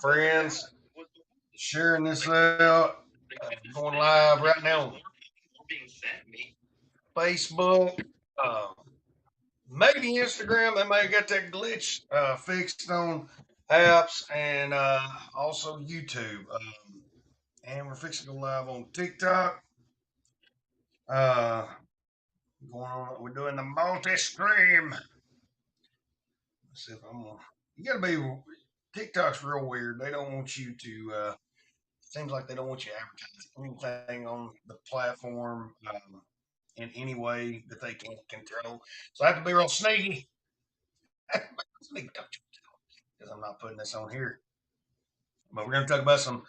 friends, sharing this out. Going live right now on Facebook, uh, maybe Instagram. They may have got that glitch fixed on apps, and also YouTube. And we're fixing to go live on TikTok. Uh, going on. We're doing the multi-stream. Let's see if I'm gonna. You gotta be. TikTok's real weird. They don't want you to. Seems like they don't want you advertising anything on the platform in any way that they can't control. So I have to be real sneaky. Sneaky, because I'm not putting this on here. But we're going to talk about some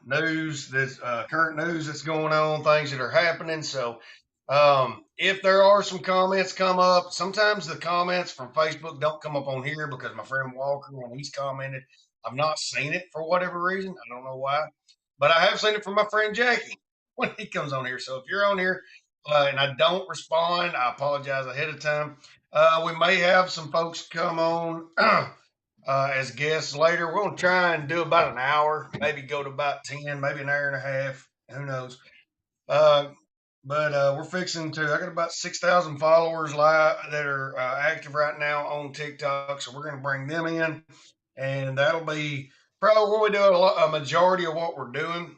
news, this current news that's going on, things that are happening. So if there are some comments come up, sometimes the comments from Facebook don't come up on here because my friend Walker, when he's commented, I've not seen it for whatever reason. I don't know why, but I have seen it from my friend Jackie when he comes on here. So if you're on here and I don't respond, I apologize ahead of time. We may have some folks come on as guests later. We're going to try and do about an hour, maybe go to about 10, maybe an hour and a half. Who knows? Uh, but we're fixing to. I got about 6,000 followers live that are active right now on TikTok. So we're going to bring them in, and that'll be probably where we do a majority of what we're doing.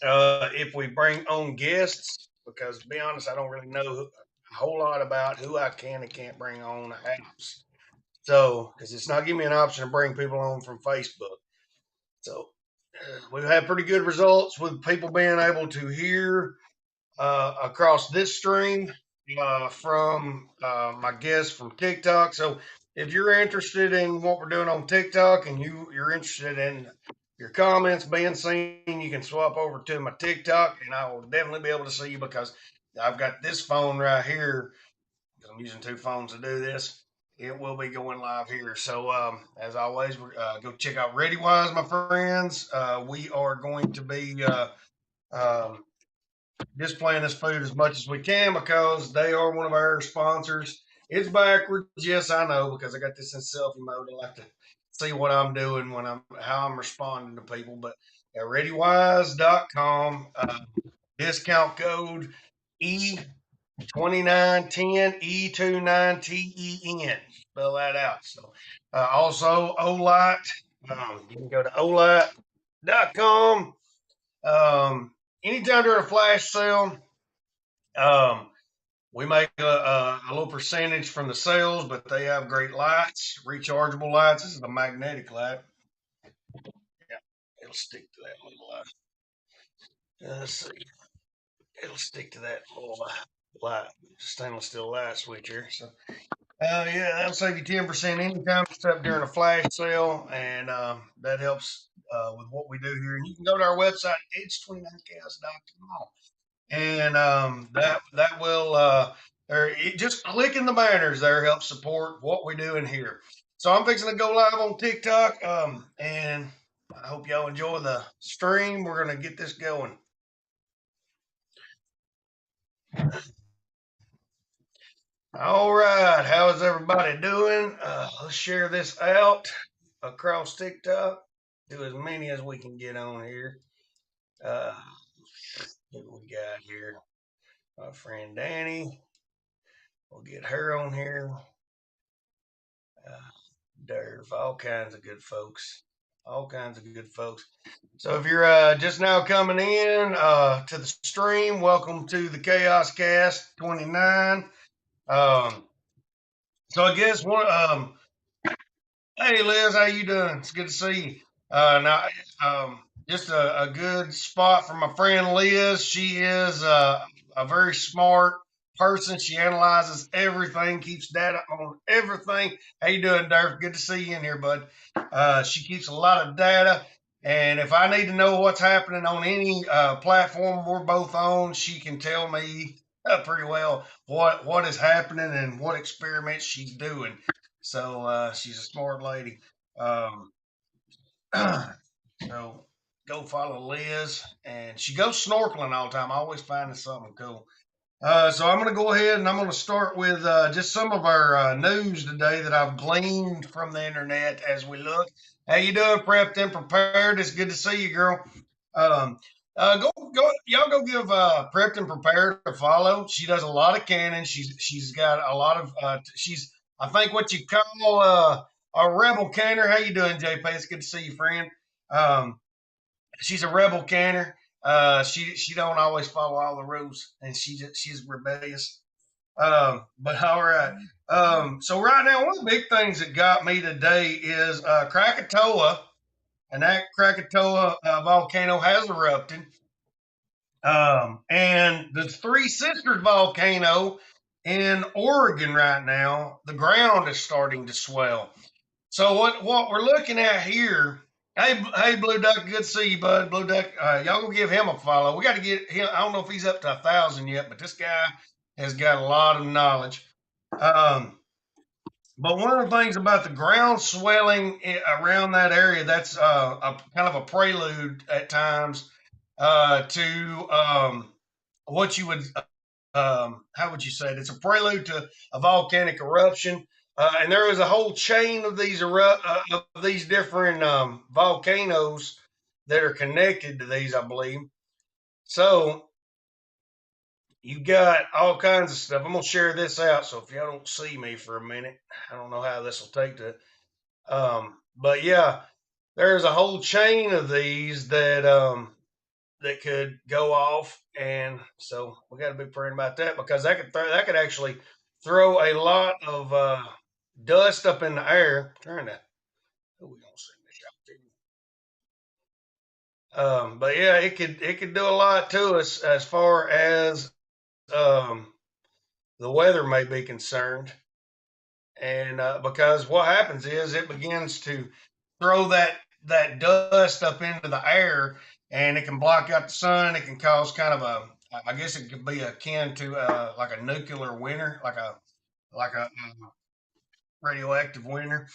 If we bring on guests, because to be honest, I don't really know a whole lot about who I can and can't bring on apps. So, because it's not giving me an option to bring people on from Facebook. So, we've had pretty good results with people being able to hear across this stream from my guests from TikTok. So, if you're interested in what we're doing on TikTok and you're interested in your comments being seen, you can swap over to my TikTok and I will definitely be able to see you because I've got this phone right here. I'm using two phones to do this. It will be going live here. So, as always, go check out ReadyWise, my friends. We are going to be um, displaying this food as much as we can because they are one of our sponsors. It's backwards, yes, I know, because I got this in selfie mode. I like to see what I'm doing when how I'm responding to people. But at ReadyWise.com, discount code E 2910 E29TEN. Spell that out. So, also Olight. You can go to Olight.com. Anytime during a flash sale, um, we make a little percentage from the sales, but they have great lights, rechargeable lights. This is the magnetic light. Yeah, it'll stick to that little light. Let's see. It'll stick to that little light, stainless steel light switch here. So, yeah, that'll save you 10% anytime it's up during a flash sale, and that helps with what we do here. And you can go to our website, edge29chaos.com, and that will just clicking the banners there helps support what we do in here. So I'm fixing to go live on TikTok, and I hope y'all enjoy the stream. We're gonna get this going. All right, how is everybody doing? Let's share this out across TikTok. Do as many as we can get on here. Uh, what we got here? My friend Danny. We'll get her on here. Derv, all kinds of good folks. All kinds of good folks. So if you're just now coming in to the stream, welcome to the Chaos Cast 29. So I guess one hey Liz, how you doing? It's good to see you. Now, just a good spot for my friend Liz. She is a very smart person. She analyzes everything, keeps data on everything. How you doing, Durf? Good to see you in here, bud. She keeps a lot of data, and if I need to know what's happening on any platform we're both on, she can tell me pretty well what is happening and what experiments she's doing. So she's a smart lady. Um, so go follow Liz, and she goes snorkeling all the time. I always finding something cool. So I'm going to go ahead and I'm going to start with just some of our news today that I've gleaned from the internet as we look. How you doing, prepped and prepared? It's good to see you, girl. Um, y'all go give prepped and prepared a follow. She does a lot of canning. She's got a lot of she's I think what you call a rebel canner. How you doing, JP? It's good to see you, friend. Um, she's a rebel canner. She don't always follow all the rules, and she's rebellious. But all right. So right now, one of the big things that got me today is Krakatoa, and that Krakatoa volcano has erupted. And the Three Sisters volcano in Oregon right now, the ground is starting to swell. So what we're looking at here? Hey, Blue Duck, good to see you, bud. Blue Duck, y'all go give him a follow. We got to get him. I don't know if he's up to 1,000 yet, but this guy has got a lot of knowledge. Um, but one of the things about the ground swelling around that area, that's a kind of a prelude at times to what you would how would you say it? It's a prelude to a volcanic eruption. And there is a whole chain of of these different volcanoes that are connected to these, I believe. So you got all kinds of stuff. I'm gonna share this out, so if y'all don't see me for a minute, I don't know how this will take to. But yeah, there's a whole chain of these that could go off, and so we got to be praying about that because that could actually throw a lot of dust up in the air. Trying to, who we gonna send this out to? But yeah, it could do a lot to us as far as um, the weather may be concerned, and because what happens is it begins to throw that dust up into the air, and it can block out the sun. It can cause kind of a, I guess it could be akin to like a nuclear winter, like a radioactive winter.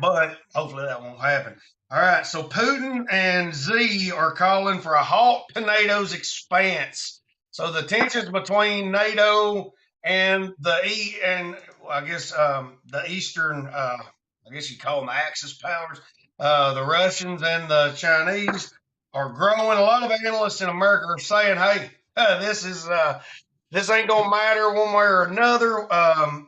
But hopefully that won't happen. All right, so Putin and Z are calling for a halt to NATO's expanse. So the tensions between NATO and I guess the Eastern, I guess you call them Axis powers, the Russians and the Chinese are growing. A lot of analysts in America are saying, "Hey, this ain't gonna matter one way or another.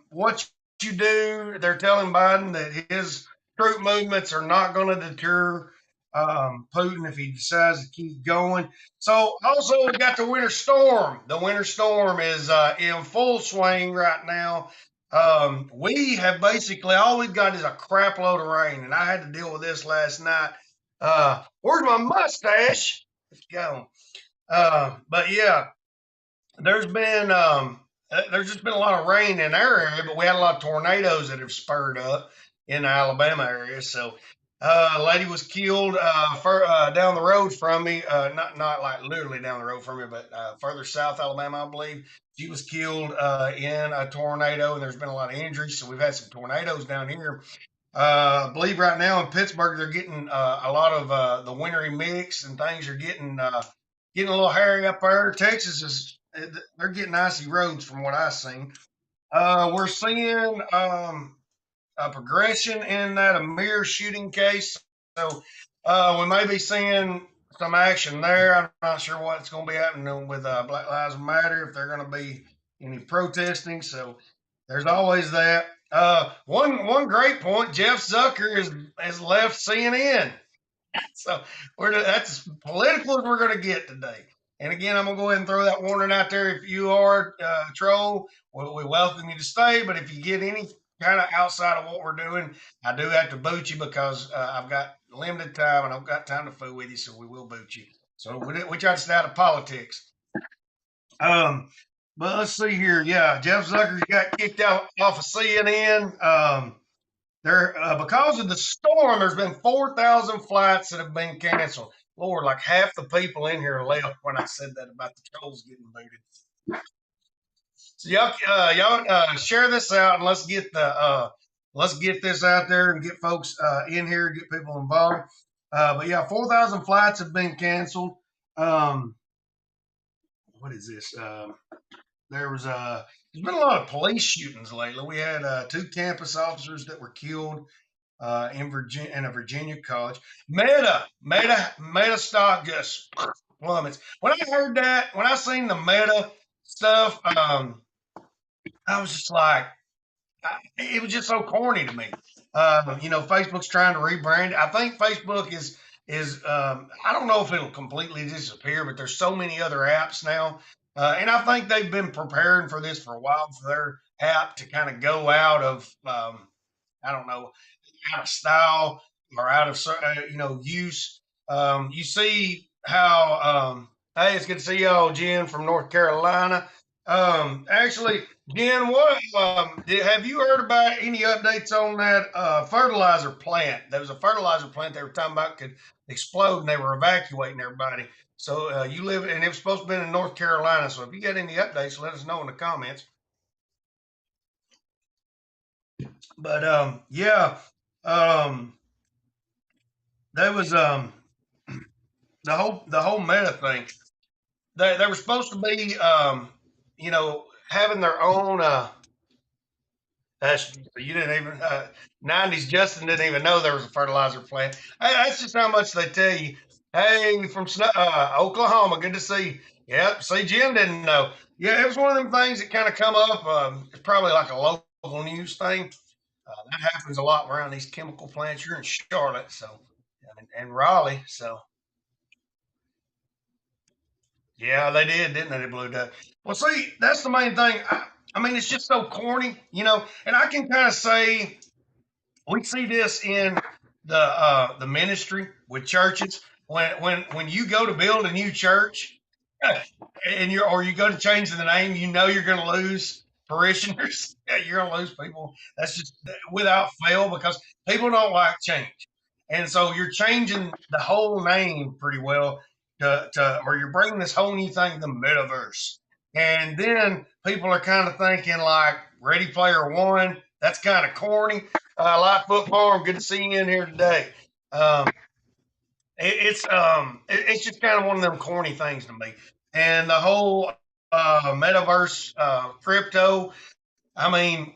What you do, they're telling Biden that his troop movements are not going to deter Putin if he decides to keep going. So also we got the winter storm. The winter storm is in full swing right now. We have basically all we've got is a crap load of rain, and I had to deal with this last night. Where's my mustache? It's gone. But yeah, there's been there's just been a lot of rain in our area, but we had a lot of tornadoes that have spurred up in the Alabama area. So a lady was killed down the road from me, not like literally down the road from me, but further south Alabama, I believe. She was killed in a tornado, and there's been a lot of injuries. So we've had some tornadoes down here. I believe right now in Pittsburgh they're getting a lot of the wintry mix, and things are getting a little hairy up there. Texas is they're getting icy roads from what I've seen. We're seeing a progression in that Amir shooting case, so we may be seeing some action there. I'm not sure what's going to be happening with Black Lives Matter, if they're going to be any protesting. So there's always that. One great point: Jeff Zucker has left CNN. So that's as political as we're going to get today. And again, I'm going to go ahead and throw that warning out there. If you are a troll, we welcome you to stay. But if you get any kind of outside of what we're doing, I do have to boot you because I've got limited time and I've got time to fool with you. So we will boot you. So we try to stay out of politics. Um, but let's see here. Yeah, Jeff Zucker got kicked out off of CNN. There, because of the storm, there's been 4,000 flights that have been canceled. Lord, like half the people in here left when I said that about the trolls getting booted. So y'all share this out and let's get this out there and get folks in here, get people involved. But yeah, 4,000 flights have been canceled. What is this? there's been a lot of police shootings lately. We had two campus officers that were killed in Virginia in a Virginia college. Meta stock just plummets. When I heard that, when I seen the Meta stuff, I was just like, it was just so corny to me. Facebook's trying to rebrand. I think Facebook is I don't know if it'll completely disappear, but there's so many other apps now, and I think they've been preparing for this for a while for their app to kind of go out of I don't know, out of style or out of use. You see how hey, it's good to see y'all, Jen from North Carolina. Actually, Jen, have you heard about any updates on that fertilizer plant? There was a fertilizer plant they were talking about could explode, and they were evacuating everybody. So you live, and it was supposed to be in North Carolina. So if you get any updates, let us know in the comments. But yeah, um, there was the whole meta thing. They were supposed to be having their own. You didn't even 90s. Justin didn't even know there was a fertilizer plant. Hey, that's just how much they tell you. Hey, from Oklahoma, good to see you. Yep, see, Jim didn't know. Yeah, it was one of them things that kind of come up. It's probably like a local news thing. That happens a lot around these chemical plants. You're in Charlotte, so and Raleigh, so yeah, they did, didn't they? They blew it up. Well, see, that's the main thing. I mean, it's just so corny, and I can kind of say we see this in the ministry with churches when you go to build a new church and you go to change the name, you're going to lose parishioners. You're going to lose people. That's just without fail because people don't like change, and so you're changing the whole name pretty well or you're bringing this whole new thing, the metaverse, and then people are kind of thinking like Ready Player One. That's kind of corny. Lightfoot Farm, good to see you in here today. Um, it's just kind of one of them corny things to me. And the whole metaverse crypto. I mean,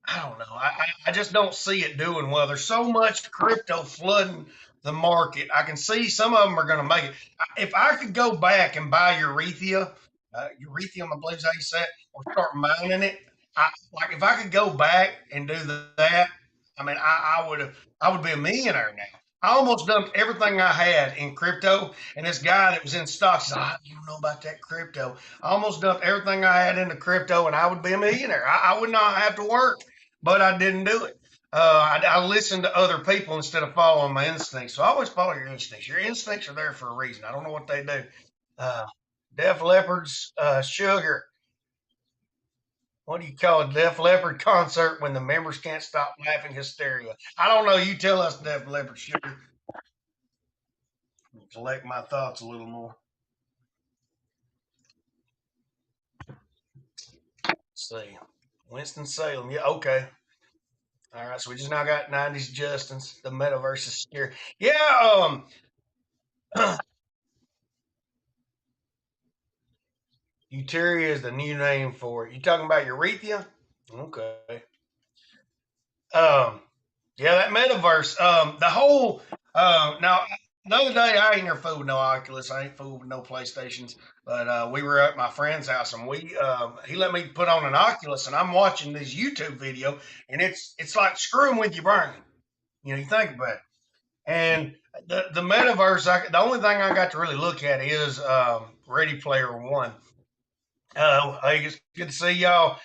I don't know. I just don't see it doing well. There's so much crypto flooding the market. I can see some of them are going to make it. If I could go back and buy urethrium, I believe is how you say it, or start mining it, like if I could go back and do that, I mean, I would be a millionaire now. I almost dumped everything I had in crypto, and this guy that was in stocks said, "You don't know about that crypto." I almost dumped everything I had into crypto, and I would be a millionaire. I would not have to work, but I didn't do it. I listened to other people instead of following my instincts. So I always follow your instincts. Your instincts are there for a reason. I don't know what they do. Uh, Def Leppard's Sugar. What do you call a Def Leppard concert when the members can't stop laughing hysteria? I don't know. You tell us, Def Leppard Sugar. Collect my thoughts a little more. Let's see. Winston Salem. Yeah, okay. All right. So we just now got 90s Justins. The metaverse is scary. Yeah. Euteria is the new name for it. You talking about urethra? Okay. Um, yeah, that metaverse. The whole. Now, the other day I ain't never fooled with no Oculus. I ain't fooled with no PlayStations. But we were at my friend's house and he let me put on an Oculus and I'm watching this YouTube video and it's like screwing with your brain. You think about it. And the metaverse. The only thing I got to really look at is Ready Player One. Hey, it's good to see y'all.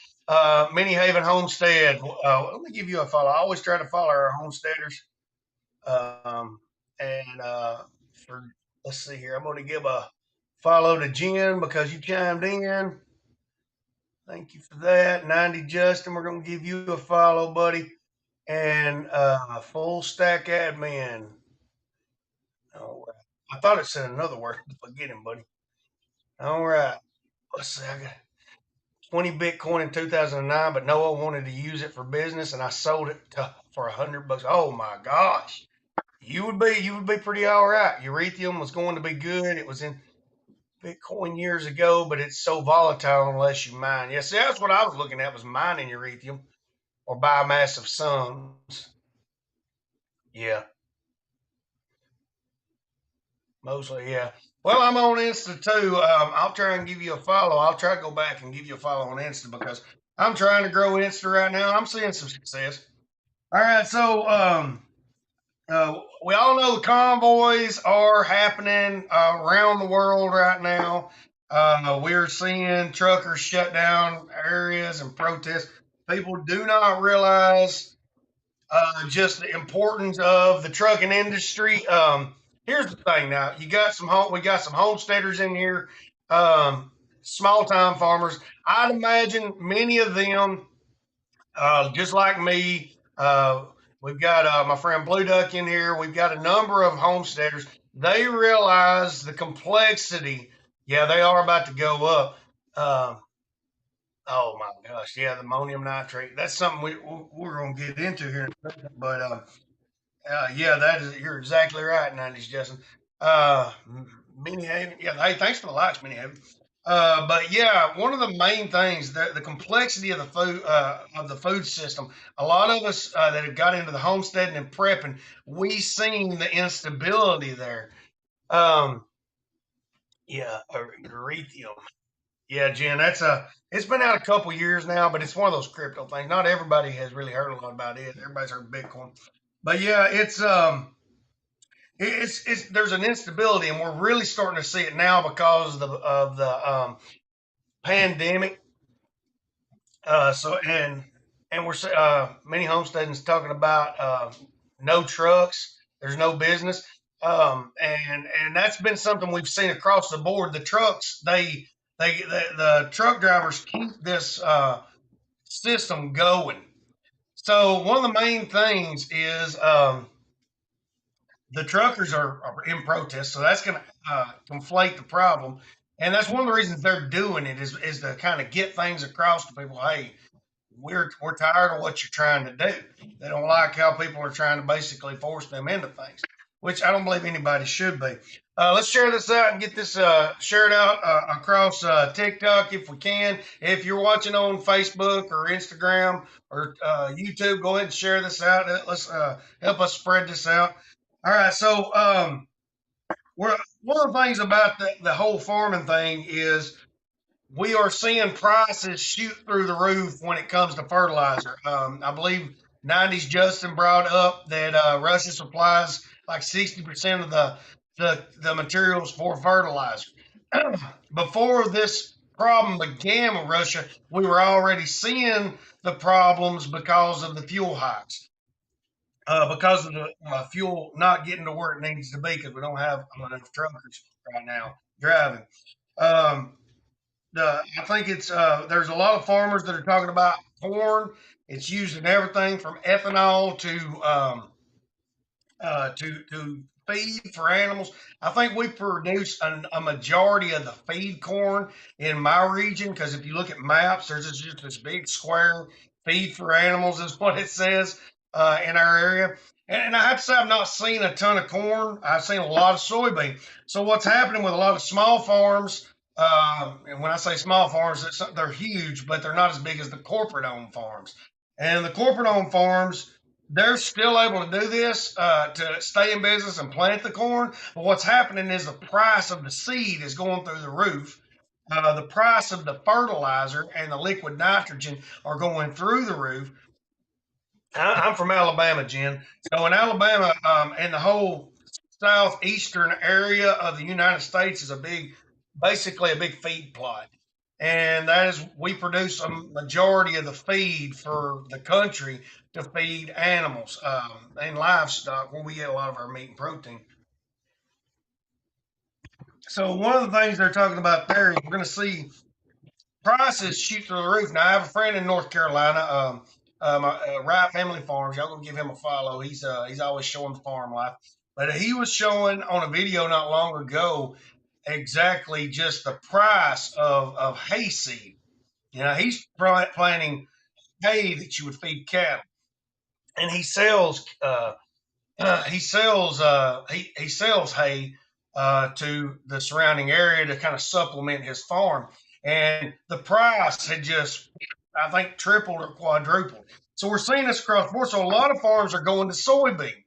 Mini Haven Homestead. Let me give you a follow. I always try to follow our homesteaders. Um, and for let's see here, I'm going to give a follow to Jen because you chimed in. Thank you for that. 90 Justin, we're going to give you a follow, buddy. And full stack admin. All right. I thought it said another word. Forget him, buddy. All right. Let's see. I got 20 Bitcoin in 2009, but Noah wanted to use it for business, and I sold it for $100. Oh my gosh, you would be pretty all right. Urethrium was going to be good. It was in. Bitcoin years ago, but it's so volatile unless you mine. Yeah, see, that's what I was looking at was mining uranium or biomass of sums. Yeah, mostly, yeah. Well, I'm on Insta too. I'll try and give you a follow. I'll try to go back and give you a follow on Insta because I'm trying to grow Insta right now. I'm seeing some success. All right, so we all know the convoys are happening around the world right now. We're seeing truckers shut down areas and protest. People do not realize just the importance of the trucking industry. Here's the thing. Now we got some homesteaders in here, small time farmers. I'd imagine many of them just like me. We've got my friend Blue Duck in here. We've got a number of homesteaders. They realize the complexity. Yeah, they are about to go up. Uh, oh my gosh, yeah, the ammonium nitrate. That's something we're going to get into here in a second. But yeah, that is you're exactly right, 90s Justin. Uh, Minnie Haven. Yeah, hey, thanks for the likes, Minnie Haven. But yeah, one of the main things, the complexity of the food system. A lot of us that have got into the homesteading and prepping, we seen the instability there. Um, yeah, erythium. Yeah, Jen, that's a. It's been out a couple years now, but it's one of those crypto things. Not everybody has really heard a lot about it. Everybody's heard Bitcoin, but yeah, it's there's an instability, and we're really starting to see it now because of the pandemic. And we're many homesteadings talking about no trucks. There's no business, and that's been something we've seen across the board. The trucks, the truck drivers keep this system going. So one of the main things is the truckers are in protest, so that's going to conflate the problem. And that's one of the reasons they're doing it is to kind of get things across to people. Hey, we're tired of what you're trying to do. They don't like how people are trying to basically force them into things, which I don't believe anybody should be. Let's share this out and get this shared out across TikTok if we can. If you're watching on Facebook or Instagram or YouTube, go ahead and share this out. Let's help us spread this out. All right, so we're one of the things about the whole farming thing is we are seeing prices shoot through the roof when it comes to fertilizer. I believe 90s Justin brought up that Russia supplies like 60% of the materials for fertilizer. Before this problem began with Russia, we were already seeing the problems because of the fuel hikes, because of the fuel not getting to where it needs to be because we don't have enough truckers right now driving. Um, I think it's there's a lot of farmers that are talking about corn. It's used in everything from ethanol to feed for animals. I think we produce a majority of the feed corn in my region because if you look at maps, there's just this big square feed for animals is what it says in our area. And I have to say, I've not seen a ton of corn. I've seen a lot of soybean. So what's happening with a lot of small farms? And when I say small farms, they're huge, but they're not as big as the corporate-owned farms. And the corporate-owned farms, they're still able to do this to stay in business and plant the corn. But what's happening is the price of the seed is going through the roof. The price of the fertilizer and the liquid nitrogen are going through the roof. I'm from Alabama, Jen. So in Alabama and the whole southeastern area of the United States is basically a big feed plot. And that is, we produce a majority of the feed for the country to feed animals and livestock, where we get a lot of our meat and protein. So one of the things they're talking about there is we're going to see prices shoot through the roof. Now I have a friend in North Carolina, Wright Family Farms. Y'all gonna give him a follow. He's always showing farm life, but he was showing on a video not long ago exactly just the price of hayseed. You know, he's planting hay that you would feed cattle, and he sells hay to the surrounding area to kind of supplement his farm. And the price had just, I think, tripled or quadrupled. So we're seeing this across the board. So a lot of farms are going to soybean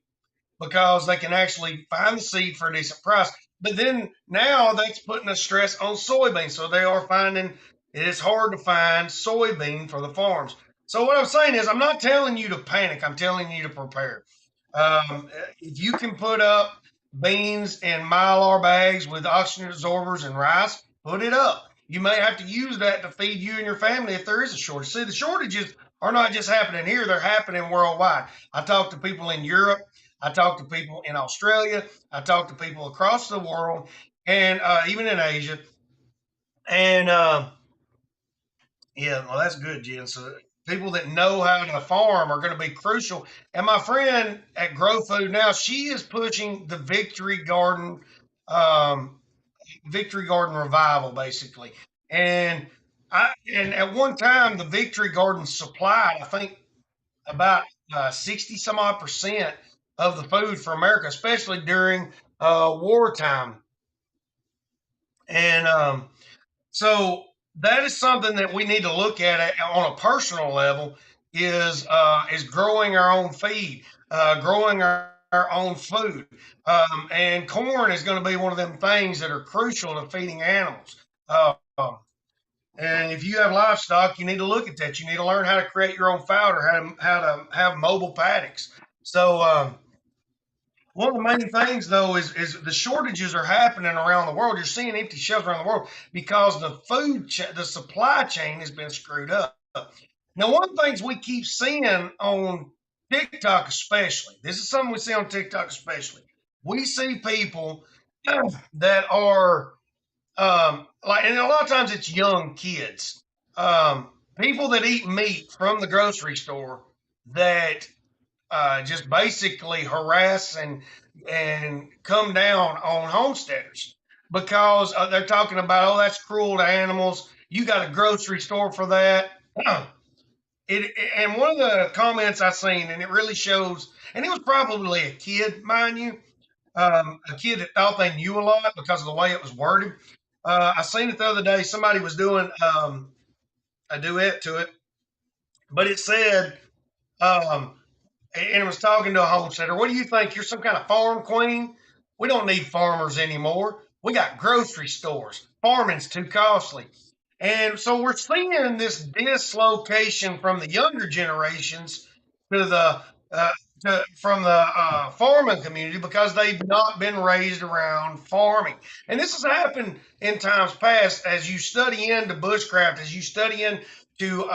because they can actually find the seed for a decent price. But then now that's putting a stress on soybean. So they are finding it is hard to find soybean for the farms. So what I'm saying is, I'm not telling you to panic. I'm telling you to prepare. If you can put up beans in mylar bags with oxygen absorbers and rice, put it up. You may have to use that to feed you and your family if there is a shortage. See, the shortages are not just happening here, they're happening worldwide. I talk to people in Europe, I talk to people in Australia, I talk to people across the world, and even in Asia. And yeah, well, that's good, Jen. So people that know how to farm are going to be crucial. And my friend at Grow Food now, she is pushing the um, Victory Garden revival, basically. And and at one time, the Victory Garden supplied, I think, about 60 some odd percent of the food for America, especially during wartime. And so that is something that we need to look at on a personal level is growing our own feed, growing our own food, and corn is going to be one of them things that are crucial to feeding animals. And if you have livestock, you need to look at that. You need to learn how to create your own fodder, how to have mobile paddocks. So one of the main things, though, is the shortages are happening around the world. You're seeing empty shelves around the world because the supply chain has been screwed up. Now, one of the things we keep seeing on TikTok, especially, this is something we see on TikTok, especially. We see people that are and a lot of times it's young kids, people that eat meat from the grocery store that just basically harass and come down on homesteaders because they're talking about, oh, that's cruel to animals. You got a grocery store for that. And one of the comments I seen, and it really shows, and it was probably a kid, mind you, a kid that thought they knew a lot because of the way it was worded. I seen it the other day. Somebody was doing a duet to it, but it said, um, and it was talking to a homesteader. What do you think? You're some kind of farm queen? We don't need farmers anymore. We got grocery stores. Farming's too costly. And so we're seeing this dislocation from the younger generations to the uh, from the farming community because they've not been raised around farming. And this has happened in times past as you study into bushcraft, as you study into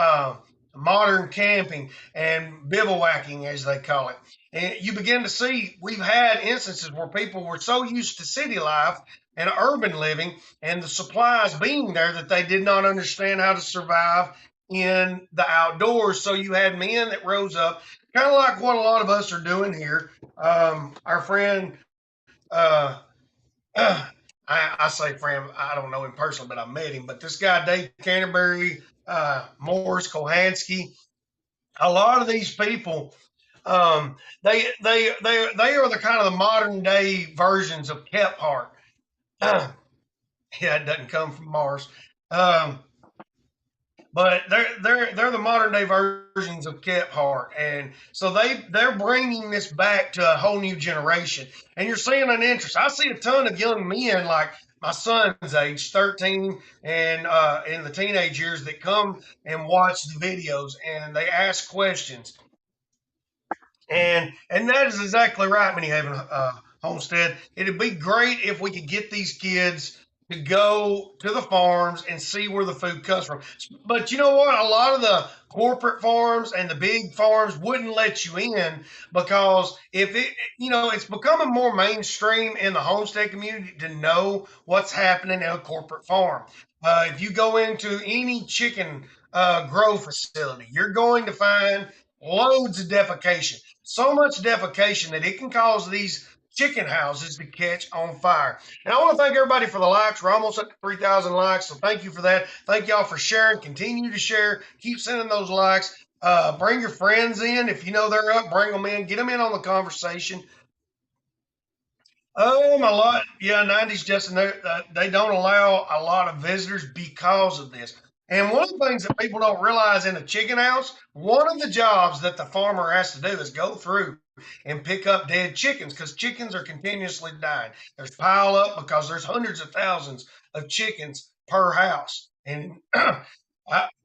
modern camping and bivouacking, as they call it. And you begin to see we've had instances where people were so used to city life and urban living and the supplies being there that they did not understand how to survive in the outdoors. So you had men that rose up, kind of like what a lot of us are doing here. Our friend, uh, I say friend, I don't know him personally, but I met him. But this guy, Dave Canterbury, Morris Kohansky, a lot of these people, they are the kind of the modern day versions of Kephart. Yeah, it doesn't come from Mars. Um, but they're the modern day versions of Kephart, and so they're bringing this back to a whole new generation. And you're seeing an interest. I see a ton of young men like my son's age, 13, and in the teenage years that come and watch the videos and they ask questions. And that is exactly right, Minnie Haven Homestead. It'd be great if we could get these kids to go to the farms and see where the food comes from. But you know what? A lot of the corporate farms and the big farms wouldn't let you in because if it, it's becoming more mainstream in the homestead community to know what's happening in a corporate farm. If you go into any chicken grow facility, you're going to find loads of defecation, so much defecation that it can cause these chicken houses to catch on fire. And I want to thank everybody for the likes. We're almost at 3,000 likes, so thank you for that. Thank y'all for sharing. Continue to share. Keep sending those likes. Bring your friends in. If you know they're up, bring them in. Get them in on the conversation. A lot. Yeah, 90s just they don't allow a lot of visitors because of this. And one of the things that people don't realize in a chicken house, one of the jobs that the farmer has to do is go through and pick up dead chickens because chickens are continuously dying. There's pile up because there's hundreds of thousands of chickens per house. And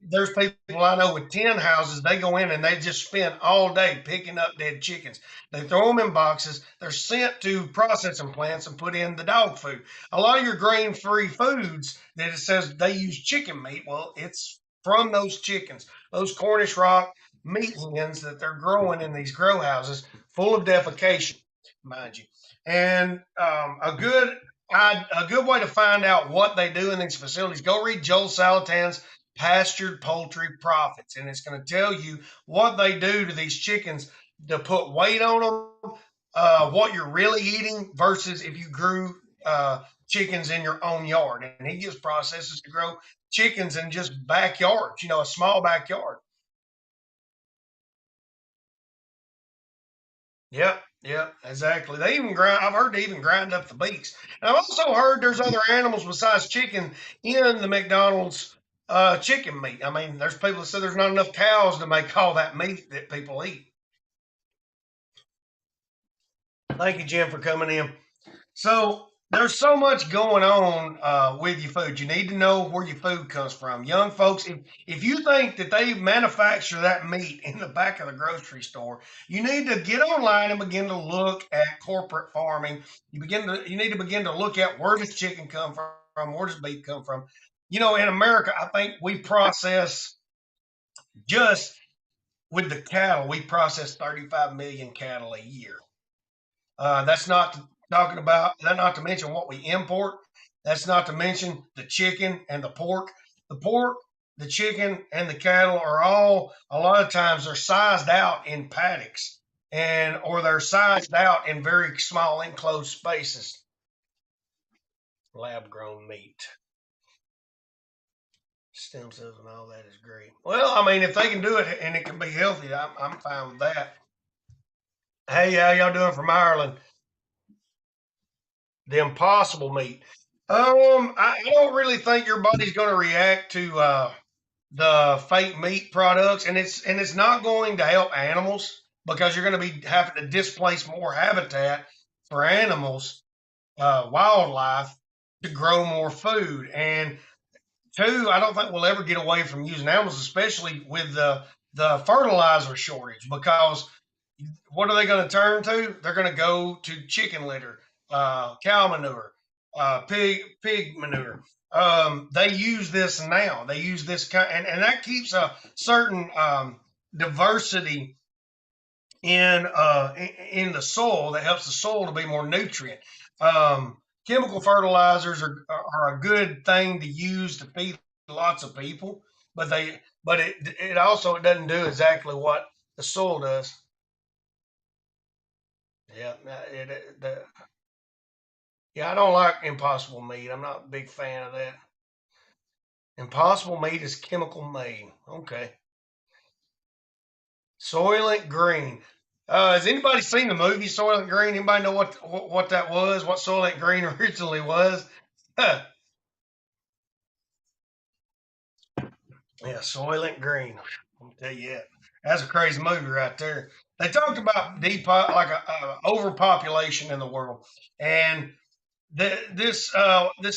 there's people I know with 10 houses, they go in and they just spend all day picking up dead chickens. They throw them in boxes. They're sent to processing plants and put in the dog food. A lot of your grain-free foods that it says they use chicken meat, well, it's from those chickens, those Cornish rock meat hens that they're growing in these grow houses, full of defecation, mind you. And a good way to find out what they do in these facilities, go read Joel Salatin's Pastured Poultry Profits, and it's going to tell you what they do to these chickens to put weight on them, what you're really eating versus if you grew chickens in your own yard. And he gives processes to grow chickens in just backyards, a small backyard. Yep, yep, exactly. They even grind. I've heard they even grind up the beaks. And I've also heard there's other animals besides chicken in the McDonald's chicken meat. I mean, there's people that say there's not enough cows to make all that meat that people eat. Thank you, Jim, for coming in. So there's so much going on with your food. You need to know where your food comes from. Young folks, if you think that they manufacture that meat in the back of the grocery store, you need to get online and begin to look at corporate farming. You need to begin to look at where does chicken come from, where does beef come from. In America, I think we process just with the cattle, we process 35 million cattle a year. That's not talking about that. Not to mention what we import. That's not to mention the chicken and the pork. The pork, the chicken, and the cattle are all a lot of times they're sized out in paddocks and or they're sized out in very small enclosed spaces. Lab grown meat, stem cells, and all that is great. Well, I mean, if they can do it and it can be healthy, I'm fine with that. Hey, how y'all doing from Ireland? The impossible meat. I don't really think your body's going to react to the fake meat products, and it's not going to help animals because you're going to be having to displace more habitat for animals, wildlife, to grow more food. And two, I don't think we'll ever get away from using animals, especially with the fertilizer shortage, because what are they going to turn to? They're going to go to chicken litter, cow manure, pig manure. They use this now. They use this kind, and that keeps a certain diversity in the soil that helps the soil to be more nutrient. Chemical fertilizers are a good thing to use to feed lots of people, but it also doesn't do exactly what the soil does. Yeah, yeah, I don't like impossible meat. I'm not a big fan of that. Impossible meat is chemical made. Okay. Soylent Green. Has anybody seen the movie Soylent Green? Anybody know what that was? What Soylent Green originally was? yeah, Soylent Green. I'll tell you that. That's a crazy movie right there. They talked about like a overpopulation in the world, and this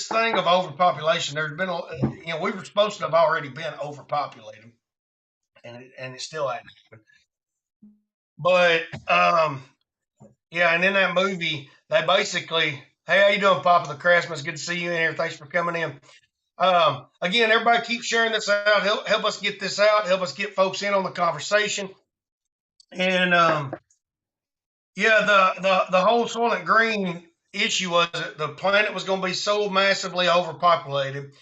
thing of overpopulation. There's been we were supposed to have already been overpopulated, and it still hadn't happened. But yeah, and in that movie, they basically, hey, how you doing, Papa the Craftsman? It's good to see you in here. Thanks for coming in. Again, everybody keep sharing this out. Help us get this out. Help us get folks in on the conversation. And yeah, the whole Soylent Green issue was that the planet was going to be so massively overpopulated.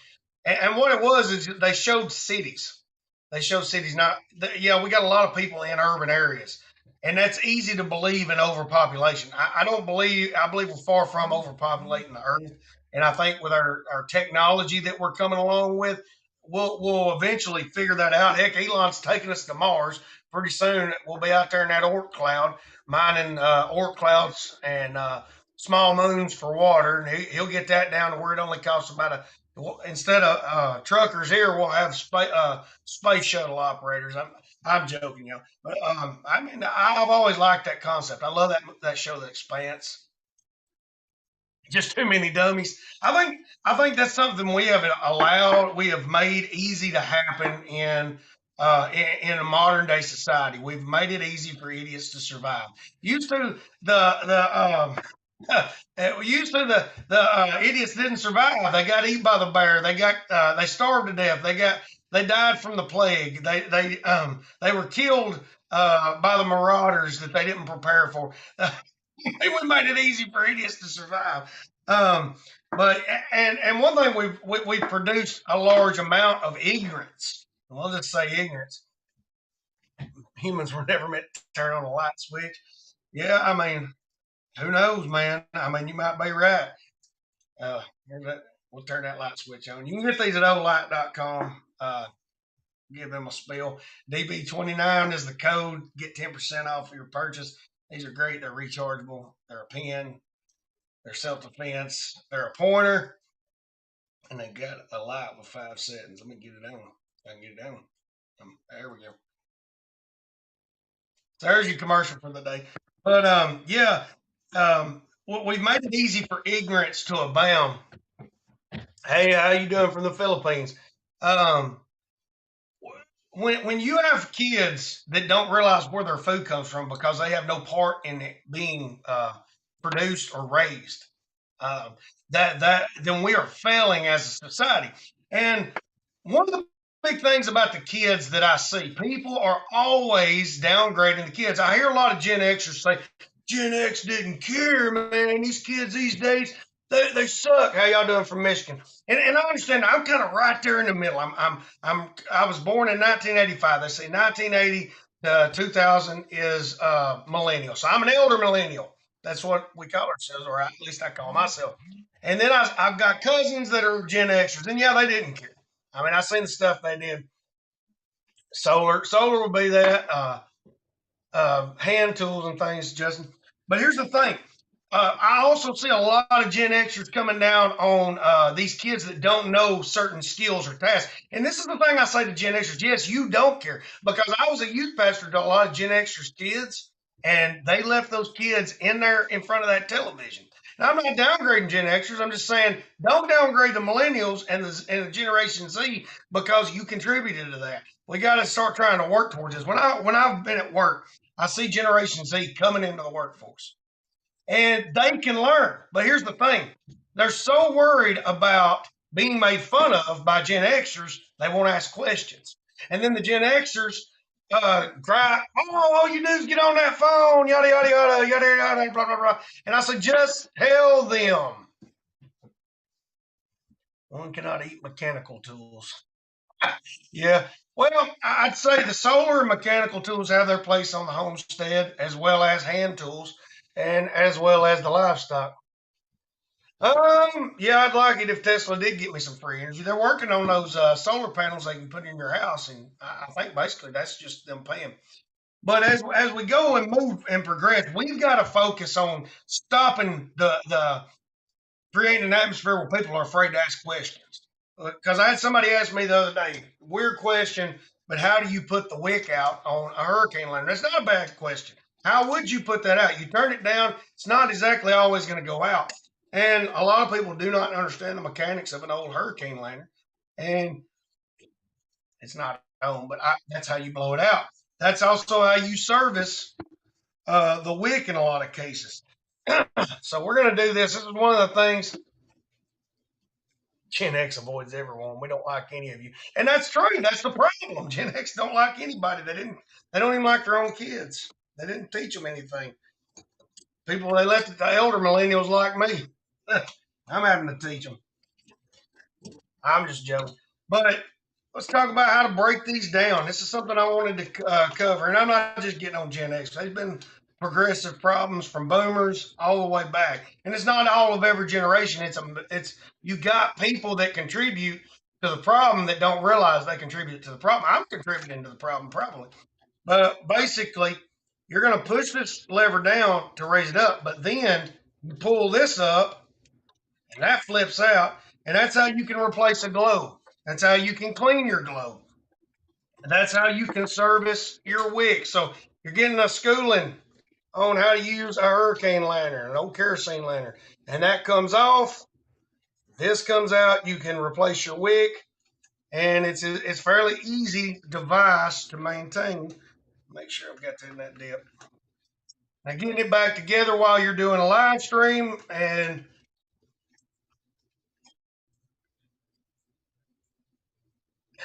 And what it was is they showed cities. They showed cities. Not, yeah, we got a lot of people in urban areas, and that's easy to believe in overpopulation. I don't believe. I believe we're far from overpopulating the earth, and I think with our technology that we're coming along with, we'll eventually figure that out. Heck, Elon's taking us to Mars. Pretty soon, we'll be out there in that Oort cloud mining Oort clouds and small moons for water, and he'll get that down to where it only costs about instead of truckers here, we'll have space shuttle operators. I'm joking, but I mean, I've always liked that concept. I love that show, The Expanse. Just too many dummies. I think that's something we have made easy to happen in a modern day society. We've made it easy for idiots to survive. Used to the idiots didn't survive. They got eaten by the bear. They starved to death. They died from the plague. They were killed by the marauders that they didn't prepare for. We made it easy for idiots to survive. Um, but and one thing we've produced a large amount of ignorance. We'll just say ignorance. Humans were never meant to turn on a light switch. Yeah, I mean, who knows, man? I mean, you might be right. Uh, we'll turn that light switch on. You can get these at olight.com. Give them a spill. DB29 is the code. Get 10% off your purchase. These are great. They're rechargeable. They're a pen. They're self-defense. They're a pointer. And they got a light with 5 settings. Let me get it on. I can get it on. There we go. There's your commercial for the day. But yeah, we've made it easy for ignorance to abound. Hey, how you doing from the Philippines? Um, when you have kids that don't realize where their food comes from because they have no part in it being produced or raised, um, that then we are failing as a society. And one of the big things about the kids that I see, people are always downgrading the kids. I hear a lot of Gen Xers say, Gen X didn't care, man. These kids these days, they suck. How y'all doing from Michigan? And I understand. I'm kind of right there in the middle. I was born in 1985. They say 1980 to 2000 is millennial. So I'm an elder millennial. That's what we call ourselves, or at least I call myself. And then I've got cousins that are Gen Xers, and yeah, they didn't care. I mean, I seen the stuff they did. Solar would be that. Hand tools and things, Justin. But here's the thing. I also see a lot of Gen Xers coming down on these kids that don't know certain skills or tasks. And this is the thing I say to Gen Xers. Yes, you don't care. Because I was a youth pastor to a lot of Gen Xers kids, and they left those kids in there in front of that television. Now, I'm not downgrading Gen Xers. I'm just saying don't downgrade the millennials and the Generation Z because you contributed to that. We got to start trying to work towards this. When I've been at work, I see Generation Z coming into the workforce, and they can learn. But here's the thing: they're so worried about being made fun of by Gen Xers, they won't ask questions. And then the Gen Xers cry, "Oh, all you do is get on that phone, yada yada yada yada yada, blah blah blah." And I say, just tell them one cannot eat mechanical tools. Yeah. Well, I'd say the solar and mechanical tools have their place on the homestead as well as hand tools and as well as the livestock. Yeah, I'd like it if Tesla did get me some free energy. They're working on those solar panels they can put in your house, and I think basically that's just them paying. But as we go and move and progress, we've got to focus on stopping the creating an atmosphere where people are afraid to ask questions. Because I had somebody ask me the other day, weird question, but how do you put the wick out on a hurricane lantern? That's not a bad question. How would you put that out? You turn it down, it's not exactly always going to go out. And a lot of people do not understand the mechanics of an old hurricane lantern. And it's not on, but that's how you blow it out. That's also how you service the wick in a lot of cases. So we're going to do this. This is one of the things Gen X avoids everyone. We don't like any of you, and that's true. That's the problem. Gen X don't like anybody. They don't even like their own kids. They didn't teach them anything. People they left it to elder millennials like me. I'm having to teach them. I'm just joking. But let's talk about how to break these down. This is something I wanted to cover, and I'm not just getting on Gen X. They've been progressive problems from boomers all the way back, and it's not all of every generation. It's you got people that contribute to the problem that don't realize they contribute to the problem. I'm contributing to the problem probably, but basically, you're going to push this lever down to raise it up, but then You pull this up, and that flips out, and that's how you can replace a globe. That's how you can clean your globe. That's how you can service your wick. So you're getting a schooling on how to use a hurricane lantern, an old kerosene lantern, and that comes off. This comes out. You can replace your wick, and it's fairly easy device to maintain. Make sure I've got that in that dip. Now getting it back together while you're doing a live stream, and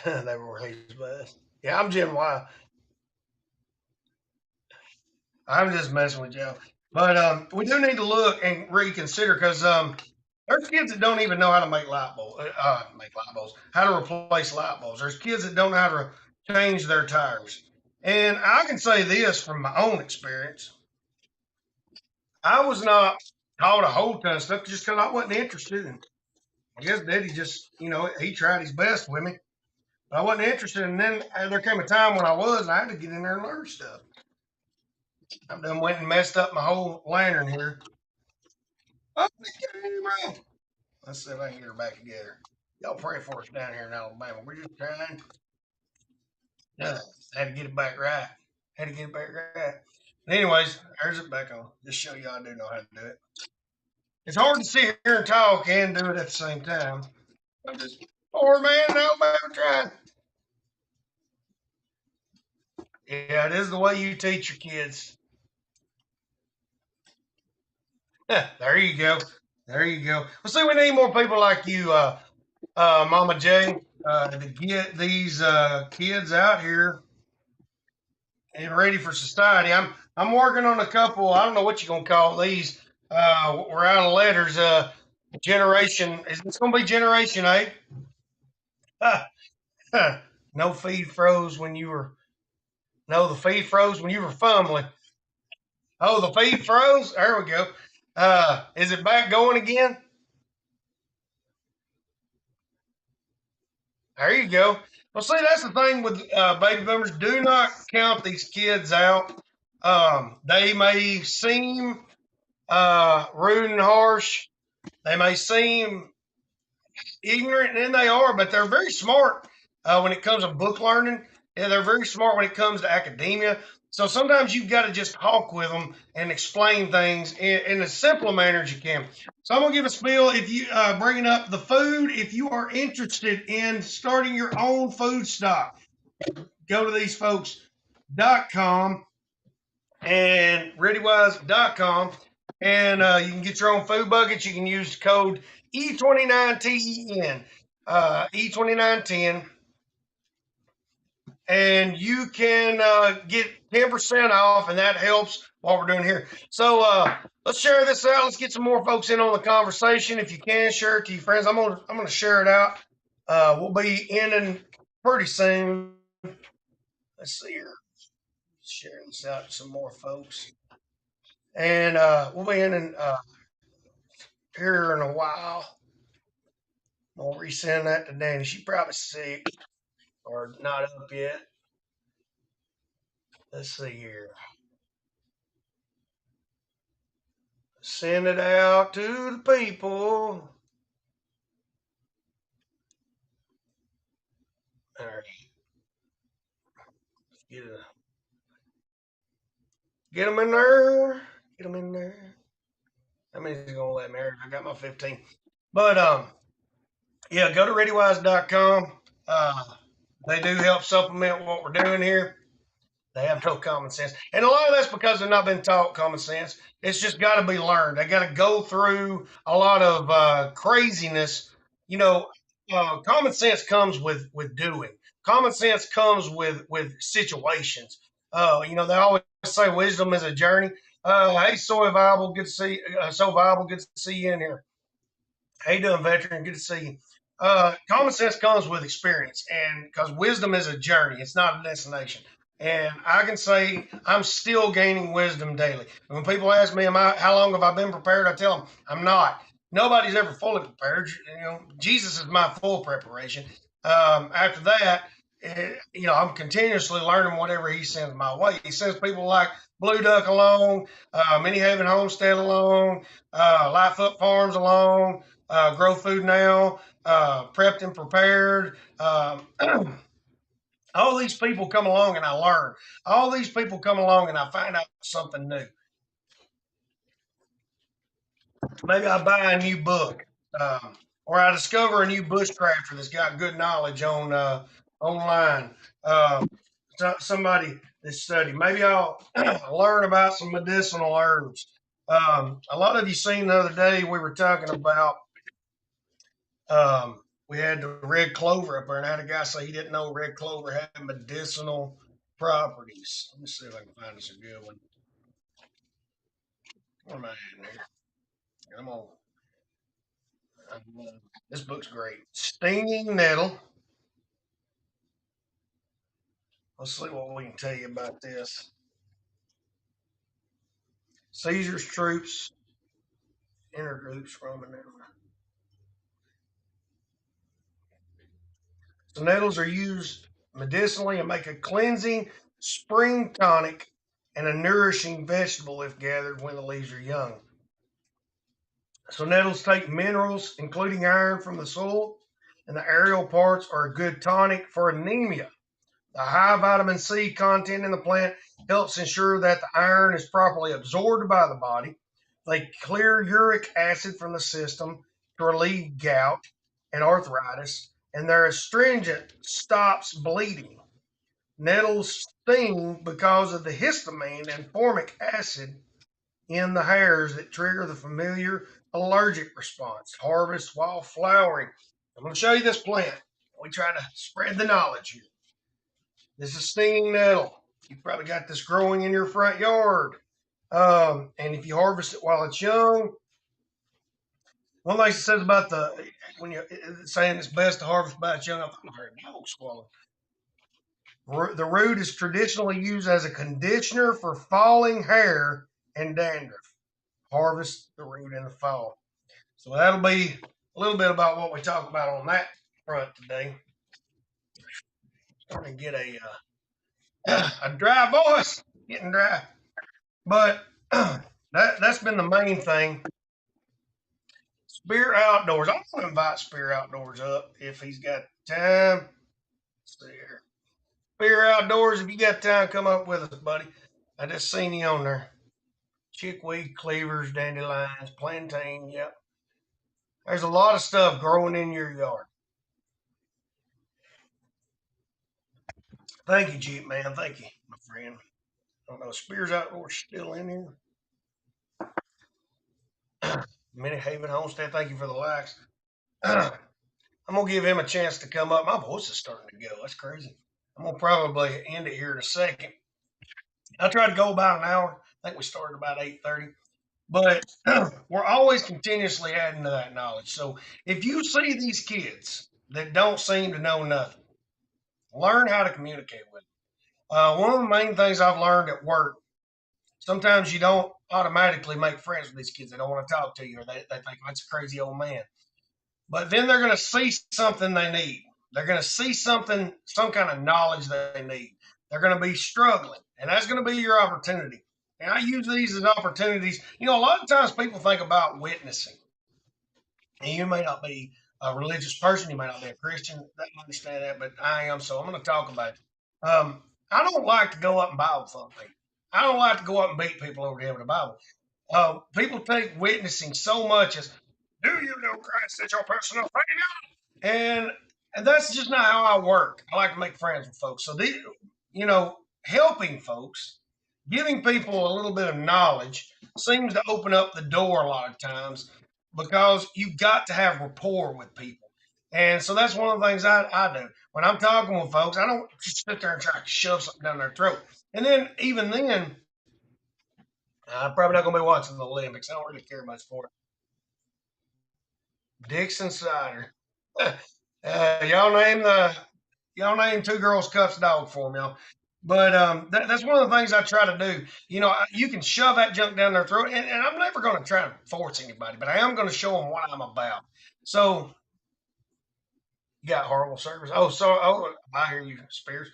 they were his best. Yeah, I'm Gen Y. I'm just messing with you. But we do need to look and reconsider because there's kids that don't even know how to make light bulbs, how to replace light bulbs. There's kids that don't know how to change their tires. And I can say this from my own experience. I was not taught a whole ton of stuff just because I wasn't interested. And I guess Daddy just, he tried his best with me. But I wasn't interested. And then there came a time when I was, and I had to get in there and learn stuff. I done went and messed up my whole lantern here. Oh, camera. Let's see if I can get her back together. Y'all pray for us down here in Alabama. We're just trying. Had to get it back right. Had to get it back right. But anyways, there's it back on. Just show y'all I do know how to do it. It's hard to sit here and talk and do it at the same time. I'm just poor man in Alabama trying. Yeah, it is the way you teach your kids. There you go. There you go. Well, see, we need more people like you, Mama J, to get these kids out here and ready for society. I'm working on a couple. I don't know what you're gonna call these. We're out of letters. Generation. Is this gonna be Generation 8? No feed froze when you were. No, the feed froze when you were fumbling. Oh, the feed froze. There we go. Is it back going again? There you go. Well, see, that's the thing with baby boomers. Do not count these kids out. They may seem rude and harsh. They may seem ignorant, and they are, but they're very smart when it comes to book learning. Yeah, they're very smart when it comes to academia. So sometimes you've got to just talk with them and explain things in as simple a manner as you can. So I'm gonna give a spiel. If you bringing up the food, if you are interested in starting your own food stock, go to thesefolks.com and readywise.com, and you can get your own food buckets. You can use the code E29TEN, E2910. And you can get 10% off, and that helps what we're doing here. So let's share this out. Let's get some more folks in on the conversation. If you can, share it to your friends. I'm gonna share it out. We'll be ending pretty soon. Let's see here. Share this out to some more folks, and we'll be ending here in a while. I'll resend that to Danny. She's probably sick or not up yet. Let's see here. Send it out to the people. All right. Get them in there. Get them in there. How many's gonna let me? I got my 15. But yeah, go to readywise.com. They do help supplement what we're doing here. They have no common sense. And a lot of that's because they've not been taught common sense. It's just got to be learned. They got to go through a lot of craziness. You know, common sense comes with doing. Common sense comes with situations. They always say wisdom is a journey. Hey, So Viable, good to see you in here. How you doing, veteran? Good to see you. Common sense comes with experience, and because wisdom is a journey, it's not a destination. And I can say I'm still gaining wisdom daily. When people ask me, how long have I been prepared? I tell them I'm not. Nobody's ever fully prepared. Jesus is my full preparation. After that, I'm continuously learning whatever he sends my way. He sends people like Blue Duck along, Mini Haven Homestead along, Life Up Farms along, Grow Food Now, Prepped and Prepared. All these people come along and I learn. All these people come along and I find out something new. Maybe I buy a new book, or I discover a new bushcrafter that's got good knowledge on online. Um, Somebody that study. Maybe I'll learn about some medicinal herbs. A lot of you seen the other day we were talking about. We had the red clover up there, and I had a guy say he didn't know red clover had medicinal properties. Let me see if I can find us a good one. Where am I in here? I'm on. This book's great. Stinging Nettle. Let's see what we can tell you about this. Caesar's troops, intergroups, Roman Empire. So nettles are used medicinally and make a cleansing spring tonic and a nourishing vegetable if gathered when the leaves are young. So nettles take minerals, including iron, from the soil, and the aerial parts are a good tonic for anemia. The high vitamin C content in the plant helps ensure that the iron is properly absorbed by the body. They clear uric acid from the system to relieve gout and arthritis, and their astringent stops bleeding. Nettles sting because of the histamine and formic acid in the hairs that trigger the familiar allergic response. Harvest while flowering. I'm going to show you this plant. We try to spread the knowledge here. This is stinging nettle. You've probably got this growing in your front yard. And if you harvest it while it's young, one thing it says about when you're saying it's best to harvest by its young, I'm heard dog swallow. The root is traditionally used as a conditioner for falling hair and dandruff. Harvest the root in the fall. So that'll be a little bit about what we talk about on that front today. Starting to get a dry voice, getting dry. But that's been the main thing. Spear Outdoors. I'm going to invite Spear Outdoors up if he's got time. Let's see here. Spear Outdoors, if you got time, come up with us, buddy. I just seen you on there. Chickweed, cleavers, dandelions, plantain. Yep. There's a lot of stuff growing in your yard. Thank you, Jeep Man. Thank you, my friend. I don't know. Spears Outdoors still in here. Mini Haven Homestead. Thank you for the likes. I'm gonna give him a chance to come up. My voice is starting to go. That's crazy. I'm gonna probably end it here in a second. I try to go about an hour. I think we started about 8:30. But we're always continuously adding to that knowledge. So if you see these kids that don't seem to know nothing, learn how to communicate with them. One of the main things I've learned at work, sometimes you don't automatically make friends with these kids. They don't want to talk to you, or they think, oh, that's a crazy old man. But then they're going to see something they need. They're going to see something, some kind of knowledge that they need. They're going to be struggling, and that's going to be your opportunity. And I use these as opportunities. A lot of times people think about witnessing. And you may not be a religious person, you may not be a Christian. I understand that, but I am, so I'm going to talk about it. I don't like to go up and Bible thump people. I don't like to go up and beat people over the head with the Bible. People take witnessing so much as, do you know Christ as your personal Savior? And that's just not how I work. I like to make friends with folks. So, helping folks, giving people a little bit of knowledge seems to open up the door a lot of times because you've got to have rapport with people. And so that's one of the things I do. When I'm talking with folks, I don't just sit there and try to shove something down their throat. And then, even then, I'm probably not going to be watching the Olympics. I don't really care much for it. Dixon Cider. Y'all name two girls cuffs dog for me, y'all. But that's one of the things I try to do. You can shove that junk down their throat, and I'm never going to try to force anybody, but I am going to show them what I'm about. So You got horrible service. Oh, I hear you, Spears.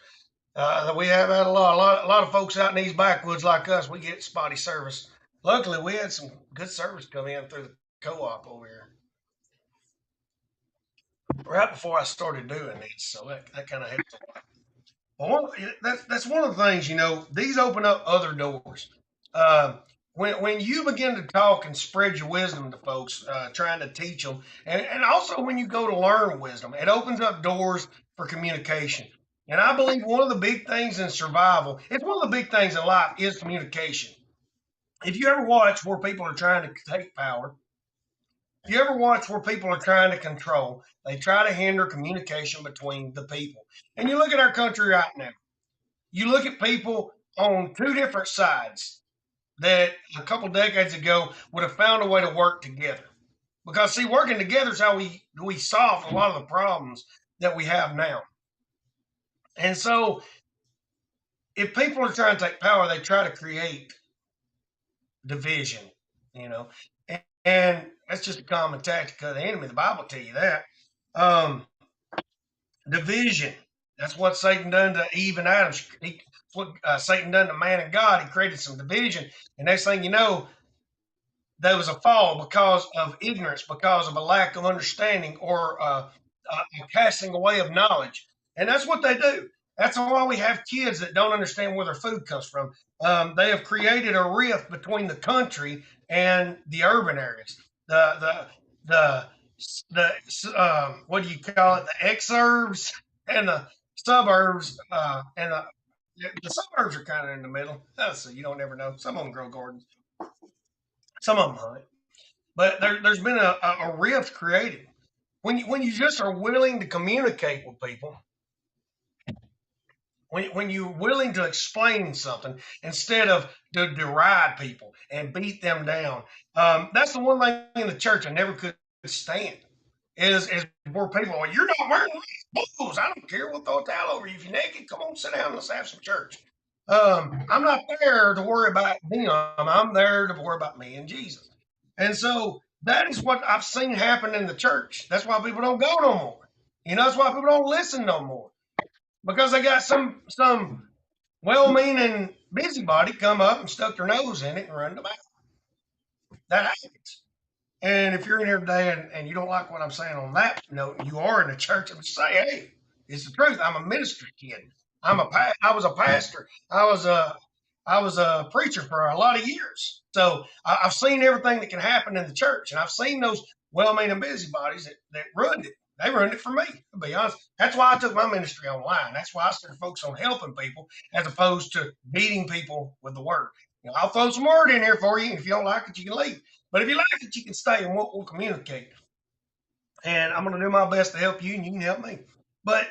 We have had a lot of folks out in these backwoods like us. We get spotty service. Luckily, we had some good service come in through the co-op over here right before I started doing this, so that kind of helped. Well, that's one of the things, these open up other doors. Uh, when you begin to talk and spread your wisdom to folks, trying to teach them, and also when you go to learn wisdom, it opens up doors for communication. And I believe one of the big things in survival, it's one of the big things in life, is communication. If you ever watch where people are trying to take power, if you ever watch where people are trying to control, they try to hinder communication between the people. And you look at our country right now. You look at people on two different sides that a couple decades ago would have found a way to work together. Because see, working together is how we solve a lot of the problems that we have now. And so if people are trying to take power, they try to create division, you know. And that's just a common tactic of the enemy. The Bible tell you that. Um, Division. That's what Satan done to Eve and Adam. That's what Satan done to man and God. He created some division. And next thing you know, there was a fall because of ignorance, because of a lack of understanding, or a casting away of knowledge. And that's what they do. That's why we have kids that don't understand where their food comes from. They have created a rift between the country and the urban areas. The what do you call it? The exurbs and the suburbs, and the suburbs are kind of in the middle. So you don't ever know. Some of them grow gardens, some of them hunt. But there's been a rift created when you just are willing to communicate with people, when you're willing to explain something instead of to deride people and beat them down. That's the one thing in the church I never could stand is where people are, you're not wearing clothes. I don't care. We'll throw a towel over you if you're naked. Come on, sit down. Let's have some church. I'm not there to worry about them. I'm there to worry about me and Jesus. And so that is what I've seen happen in the church. That's why people don't go no more. That's why people don't listen no more, because they got some well-meaning busybody come up and stuck their nose in it and run the mouth. That happens. And if you're in here today and you don't like what I'm saying on that note, you are in the church, I'm say, hey, it's the truth. I'm a ministry kid. I was a pastor. I was a preacher for a lot of years. So I've seen everything that can happen in the church, and I've seen those well-meaning busybodies that ruined it. They ruined it for me, to be honest. That's why I took my ministry online. That's why I started focusing on helping people as opposed to beating people with the word. I'll throw some word in here for you. If you don't like it, you can leave. But if you like it, you can stay and we'll communicate. And I'm going to do my best to help you, and you can help me. But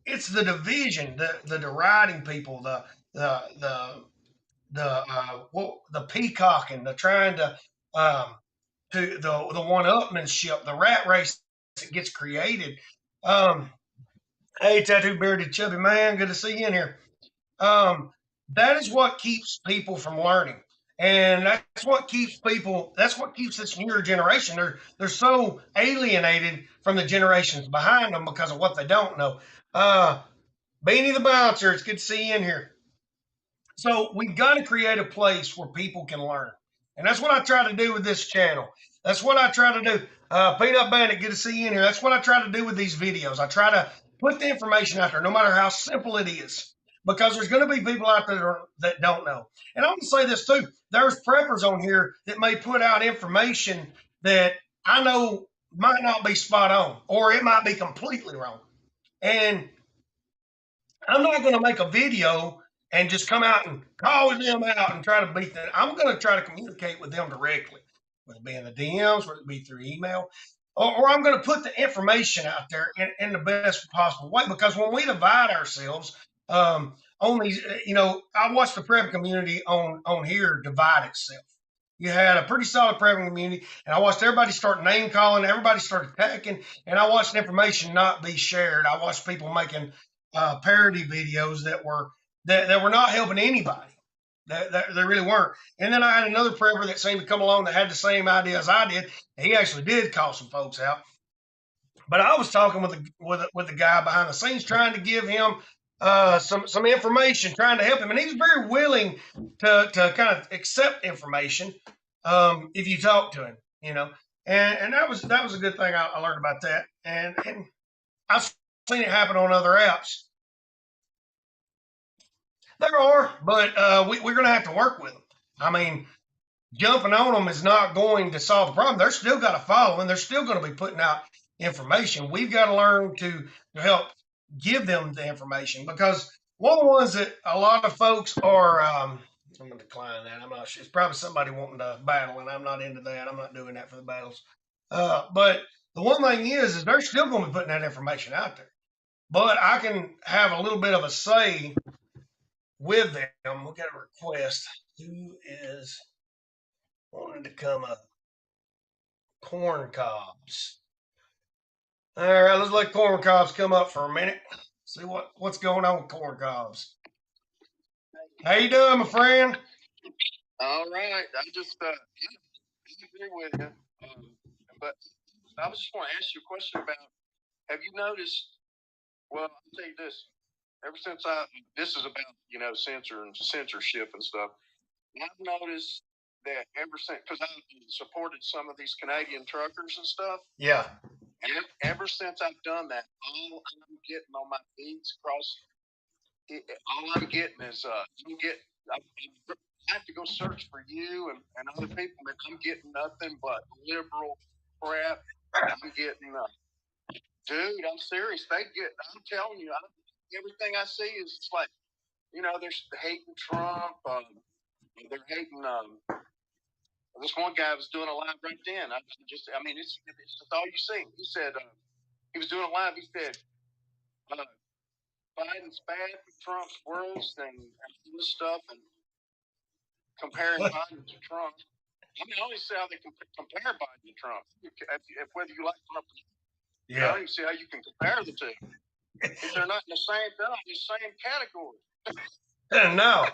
it's the division, the deriding people, the peacocking, the trying to the one-upmanship, the rat race that gets created. Hey, tattoo bearded chubby man, good to see you in here. That is what keeps people from learning. And that's what keeps this newer generation. They're so alienated from the generations behind them because of what they don't know. Beanie the Bouncer, it's good to see you in here. So we've got to create a place where people can learn. And that's what I try to do with this channel. That's what I try to do. Peanut Bandit, good to see you in here. That's what I try to do with these videos. I try to put the information out there, no matter how simple it is, because there's going to be people out there that don't know. And I'm going to say this too. There's preppers on here that may put out information that I know might not be spot on, or it might be completely wrong. And I'm not going to make a video and just come out and call them out and try to beat them. I'm going to try to communicate with them directly, whether it be in the DMs, whether it be through email, or I'm going to put the information out there in the best possible way. Because when we divide ourselves on these, I watched the prep community on here divide itself. You had a pretty solid prepping community, and I watched everybody start name calling, everybody started attacking, and I watched information not be shared. I watched people making parody videos that were not helping anybody. They really weren't. And then I had another prepper that seemed to come along that had the same idea as I did. He actually did call some folks out. But I was talking with the guy behind the scenes, trying to give him some information, trying to help him, and he was very willing to kind of accept information if you talk to him, you know. And that was a good thing I learned about that, and I've seen it happen on other apps. There are, but we're going to have to work with them. I mean, jumping on them is not going to solve the problem. They're still got to follow, and they're still going to be putting out information. We've got to learn to help give them the information, because one of the ones that a lot of folks are. I'm going to decline that. I'm not sure. It's probably somebody wanting to battle, and I'm not into that. I'm not doing that for the battles. But the one thing is they're still going to be putting that information out there. But I can have a little bit of a say with them. We'll get a request. Who is wanting to come up? Corn cobs. All right, let's let corn cobs come up for a minute. See what's going on with corn cobs. How you doing, my friend? All right. I just I agree with you. But I was just going to ask you a question about, have you noticed, well, I'll tell you this. Ever since this is about, censorship and stuff. I've noticed that ever since, because I supported some of these Canadian truckers and stuff. Yeah. And ever since I've done that, all I'm getting on my feeds all I'm getting is I have to go search for you and other people, and I'm getting nothing but liberal crap. I'm getting, dude, I'm serious. I'm telling you, everything I see is it's like, they're hating Trump. They're hating. This one guy was doing a live right then. It's all you see. He said he was doing a live. He said Biden's bad, Trump's worse, and all this stuff, and comparing Biden to Trump. I only see how they compare Biden to Trump. If whether you like Trump, I don't even see how you can compare the two. If they're not in the same category. No.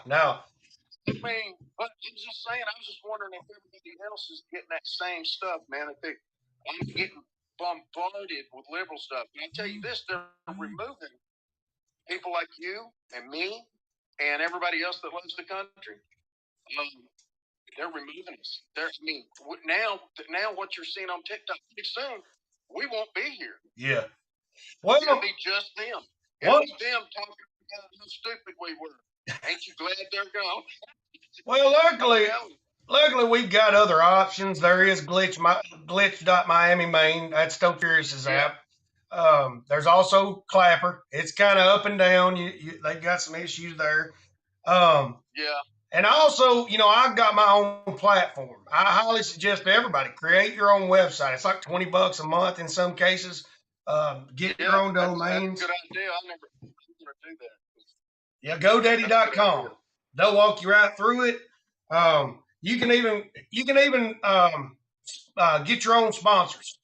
But I'm just saying, I was just wondering if everybody else is getting that same stuff, man. I'm getting bombarded with liberal stuff. And I tell you this, they're removing people like you and me and everybody else that loves the country. They're removing us. Now what you're seeing on TikTok, pretty soon, we won't be here. Yeah. Well, it'll be just them. It'll be them talking about how stupid we were. Ain't you glad they're gone? Well, luckily we've got other options. There is glitch.miami main. That's Stoke Furious's app. There's also Clapper. It's kind of up and down. They've got some issues there. Yeah. And also, I've got my own platform. I highly suggest to everybody, create your own website. It's like $20 a month in some cases. Get your own domains. That's a good idea. I'm never do that. Yeah, GoDaddy.com. They'll walk you right through it. You can even get your own sponsors.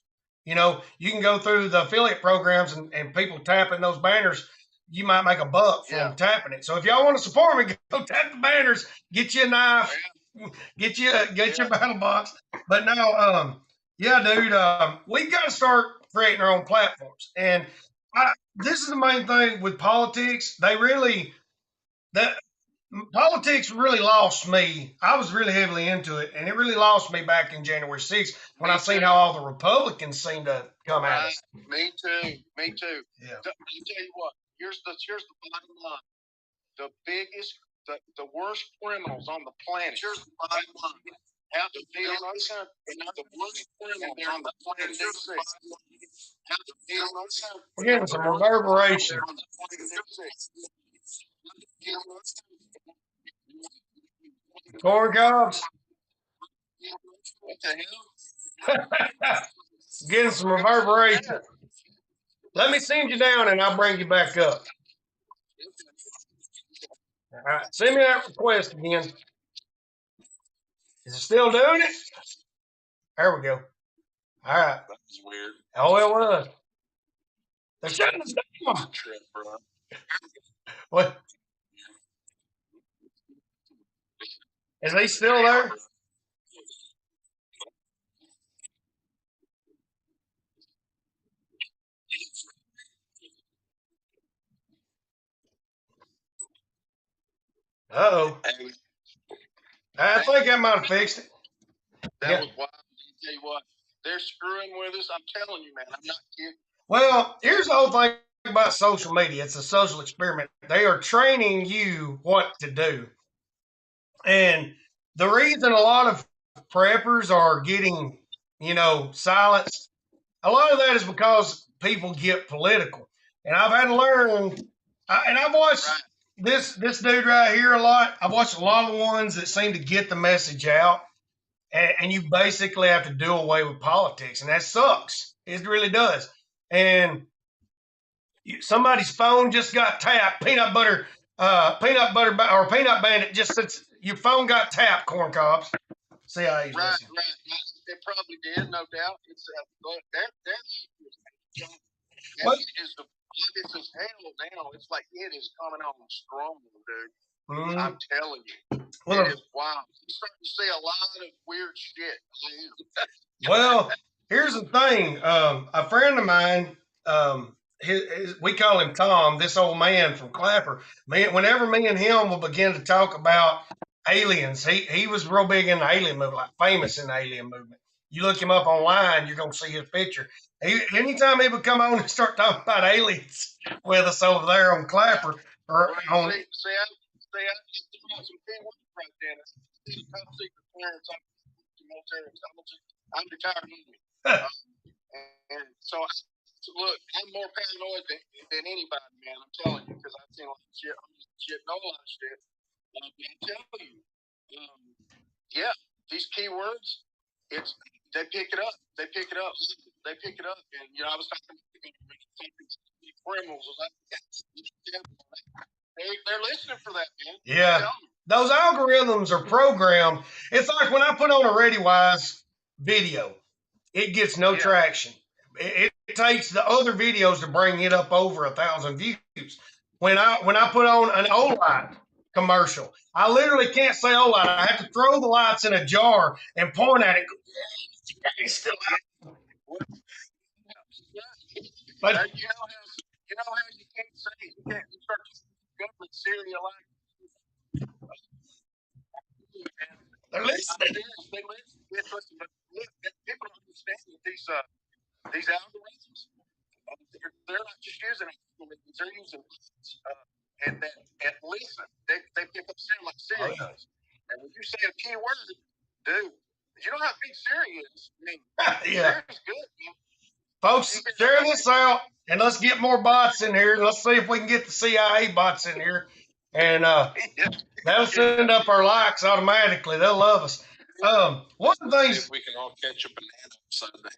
You can go through the affiliate programs and people tapping those banners. You might make a buck from tapping it. So if y'all want to support me, go tap the banners, get you a knife, get your battle box. But no, dude, we've got to start creating our own platforms. And this is the main thing with politics. Politics really lost me. I was really heavily into it, and it really lost me back in January 6th when I seen how all the Republicans seemed to come at us. Me too. Yeah. I'll tell you what. Here's the bottom line. The worst criminals on the planet. Here's the bottom line. Out to steal our country. The worst criminals on the planet. We're getting some reverberation. Corn cobs. What the hell? Getting some reverberation. Let me send you down and I'll bring you back up. All right, send me that request again. Is it still doing it? There we go. All right. That was weird. Oh, it was. They're shutting us down. What? Is he still there? Uh-oh. And I think I might have fixed it. that was wild. I tell you what, they're screwing with us. I'm telling you, man. I'm not kidding. Well, here's the whole thing about social media. It's a social experiment. They are training you what to do. And the reason a lot of preppers are getting, silenced, a lot of that is because people get political. And I've had to learn, and I've watched this dude right here a lot. I've watched a lot of ones that seem to get the message out. And you basically have to do away with politics, and that sucks. It really does. And somebody's phone just got tapped. Peanut butter, or peanut bandit. Just since your phone got tapped, corn cobs. See how he's right. It probably did, no doubt. It's is the biggest as hell now. It's like it is coming on strong, dude. Mm-hmm. I'm telling you, it is wild. You're starting to see a lot of weird shit. Well, here's the thing. A friend of mine, we call him Tom, this old man from Clapper. Whenever me and him will begin to talk about aliens, he was real big in the alien movement, like famous in the alien movement. You look him up online, you're going to see his picture. Anytime he would come on and start talking about aliens with us over there on Clapper. Or on, see, I some key words right there. Top secret clearance. I'm retired Army. And so, look, I'm more paranoid than anybody, man. I'm telling you, because I've seen a lot of shit. Know a lot of shit. But I tell you, yeah, these keywords, they pick it up. They pick it up. And I was talking to criminals. They're listening for that, man. Yeah. Those algorithms are programmed. It's like when I put on a ReadyWise video, it gets no traction. It takes the other videos to bring it up over 1,000 views. When I put on an Olight commercial, I literally can't say Olight. I have to throw the lights in a jar and point at it. It's still out. But you know how you can't say you start government serial. They're listening. They listen. But look, people don't understand that these algorithms, they're not just using algorithms, they're using and listen. They pick up sound like Siri does. And when you say a key word, dude, you know how big Siri is. I mean, Siri's good, man. Folks, share this out, and let's get more bots in here. Let's see if we can get the CIA bots in here. And that'll send up our likes automatically. They'll love us. One of the things we can all catch a banana Sunday.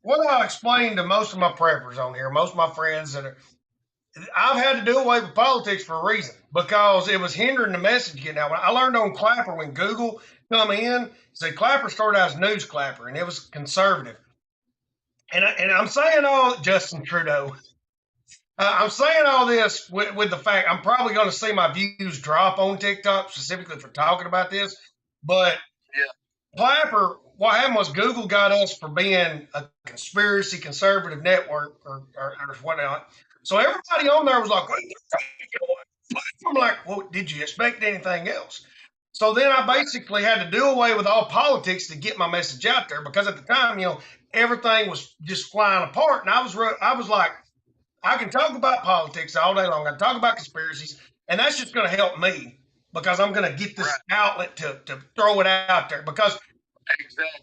What I explain to most of my preppers on here, most of my friends I've had to do away with politics for a reason, because it was hindering the message getting out. When I learned on Clapper, when Google come in, said Clapper started out as News Clapper, and it was conservative. And I'm saying Justin Trudeau. I'm saying all this with the fact I'm probably going to see my views drop on TikTok, specifically for talking about this. But Clapper, what happened was Google got us for being a conspiracy conservative network or whatnot. So everybody on there was like, I'm like, well, did you expect anything else? So then I basically had to do away with all politics to get my message out there, because at the time, everything was just flying apart. And I was like, I can talk about politics all day long. I can talk about conspiracies, and that's just going to help me, because I'm going to get this outlet to throw it out there. Because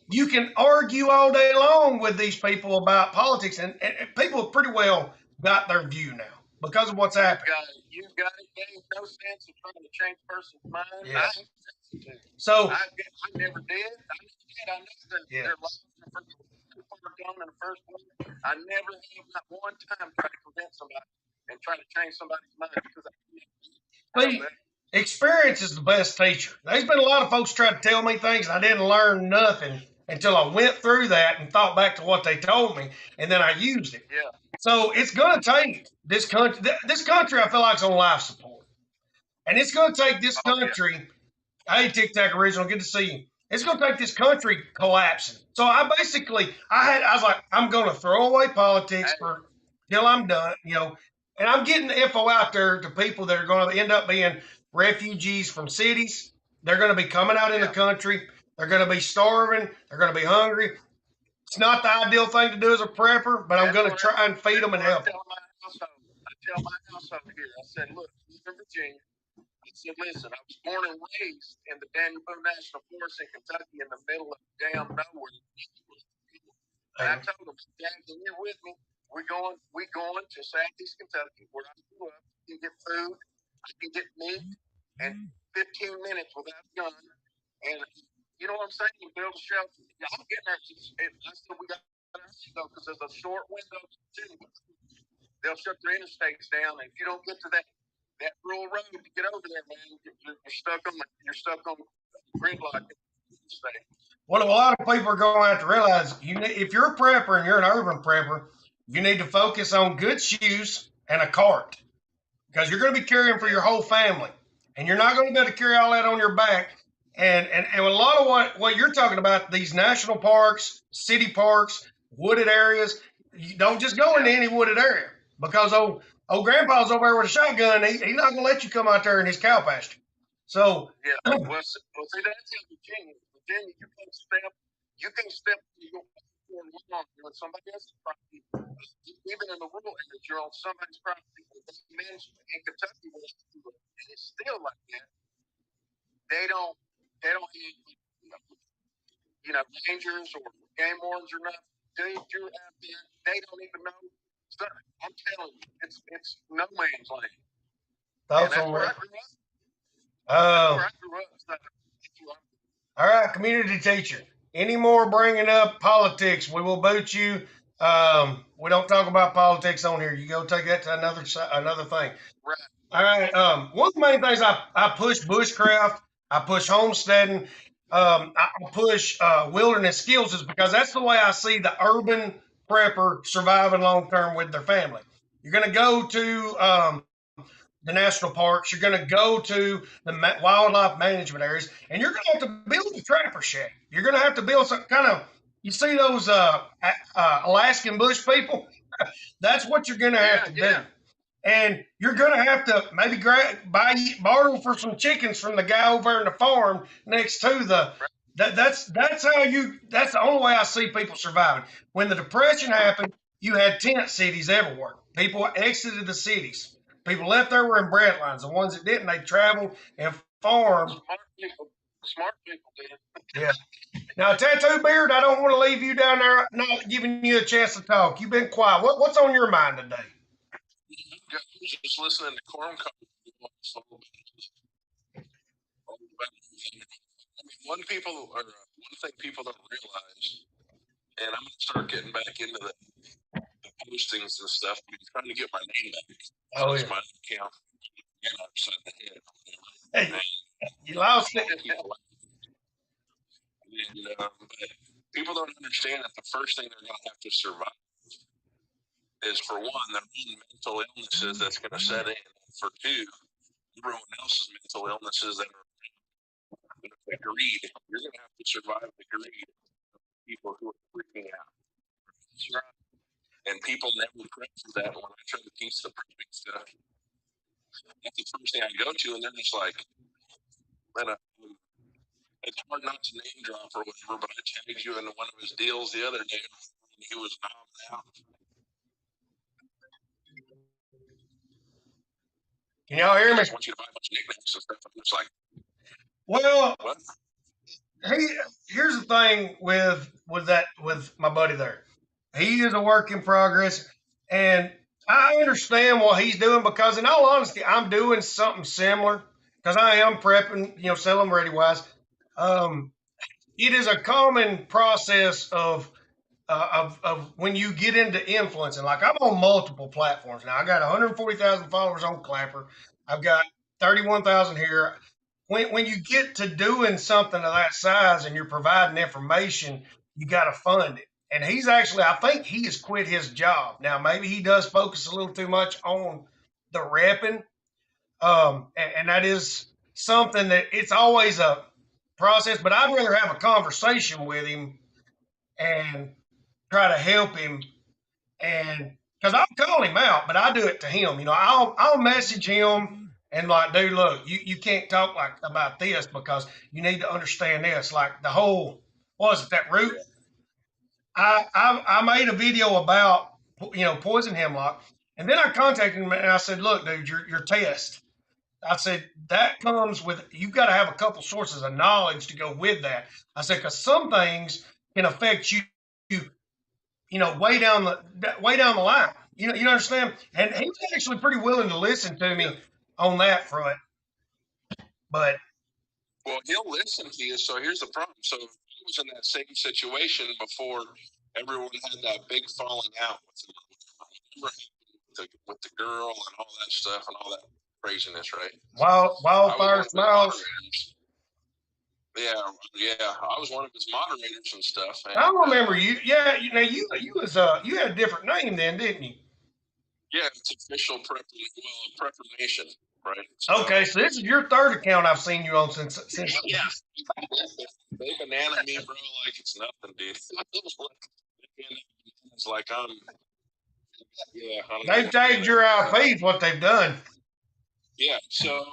you can argue all day long with these people about politics, and people have pretty well got their view now because of what's happening. You got it. There's no sense in trying to change a person's mind. Yeah. So I never did. I know that their lives in the first place. I never have not one time tried to convince somebody and try to change somebody's mind, because experience is the best teacher. There's been a lot of folks trying to tell me things, and I didn't learn nothing until I went through that and thought back to what they told me, and then I used it. Yeah. So it's going to take this country. This country, I feel like, is on life support, and it's going to take this country. Hey, Tic Tac Original, good to see you. It's going to take this country collapsing. So I was like, I'm going to throw away politics till I'm done. and I'm getting the info out there to people that are going to end up being refugees from cities. They're going to be coming out in the country. They're going to be starving. They're going to be hungry. It's not the ideal thing to do as a prepper, but I'm going to try and feed them and help them. I tell my household here, I said, look, I'm in Virginia. I said, listen, I was born and raised in the Daniel Boone National Forest in Kentucky in the middle of damn nowhere. And I told them, Dad, when you're with me, we going to Southeast Kentucky where I grew up. I can get food, I can get meat, and 15 minutes without a gun. And you know what I'm saying? You build a shelter. Y'all getting there. I said we got to go because there's a short window too. They'll shut their interstates down, and if you don't get to that rural road to get over there, man, you're stuck on gridlock. What a lot of people are going to have to realize, if you're a prepper and you're an urban prepper, you need to focus on good shoes and a cart because you're going to be carrying for your whole family, and you're not going to be able to carry all that on your back. And a lot of what you're talking about, these national parks, city parks, wooded areas, you don't just go into any wooded area because old grandpa's over there with a shotgun. He's not going to let you come out there in his cow pasture. So well, see, that's in Virginia. Virginia, you can step on somebody else's property. Even in the rural areas, you're on somebody's property. In Kentucky, and it's still like that. They don't have, rangers or game wardens or nothing. Dude, you're out there. They don't even know. I'm telling you, it's no man's land. Thoughts on that? All right, community teacher. Any more bringing up politics, we will boot you. We don't talk about politics on here. You go take that to another thing. Right. All right. One of the main things I push bushcraft, I push homesteading, I push wilderness skills is because that's the way I see the urban prepper surviving long term with their family. You're going to go to the national parks. You're going to go to the wildlife management areas, and you're going to have to build a trapper shack. You're going to have to build some kind of. You see those Alaskan bush people? That's what you're going to have to do. And you're going to have to maybe borrow for some chickens from the guy over in the farm next to the. That's the only way I see people surviving. When the Depression happened, you had tent cities everywhere. People exited the cities. People left there were in bread lines. The ones that didn't, they traveled and farmed. Smart people did. Yeah. Now, Tattoo Beard, I don't want to leave you down there not giving you a chance to talk. You've been quiet. What's on your mind today? Just listening to Corn one thing people don't realize, and I'm going to start getting back into the postings and stuff. I'm trying to get my name back. Oh, yeah. My account. And I'm upside the head. Hey, you lost it. But people don't understand that the first thing they're going to have to survive is, for one, their own mental illnesses that's going to set in. For two, everyone else's mental illnesses that are the greed. You're going to have to survive the greed of people who are freaking out. That's right. And people never prep for that. When I try to teach the prepping stuff, that's the first thing I go to, and they're just like, it's hard not to name drop or whatever, but I tagged you into one of his deals the other day, and he was knocked out. Can y'all hear me? I just want you to buy a bunch of nicknames and stuff. I'm just like, well, what? Here's the thing with my buddy there. He is a work in progress, and I understand what he's doing because, in all honesty, I'm doing something similar because I am prepping, selling ready wise. It is a common process of when you get into influencing. Like, I'm on multiple platforms now. I got 140,000 followers on Clapper. I've got 31,000 here. When you get to doing something of that size and you're providing information, you got to fund it. And he's actually, I think he has quit his job. Now, maybe he does focus a little too much on the repping. And that is something that it's always a process, but I'd rather have a conversation with him and try to help him and because I'll call him out, but I do it to him. I'll message him and like, dude, look, you can't talk like about this because you need to understand this. Like the whole, what was it, that root? I made a video about poison hemlock, and then I contacted him and I said, look, dude, your test. I said that comes with you've got to have a couple sources of knowledge to go with that. I said because some things can affect way down the line. You understand? And he was actually pretty willing to listen to me on that front. But well, he'll listen to you. So here's the problem. So he was in that same situation before everyone had that big falling out with the girl and all that stuff and all that craziness, right? Wildfire Smiles. Yeah, I was one of his moderators and stuff. And, I remember you. Yeah, you had a different name then, didn't you? Yeah, it's official Prepper-Nation, right? Okay, so this is your third account I've seen you on since. Yeah, they banana me, bro, like it's nothing, dude. It's like They've tagged your IP, what they've done. Yeah, so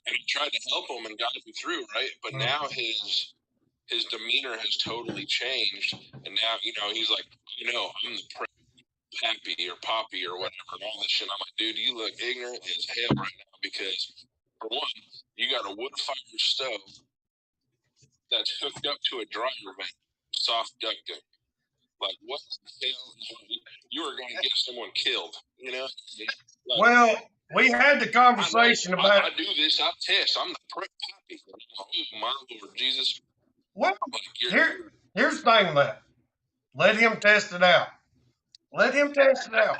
I tried to help him and got him through, right? But now his demeanor has totally changed, and now he's like, I'm the Pappy or Poppy or whatever, and all this shit. I'm like, dude, you look ignorant as hell right now because, for one, you got a wood-fired stove that's hooked up to a dryer vent, soft ducting. Like, what the hell? You are going to get someone killed, Like, well, we had the conversation about. I do this. I test. I'm the prep Poppy. Oh my Lord Jesus. Well, here's the thing with that. Let him test it out. Let him test it out.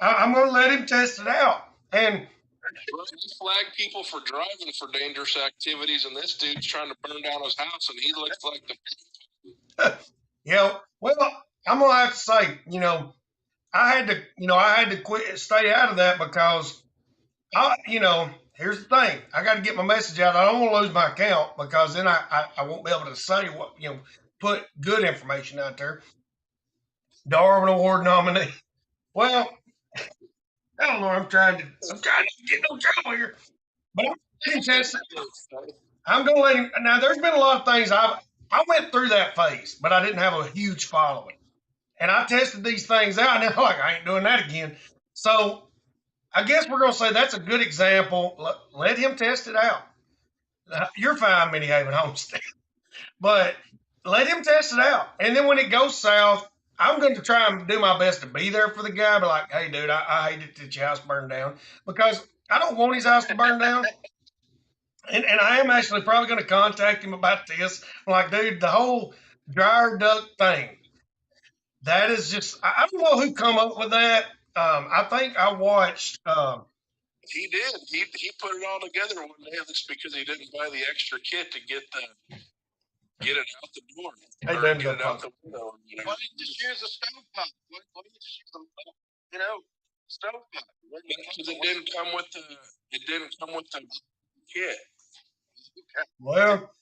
I'm going to let him test it out. And we flag people for driving for dangerous activities, and this dude's trying to burn down his house, and he looks like the. Well, I'm gonna have to say, I had to quit, stay out of that because here's the thing. I got to get my message out. I don't want to lose my account because then I won't be able to say what put good information out there. Darwin Award nominee. Well, I don't know. I'm trying to get no trouble here, but I'm going to let him. Now, there's been a lot of things I went through that phase, but I didn't have a huge following, and I tested these things out, and I'm like, I ain't doing that again. So I guess we're going to say that's a good example. Let him test it out. You're fine, Minnie Haven Homestead, but let him test it out, and then when it goes south, I'm going to try and do my best to be there for the guy. But like, hey, dude, I hate it that your house burned down because I don't want his house to burn down. And I am actually probably going to contact him about this. I'm like, dude, the whole dryer duct thing, that is just, I don't know who come up with that. I think I watched. He did. He put it all together one day. That's because he didn't buy the extra kit to get it out the door. Get it out the window. Why don't you just use a stovepipe? Why don't you just use a stovepipe? Because it didn't come with the kit. Well,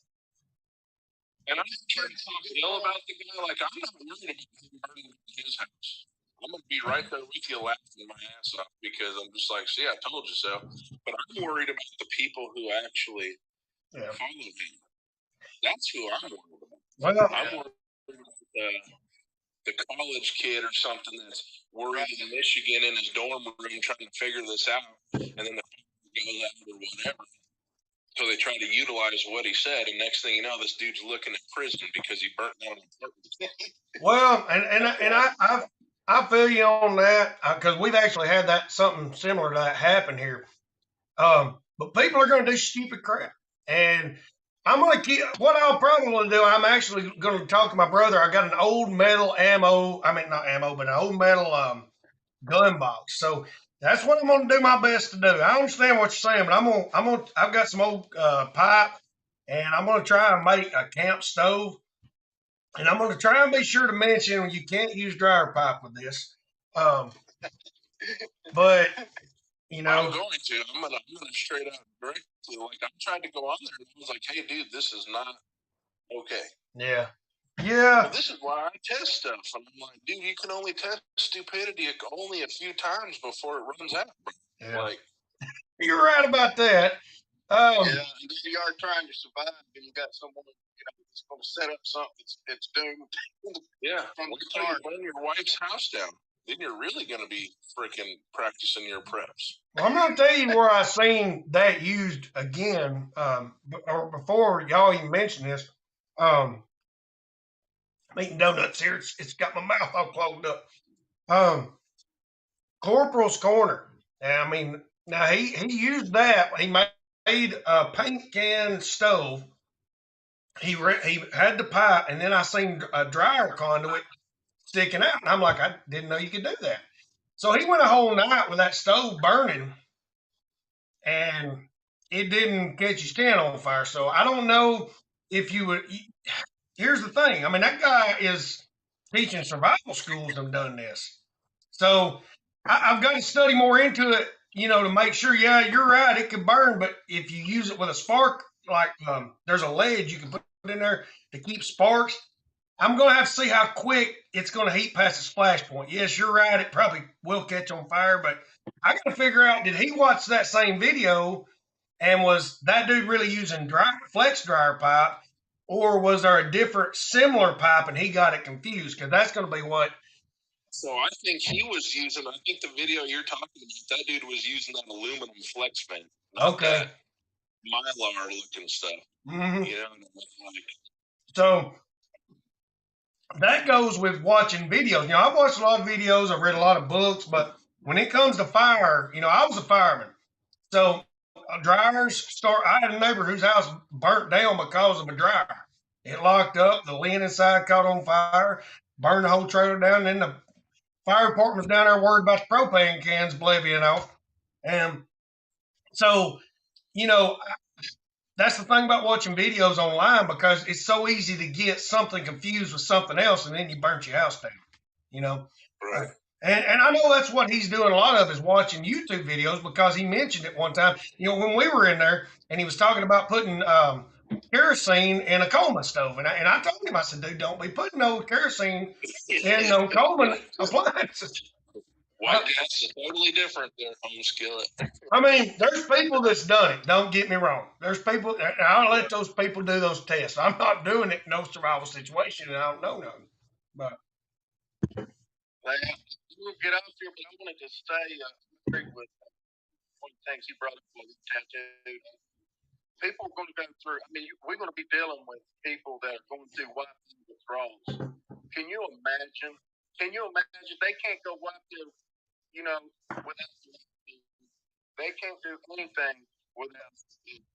and I'm trying to talk ill about the guy. Like, I'm not worried about him burning his house. I'm going to be right there with you laughing my ass off because I'm just like, see, I told you so. But I'm worried about the people who actually follow him. That's who I'm worried about. Well, I'm worried about the college kid or something that's worried in Michigan in his dorm room trying to figure this out, and then the goes out or whatever. So they try to utilize what he said, and next thing you know, this dude's looking at prison because he burnt down an apartment. Well, and I feel you on that because we've actually had something similar to that happen here. But people are going to do stupid crap, and I'm going to keep. What I'll probably do, I'm actually going to talk to my brother. I got an old metal ammo. I mean, not ammo, but an old metal gun box. So that's what I'm going to do my best to do. I understand what you're saying, but I've got some old pipe, and I'm going to try and make a camp stove. And I'm going to try and be sure to mention you can't use dryer pipe with this. But I'm going to. I'm going to straight out directly. Like, I tried to go on there and I was like, hey, dude, this is not okay. Yeah. Yeah. Well, this is why I test stuff. And I'm like, dude, you can only test stupidity only a few times before it runs out. Yeah. Like, you're right about that. yeah, and then you are trying to survive, and you got someone that's going to set up something that's doomed. Yeah, from the start. Burn your wife's house down. Then you're really going to be freaking practicing your preps. Well, I'm going to tell you where I seen that used again, or before y'all even mentioned this. I'm eating donuts here. It's got my mouth all clogged up. Corporal's Corner. I mean, now he used that. He made a paint can stove. He had the pipe, and then I seen a dryer conduit sticking out, and I'm like, I didn't know you could do that. So he went a whole night with that stove burning, and it didn't catch his can on fire. So I don't know if you would. Here's the thing. I mean, that guy is teaching survival schools and done this. So I've got to study more into it, to make sure. Yeah, you're right. It could burn, but if you use it with a spark, like there's a ledge you can put in there to keep sparks. I'm going to have to see how quick it's going to heat past the splash point. Yes, you're right. It probably will catch on fire, but I got to figure out, did he watch that same video and was that dude really using flex dryer pipe, or was there a different similar pipe and he got it confused? Because that's going to be what. So I think he was using. I think the video you're talking about, that dude was using that aluminum flex vent, not Okay. that mylar looking stuff. Mm-hmm. Like, so that goes with watching videos. I've watched a lot of videos. I've read a lot of books, but when it comes to fire, I was a fireman. So dryers I had a neighbor whose house burnt down because of a dryer. It locked up. The linen inside caught on fire, burned the whole trailer down. Then the fire department was down there worried about the propane cans blevying off. And so, that's the thing about watching videos online, because it's so easy to get something confused with something else, and then you burnt your house down. Right. And I know that's what he's doing a lot of, is watching YouTube videos, because he mentioned it one time, when we were in there, and he was talking about putting kerosene in a Coleman stove. And I told him, I said, dude, don't be putting no kerosene in no Coleman appliances. White gas is totally different than home skillet. I mean, there's people that's done it. Don't get me wrong. There's people, and I'll let those people do those tests. I'm not doing it in no survival situation, and I don't know nothing. But we'll get off here, but I wanted to say, agree with one of the things he brought up with tattoo. People are going to go through. I mean, we're going to be dealing with people that are going through wiping withdrawals. Can you imagine? They can't go wipe their, without. They can't do anything without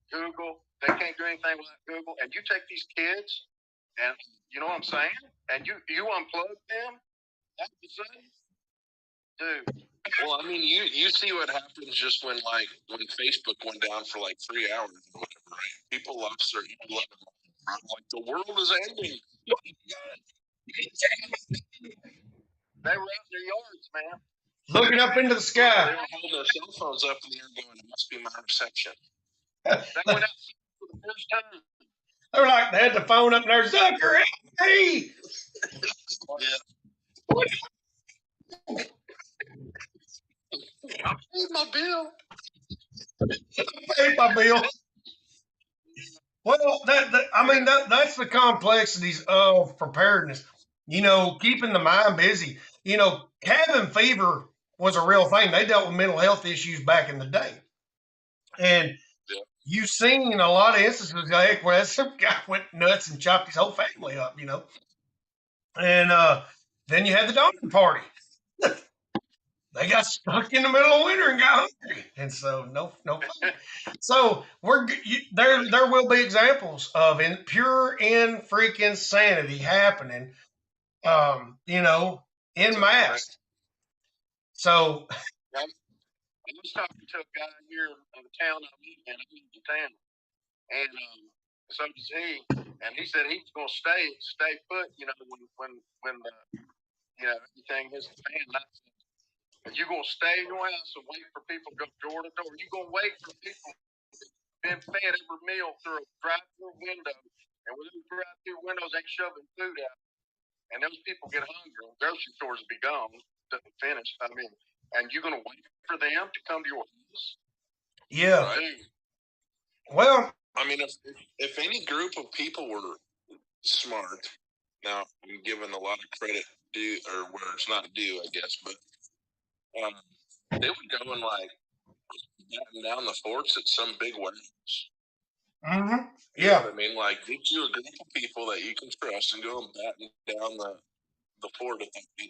Google. They can't do anything without Google. And you take these kids, and you know what I'm saying? And you unplug them. All of a sudden, dude. Well, I mean, you see what happens just when Facebook went down for 3 hours or whatever, right? People lost their love. Like, the world is ending. They were out in their yards, man. Looking up into the sky. They were holding their cell phones up in the air going, it must be my reception. They went out for the first time. They're like, they had the phone up there, Zucker, hey! Yeah. I paid my bill. Paid my bill. Well, that's the complexities of preparedness. Keeping the mind busy. Cabin fever was a real thing. They dealt with mental health issues back in the day. And you've seen a lot of instances where some guy went nuts and chopped his whole family up, And then you had the Donner Party. They got stuck in the middle of winter and got hungry, and so no fun. So there will be examples of pure freaking sanity happening, in mass. So I was talking to a guy here in the town I live in. I live in town, and so does he. And he said he was going to stay put. When everything hits the fan. Are you going to stay in your house and wait for people to go door to door? Are you going to wait for people being fed every meal through a drive-through window And when those drive-through windows ain't shoving food out, and those people get hungry, grocery stores will be gone, finished. I mean, and you're going to wait for them to come to your house? Yeah. Right. Well, I mean, if any group of people were smart, now I'm giving a lot of credit due, or where it's not due, I guess, but they would go and like batten down the forts at some big warehouse. mm-hmm. You know what I mean? Like, get you a group of people that you can trust and go and batten down the fort at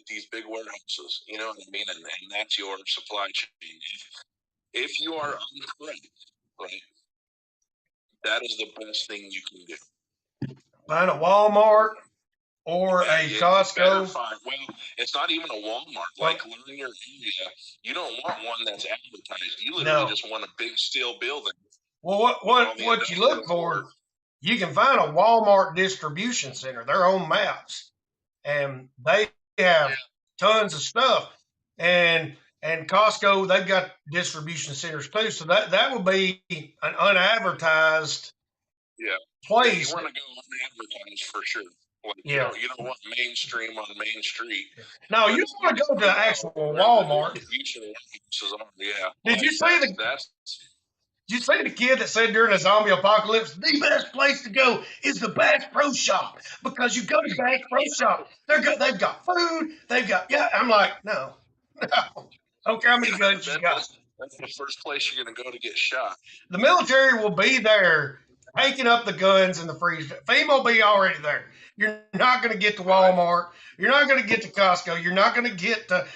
these big warehouses. You know what I mean? And that's your supply chain. If you are on credit, right, that is the best thing you can do. Find a Walmart or a Costco. Well, it's not even a Walmart. Like, learn your area. You don't want one that's advertised. You literally just want a big steel building. Well, what you look for, you can find a Walmart distribution center. They're on maps, and they have tons of stuff. And Costco, they've got distribution centers too. So that would be an unadvertised place. You want to go unadvertised for sure. Like, you don't want mainstream on Main Street. No, you want to go to the actual Walmart. Did you see Did you see the kid that said during the zombie apocalypse, the best place to go is the Bass Pro Shop, because you go to the Bass Pro Shop, they've got food, they've got, I'm like, no. I don't care how many guns you got. That's the first place you're going to go to get shot. The military will be there taking up the guns in the freezer. FEMA will be already there. You're not going to get to Walmart. You're not going to get to Costco. You're not going to get to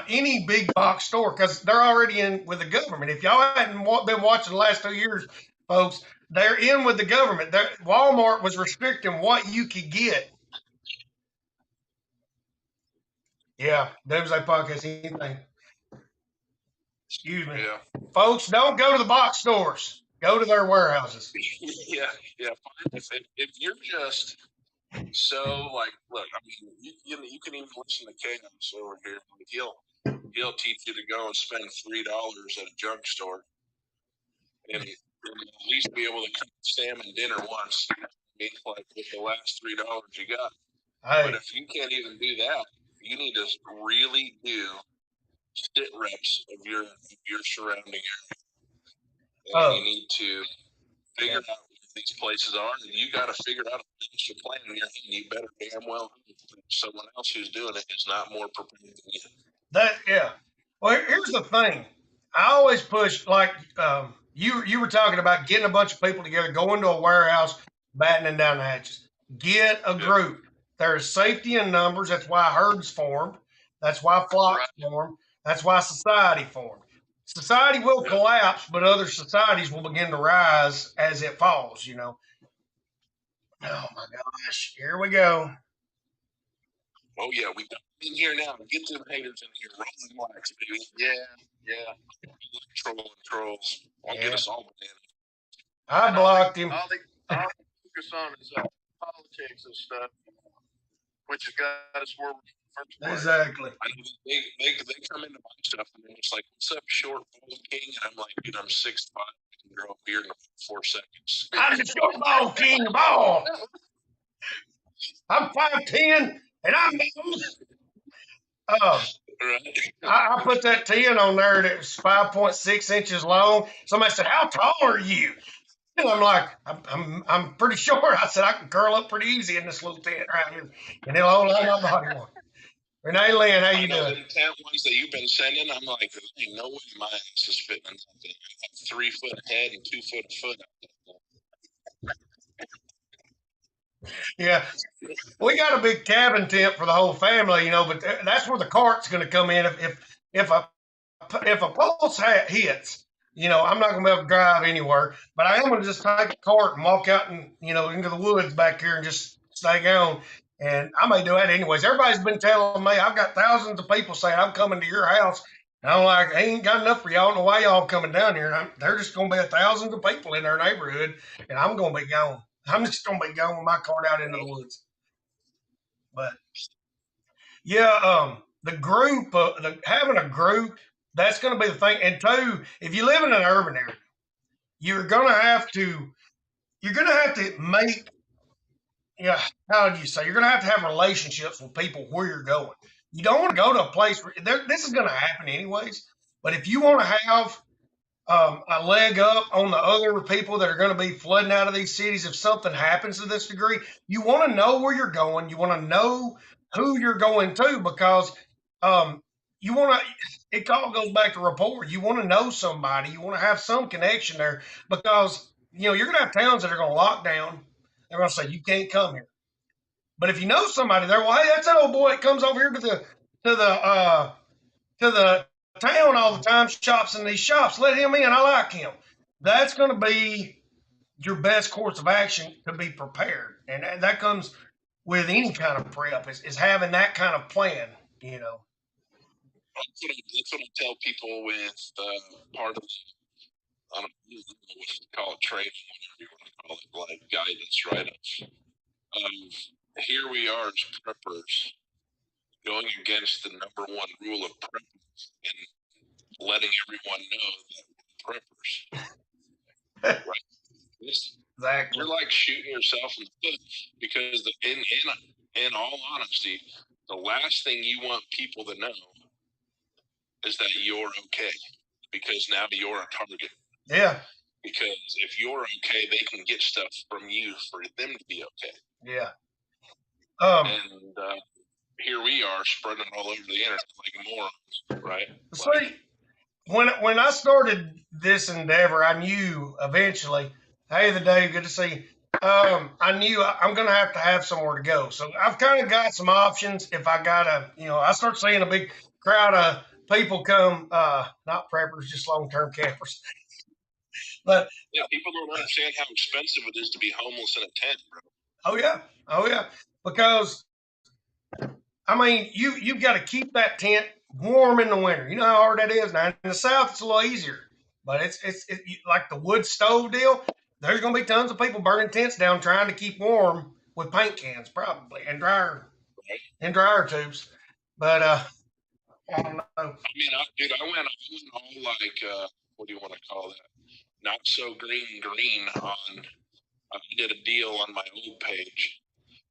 any big box store, because they're already in with the government. If y'all hadn't been watching the last 2 years, folks, they're in with the government. Walmart was restricting what you could get. Yeah, Doomsday Podcast, anything. Excuse me. Yeah. Folks, don't go to the box stores. Go to their warehouses. Yeah. If you're just so like, look, I mean, you can even listen to Chaos over here. He'll teach you to go and spend $3 at a junk store, and at least be able to cook salmon dinner once. I mean, like, with the last $3 you got. Hey. But if you can't even do that, you need to really do sit reps of your surrounding area. And you need to figure out where these places are, and you got to figure out a financial plan in your head. You better damn well someone else who's doing it is not more prepared than you. Well, here's the thing. I always push, like you were talking about, getting a bunch of people together, going to a warehouse, battening down the hatches. Get a group. There's safety in numbers. That's why herds formed. That's why flocks formed. That's why society formed. Society will collapse, but other societies will begin to rise as it falls, you know. Oh, my gosh. Here we go. Oh, yeah. We got in here now. Get them haters in here. Rolling wax, baby. Yeah. Trolls. I'll get us all bananas. I blocked him. All they focus on is politics and stuff, which has got us where we're first. Exactly. I mean, they come into my stuff and they're just like, "What's up, short ball king?" And I'm like, "Dude, I'm 6'5", I can grow a beard in 4 seconds." I'm the short ball king of all. I'm 5'10", and I'm I put that 10 on there that was 5.6 inches long. Somebody said, "How tall are you?" And I'm like, I'm pretty short. I said, I can curl up pretty easy in this little tent right here, and it'll hold on my body one. Renee Lynn, how you doing? The tent ones that you've been sending, I'm like, there ain't no way my ass is fitting in that thing. I have 3 foot head and 2 foot of foot out there. Yeah. We got a big cabin tent for the whole family, you know, but that's where the cart's going to come in. If a pulse hits, you know, I'm not going to be able to drive anywhere, but I am going to just take a cart and walk out and, you know, into the woods back here and just stay gone. And I may do that anyways. Everybody's been telling me, I've got thousands of people saying I'm coming to your house. And I'm like, I ain't got enough for y'all. I don't know why y'all coming down here. And they're just going to be thousands of people in their neighborhood, and I'm going to be gone. I'm just going to be going with my cart out into the woods. But yeah, the group, having a group, that's going to be the thing. And two, if you live in an urban area, you're going to have to make yeah, how would you say? You're going to have relationships with people where you're going. You don't want to go to a place where this is going to happen anyways. But if you want to have a leg up on the other people that are going to be flooding out of these cities if something happens to this degree, you want to know where you're going. You want to know who you're going to because um, you want to. It all goes back to rapport. You want to know somebody. You want to have some connection there because you're going to have towns that are going to lock down. They're going to say you can't come here. But if you know somebody there, well, hey, that's that old boy that comes over here to the town all the time, shops in these shops. Let him in. I like him. That's going to be your best course of action to be prepared, and that comes with any kind of prep is having that kind of plan. That's what I tell people with part of I don't know what you call it, training, whatever you want to call it, like guidance, right? Here we are as preppers going against the number one rule of prepping and letting everyone know that we're preppers. Right? Exactly. You're like shooting yourself in the foot because in all honesty, the last thing you want people to know is that you're okay because now you're a target. Yeah. Because if you're okay, they can get stuff from you for them to be okay. Yeah. And here we are spreading it all over the internet like morons, right? See, when I started this endeavor, I knew eventually, hey, Dave, good to see you. I knew I'm going to have somewhere to go. So I've kind of got some options. If I got I start seeing a big crowd of people come, not preppers, just long-term campers. But yeah, people don't understand how expensive it is to be homeless in a tent, bro. Oh yeah, because I mean, you've got to keep that tent warm in the winter. You know how hard that is. Now in the south, it's a little easier, but it's like the wood stove deal. There's going to be tons of people burning tents down trying to keep warm with paint cans, probably, and dryer tubes. But I don't know. I mean, I went all like what do you want to call that? Not so green on. I did a deal on my old page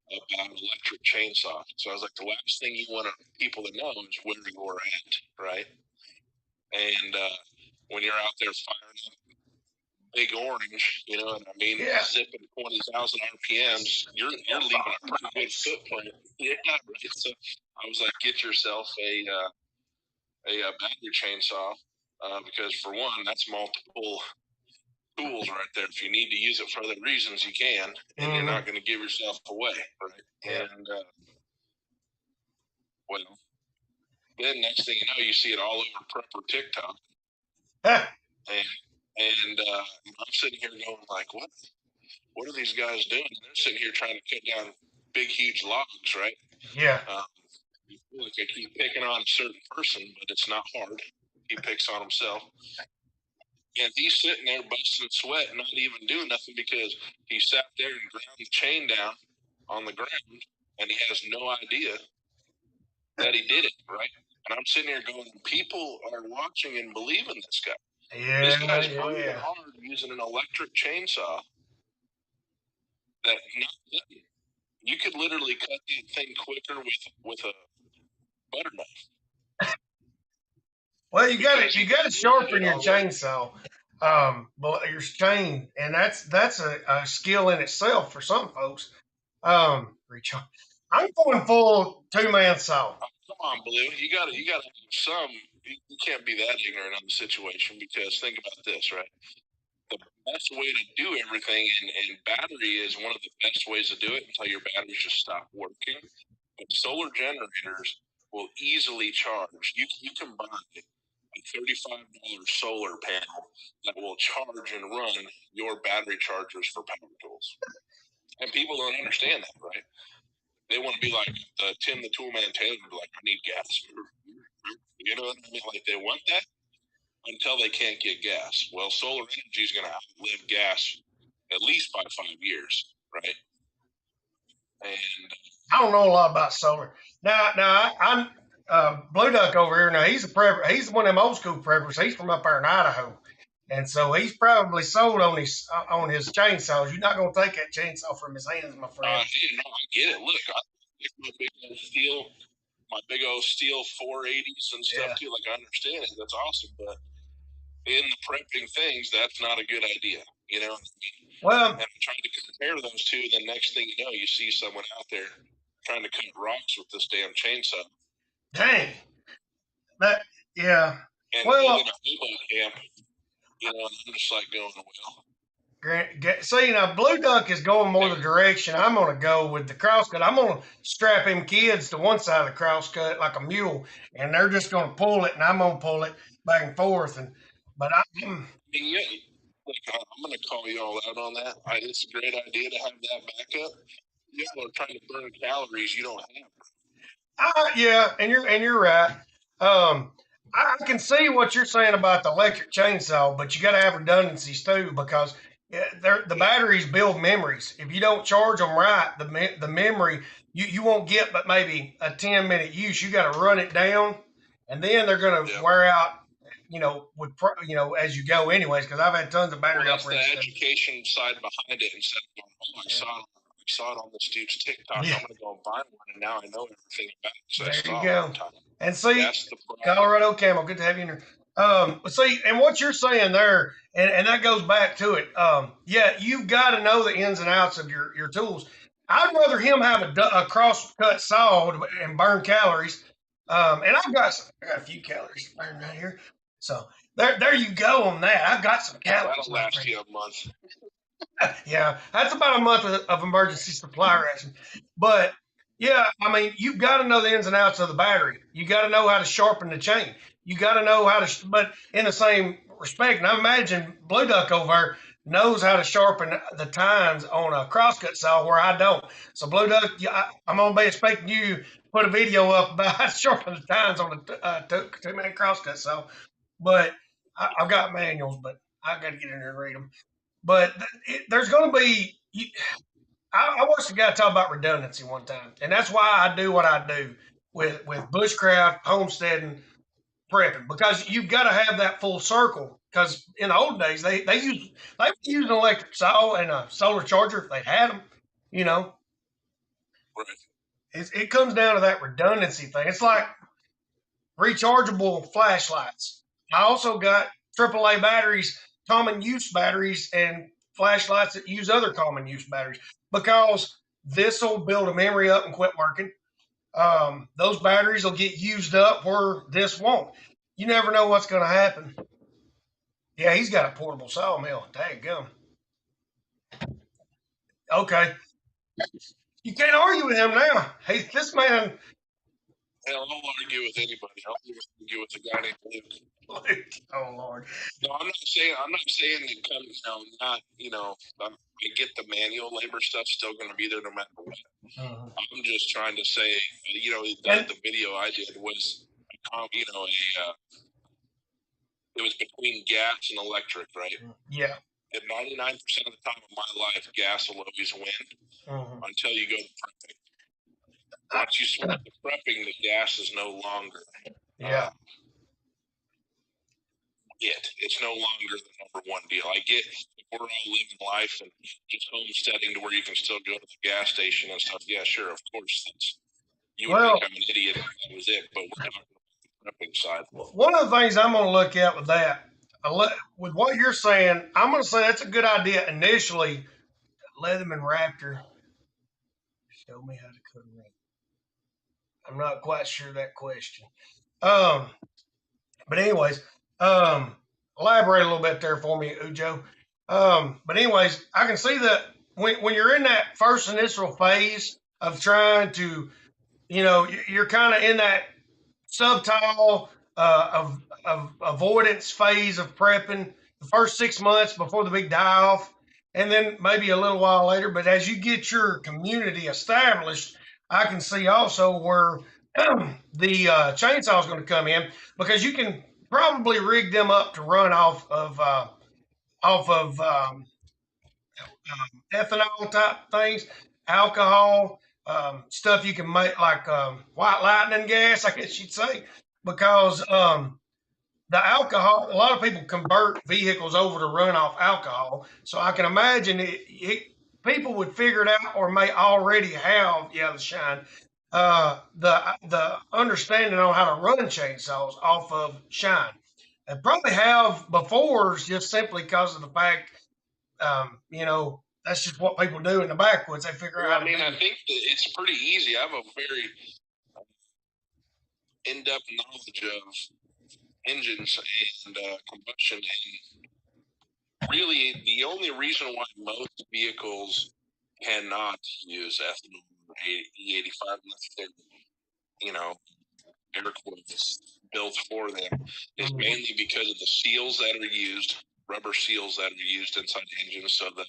about electric chainsaw. So I was like, the last thing you want people to know is where you're at, right? And when you're out there firing up big orange, you know what I mean? Yeah. Zipping 20,000 RPMs, you're leaving a pretty good footprint. Yeah, right. So I was like, get yourself a battery chainsaw because for one, that's multiple tools right there. If you need to use it for other reasons, you can, and you're not going to give yourself away, right? Yeah. And well, then next thing you know, you see it all over prepper TikTok, and I'm sitting here going like, what are these guys doing? And they're sitting here trying to cut down big, huge logs, right? Yeah. You feel like I keep picking on a certain person, but it's not hard. He picks on himself. And he's sitting there busting sweat, not even doing nothing because he sat there and ground the chain down on the ground, and he has no idea that he did it, right? And I'm sitting here going, people are watching and believing this guy. Yeah. This guy's breathing hard using an electric chainsaw that you could literally cut that thing quicker with a butter knife. Well, you got to sharpen your chainsaw, but your chain, and that's a skill in itself for some folks. I'm going full 2-man saw. Oh, come on, Blue. You got to have some. You can't be that ignorant on the situation because think about this, right? The best way to do everything, and battery is one of the best ways to do it until your batteries just stop working. But solar generators will easily charge. You can buy a $35 solar panel that will charge and run your battery chargers for power tools. And people don't understand that, right? They want to be like Tim the Toolman Taylor, like, I need gas. You know what I mean? Like, they want that until they can't get gas. Well, solar energy is going to outlive gas at least by 5 years, right? And I don't know a lot about solar. Now I'm Blue Duck over here. Now he's a prepper. He's one of them old school preppers. He's from up there in Idaho, And so he's probably sold on his chainsaws. You're not going to take that chainsaw from his hands, my friend. Hey, no, I get it. Look, I like my big old steel 480s and stuff too. Like, I understand it. That's awesome. But in the prepping things, that's not a good idea. You know what I mean? Well, and I'm trying to compare those two. Then next thing you know, you see someone out there trying to cut rocks with this damn chainsaw. Dang. Yeah. And well, in a hobo camp, you know, and I'm just like going, well. See, now Blue Duck is going more the direction I'm going to go with the crosscut. I'm going to strap him kids to one side of the crosscut like a mule, and they're just going to pull it, and I'm going to pull it back and forth. But yeah, look, I'm going to call you all out on that. It's a great idea to have that backup. Y'all are trying to burn calories you don't have. Yeah, and you're right. I can see what you're saying about the electric chainsaw, but you got to have redundancies too, because the batteries build memories. If you don't charge them right, the memory you won't get but maybe a 10-minute use. You got to run it down, and then they're going to wear out. As you go, anyways. Because I've had tons of battery operating. That's the education side behind it. Instead of going, I saw it on this dude's TikTok. Yeah. I'm going to go and buy one, and now I know everything about it. So there you go. And see, Colorado Camel, good to have you in here. See, and what you're saying there, and that goes back to it. Yeah, you've got to know the ins and outs of your tools. I'd rather him have a cross-cut saw and burn calories. And I've got a few calories to burn right here. So there you go on that. I've got some calories. That'll last you a month. Yeah, that's about a month of emergency supply ration. But yeah, I mean, you've got to know the ins and outs of the battery. You got to know how to sharpen the chain. You got to know how to, but in the same respect, and I imagine Blue Duck over there knows how to sharpen the tines on a crosscut saw where I don't. So Blue Duck, I'm going to be expecting you to put a video up about how to sharpen the tines on a two-man crosscut saw. But I've got manuals, but I got to get in there and read them. But there's going to be, I watched a guy talk about redundancy one time, and that's why I do what I do with bushcraft, homesteading, prepping, because you've got to have that full circle. Because in the old days, they used an electric saw and a solar charger if they had them, you know. Right. It comes down to that redundancy thing. It's like rechargeable flashlights. I also got AAA batteries, common use batteries, and flashlights that use other common use batteries, because this will build a memory up and quit working. Those batteries will get used up where this won't. You never know what's going to happen. Yeah, he's got a portable sawmill. Daggum. Okay. You can't argue with him now. Hey, this man. Hell, I don't argue with anybody. I'll argue with a guy named Luke. Luke. Oh Lord. No, I'm not saying it comes not, I get the manual labor stuff still going to be there no matter what. Uh-huh. I'm just trying to say, the video I did was, it was between gas and electric, right? Yeah. And 99% of the time of my life, gas will always win until you go to prepping. Once you switch to prepping, the gas is no longer. Yeah. It's no longer the number one deal. I get we're all living life and just homesteading to where you can still go to the gas station and stuff. Yeah, sure, of course. You would think I'm an idiot if that was it, but we're talking about the prepping side. One of the things I'm going to look at with that, with what you're saying, I'm going to say that's a good idea initially. Leatherman Raptor, show me how to cut a ring. I'm not quite sure of that question. But anyways, elaborate a little bit there for me, Ujo. But anyways, I can see that when you're in that first initial phase of trying to, you're kind of in that subtle of avoidance phase of prepping the first 6 months before the big die-off, and then maybe a little while later. But as you get your community established, I can see also where the chainsaw is going to come in, because you can probably rig them up to run off of ethanol type things, alcohol, stuff you can make like white lightning gas, I guess you'd say, because the alcohol, a lot of people convert vehicles over to run off alcohol. So I can imagine people would figure it out or may already have, the shine, the understanding on how to run chainsaws off of shine. And probably have befores just simply because of the fact, that's just what people do in the backwoods. They figure out how to do I it. think that it's pretty easy. I have a very in-depth knowledge of engines and combustion, and really the only reason why most vehicles cannot use ethanol or E85 unless they're, air quotes built for them is mainly because of the seals that are used, rubber seals that are used inside engines, so that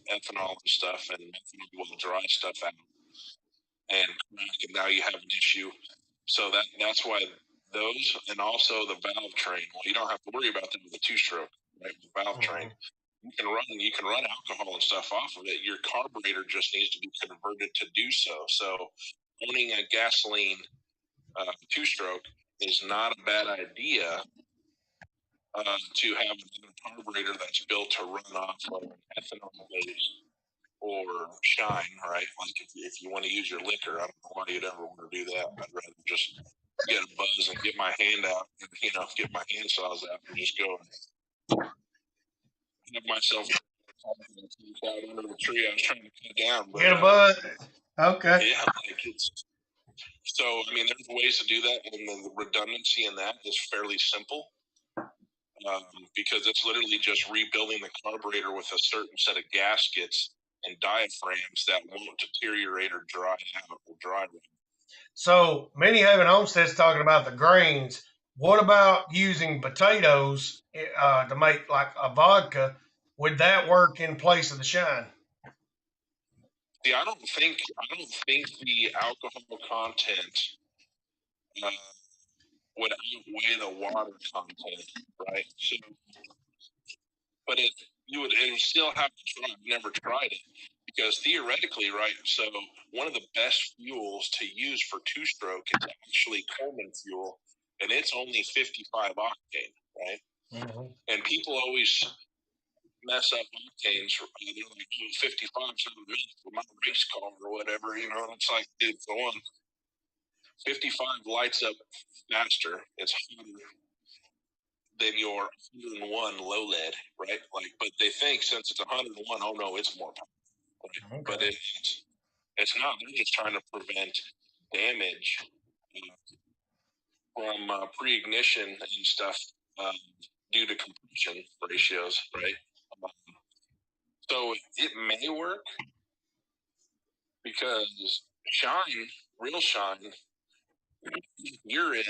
ethanol and stuff and methanol will dry stuff out and now you have an issue. So that's why those, and also the valve train. Well, you don't have to worry about that with a two-stroke, right? The valve train, you can run alcohol and stuff off of it. Your carburetor just needs to be converted to do so. So owning a gasoline two-stroke is not a bad idea to have another carburetor that's built to run off of ethanol base or shine, right? Like if you want to use your liquor, I don't know why you'd ever want to do that. I'd rather just get a buzz and get my hand out and, get my hand saws out and just go have myself out under the tree I was trying to cut down. But, Get a bud. Okay. Yeah, like it's so. I mean, there's ways to do that, and the redundancy in that is fairly simple because it's literally just rebuilding the carburetor with a certain set of gaskets and diaphragms that won't deteriorate or dry out or dry rot. So many having homesteads talking about the grains. What about using potatoes to make like a vodka? Would that work in place of the shine? See, I don't think the alcohol content would outweigh the water content, right? So, but it would still have to try. I've never tried it because theoretically, right? So one of the best fuels to use for two-stroke is actually Coleman fuel, and it's only 55 octane, right? Mm-hmm. And people always mess up octanes. They're like, 55 is not enough for my race car or whatever, And it's like, dude, go on. 55 lights up faster. It's hotter than your 101 low lead, right? Like, but they think since it's 101, oh no, it's more powerful. Right? Okay. But it's not. They're just trying to prevent damage from pre-ignition and stuff due to compression ratios, right? So it may work because real shine, you're at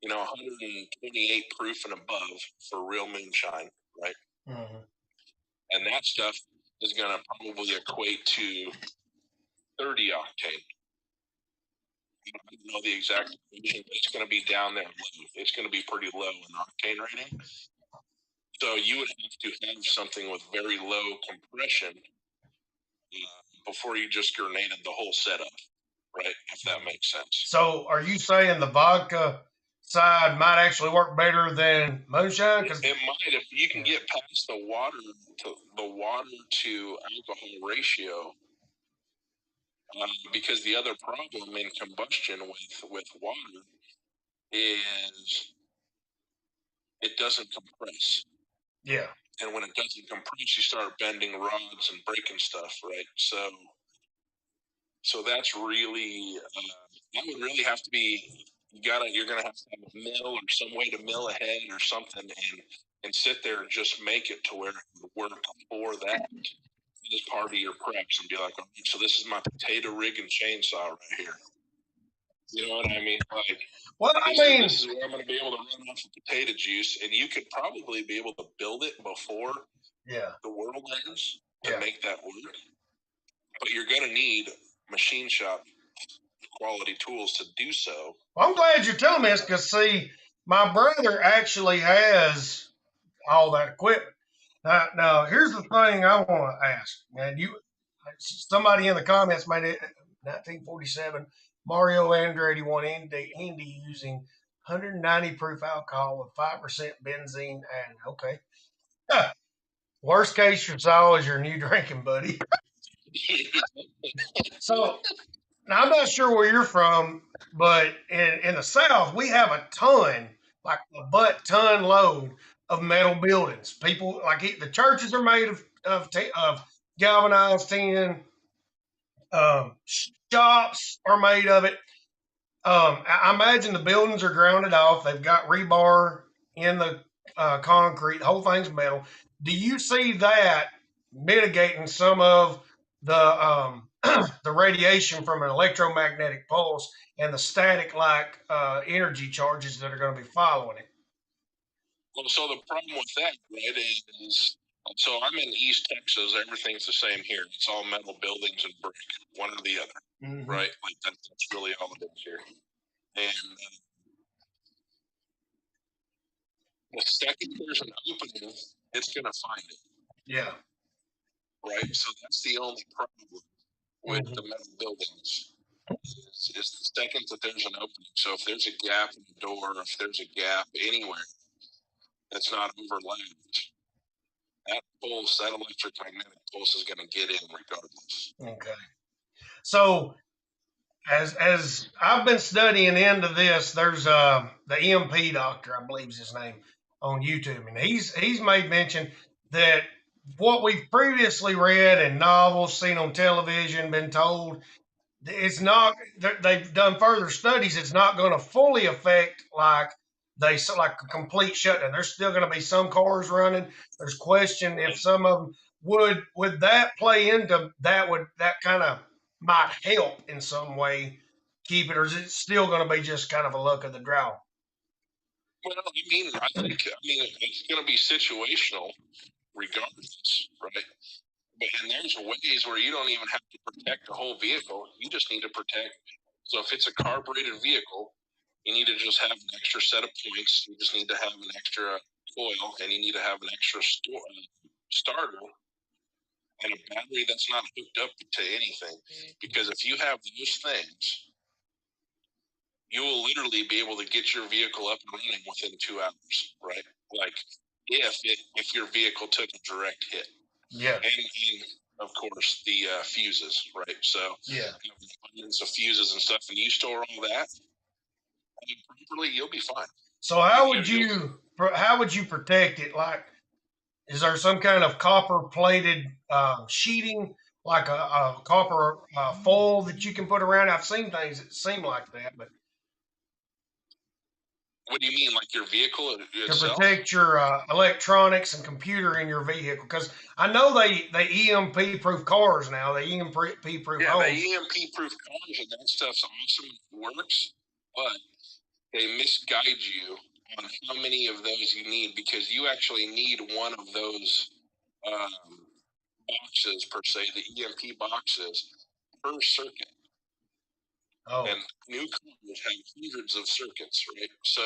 128 proof and above for real moonshine, right? Mm-hmm. And that stuff is going to probably equate to 30 octane. I don't know the exact equation, but it's going to be down there low. It's going to be pretty low in octane rating. So you would have to have something with very low compression before you just grenaded the whole setup, right? If that makes sense. So are you saying the vodka side might actually work better than moonshine? It might if you can get past the water to alcohol ratio. Because the other problem in combustion with water is it doesn't compress. Yeah. And when it doesn't compress, you start bending rods and breaking stuff, right? So that's really that would really have to be you're gonna have to have a mill or some way to mill ahead or something and sit there and just make it to where it would work for that as part of your preps and be like, okay, so this is my potato rig and chainsaw right here. You know what I mean? Like, well, this is where I'm going to be able to run off the potato juice, and you could probably be able to build it before the world ends to make that work. But you're going to need machine shop quality tools to do so. Well, I'm glad you're telling me this because, see, my brother actually has all that equipment. Now, here's the thing I want to ask. And somebody in the comments made it 1947 Mario Andretti 1 Indy using 190 proof alcohol with 5% benzene added. Okay. Huh. Worst case you saw is your new drinking buddy. So now I'm not sure where you're from, but in the South, we have a ton, like a butt ton load of metal buildings. People like the churches are made of galvanized tin. Shops are made of it. I imagine the buildings are grounded off. They've got rebar in the concrete. The whole thing's metal. Do you see that mitigating some of the radiation from an electromagnetic pulse and the static-like energy charges that are going to be following it? Well, so the problem with that, right, is so I'm in East Texas. Everything's the same here. It's all metal buildings and brick, one or the other, Mm-hmm. right? Like that's really all it is here. And the second there's an opening, it's going to find it. Yeah. Right. So that's the only problem with the metal buildings is the second that there's an opening. So if there's a gap in the door, if there's a gap anywhere that's not overlapped, that pulse, that electromagnetic pulse is going to get in regardless. Okay. So as I've been studying into this, there's the EMP doctor, I believe is his name, on YouTube, and he's made mention that what we've previously read in novels, seen on television, been told, it's not. They've done further studies. It's not going to fully affect like a complete shutdown. There's still going to be some cars running. There's question if some of them would that play into that kind of might help in some way keep it, or is it still going to be just kind of a luck of the draw? Well, I mean, it's going to be situational regardless, right? And there's ways where you don't even have to protect the whole vehicle. You just need to protect. So if it's a carbureted vehicle, you need to just have an extra set of points. You just need to have an extra coil, and you need to have an extra starter and a battery that's not hooked up to anything. Because if you have those things, you will literally be able to get your vehicle up and running within 2 hours, right? Like if your vehicle took a direct hit. Yeah. And of course, the fuses, right? So yeah, abundance of fuses and stuff, and you store all that properly, you'll be fine. So how would you protect it? Like, is there some kind of copper plated sheeting, like a copper foil that you can put around? I've seen things that seem like that, but what do you mean, like your vehicle itself? To protect your electronics and computer in your vehicle, because I know they EMP proof cars now. They EMP proof homes. They EMP proof cars and that stuff's awesome. It works, but they misguide you on how many of those you need, because you actually need one of those boxes per se, the EMP boxes per circuit. Oh. And new cars have hundreds of circuits, right? So,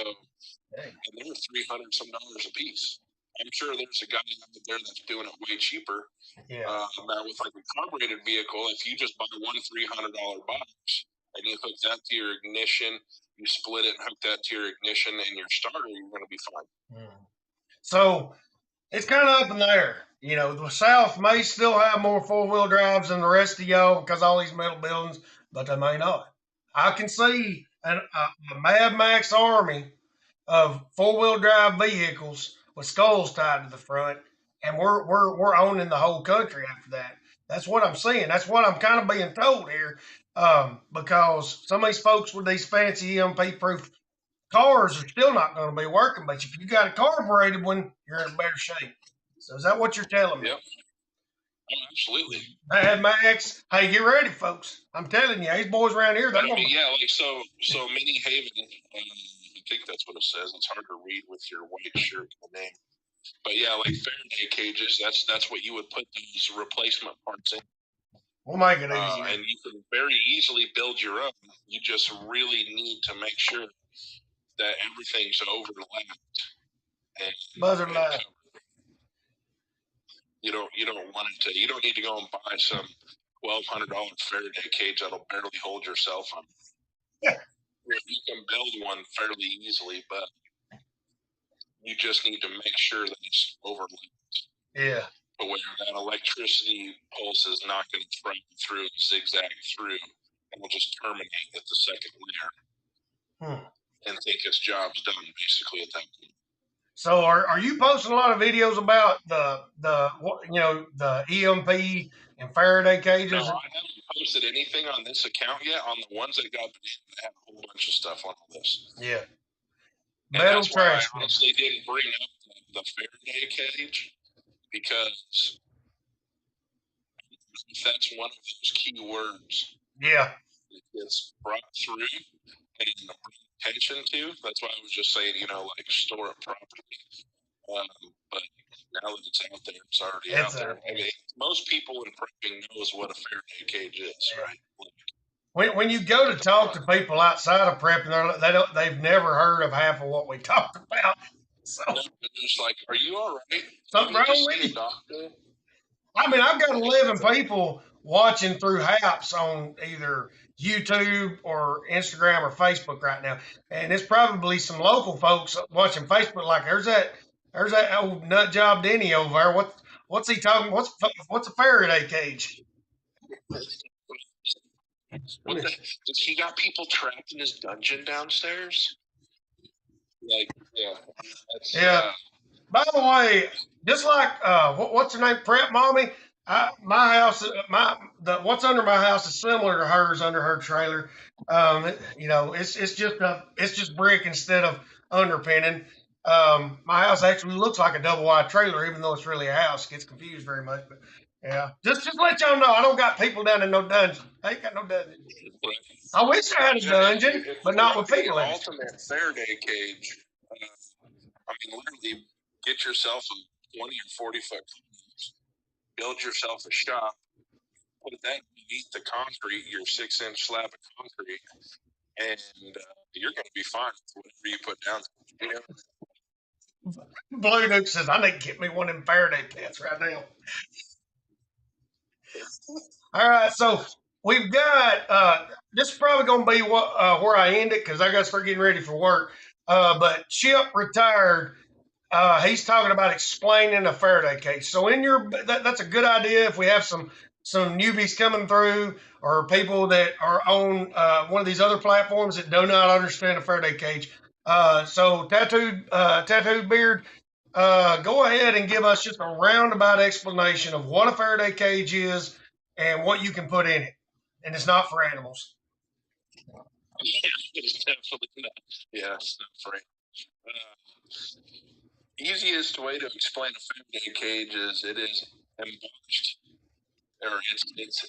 and they're $300 some a piece. I'm sure there's a guy out there that's doing it way cheaper. Yeah. Now with like a carbureted vehicle, if you just buy one $300 box and you hook that to your ignition, you split it and hook that to your ignition and your starter, you're going to be fine. So it's kind of up in the air. You know, the South may still have more four-wheel drives than the rest of y'all because all these metal buildings, but they may not. I can see a Mad Max army of four-wheel drive vehicles with skulls tied to the front, and we're owning the whole country after that. That's what I'm seeing. That's what I'm kind of being told here, because some of these folks with these fancy EMP-proof cars are still not going to be working. But if you got a carbureted one, you're in better shape. So is that what you're telling me? Yep. Oh, absolutely. Mad Max. Hey, get ready, folks. I'm telling you, these boys around here, they're going to... Yeah, like so Mini Haven, I think that's what it says. It's hard to read with your white shirt and the name. But yeah, like Faraday cages, that's what you would put these replacement parts in. We'll make it easy. And you can very easily build your own. You just really need to make sure that everything's overlapped. Buzzer light. You don't want it to. You don't need to go and buy some $1,200 Faraday cage that'll barely hold your cell phone. Yeah. You can build one fairly easily, but you just need to make sure that it's overlapped. Yeah. But where that electricity pulse is not going to travel through and zigzag through, and will just terminate at the second layer and think its job's done basically at that point. So are you posting a lot of videos about the EMP and Faraday cages? No, I haven't posted anything on this account yet. On the ones that got banned, I have a whole bunch of stuff on all this. Yeah. And Metal that's why I trash. honestly didn't bring up the Faraday cage, because that's one of those key words Yeah. that gets brought through and bring attention to. That's why I was just saying, like store it properly. But now that it's out there, it's already out there. I mean, most people in prepping knows what a Faraday cage is, right? When you go to talk to people outside of prepping, they've never heard of half of what we talked about. So they're just like, "Are you all right? Something wrong with you?" Doctor? I mean, I've got 11 people watching through Haps on either YouTube or Instagram or Facebook right now, and it's probably some local folks watching Facebook. Like, there's that old nut job Denny over there. What's he talking? What's a Faraday cage? Does he got people trapped in his dungeon downstairs? Like, yeah, yeah. By the way, just like what's her name, Prep Mommy? My house, what's under my house is similar to hers under her trailer. It's just brick instead of underpinning. My house actually looks like a double wide trailer, even though it's really a house. It gets confused very much, but yeah, just let y'all know I don't got people down in no dungeon. I ain't got no dungeon. I wish I had a dungeon, but not with people in it. Ultimate Faraday cage. I mean, literally, get yourself a 20 or 40 foot cage, build yourself a shop, put that beneath the concrete, your 6-inch slab of concrete, and you're going to be fine with whatever you put down. Blue Duke says, I need to get me one of them Faraday pants right now. All right, so we've got, this is probably going to be where I end it because I got to start getting ready for work. But Chip retired. He's talking about explaining a Faraday cage. So that's a good idea if we have some newbies coming through or people that are on one of these other platforms that do not understand a Faraday cage. So Tattooed Beard, go ahead and give us just a roundabout explanation of what a Faraday cage is and what you can put in it. And it's not for animals. Yeah, it's definitely not. Yeah, it's not for animals. Easiest way to explain a Faraday cage is it is emboxed, or it's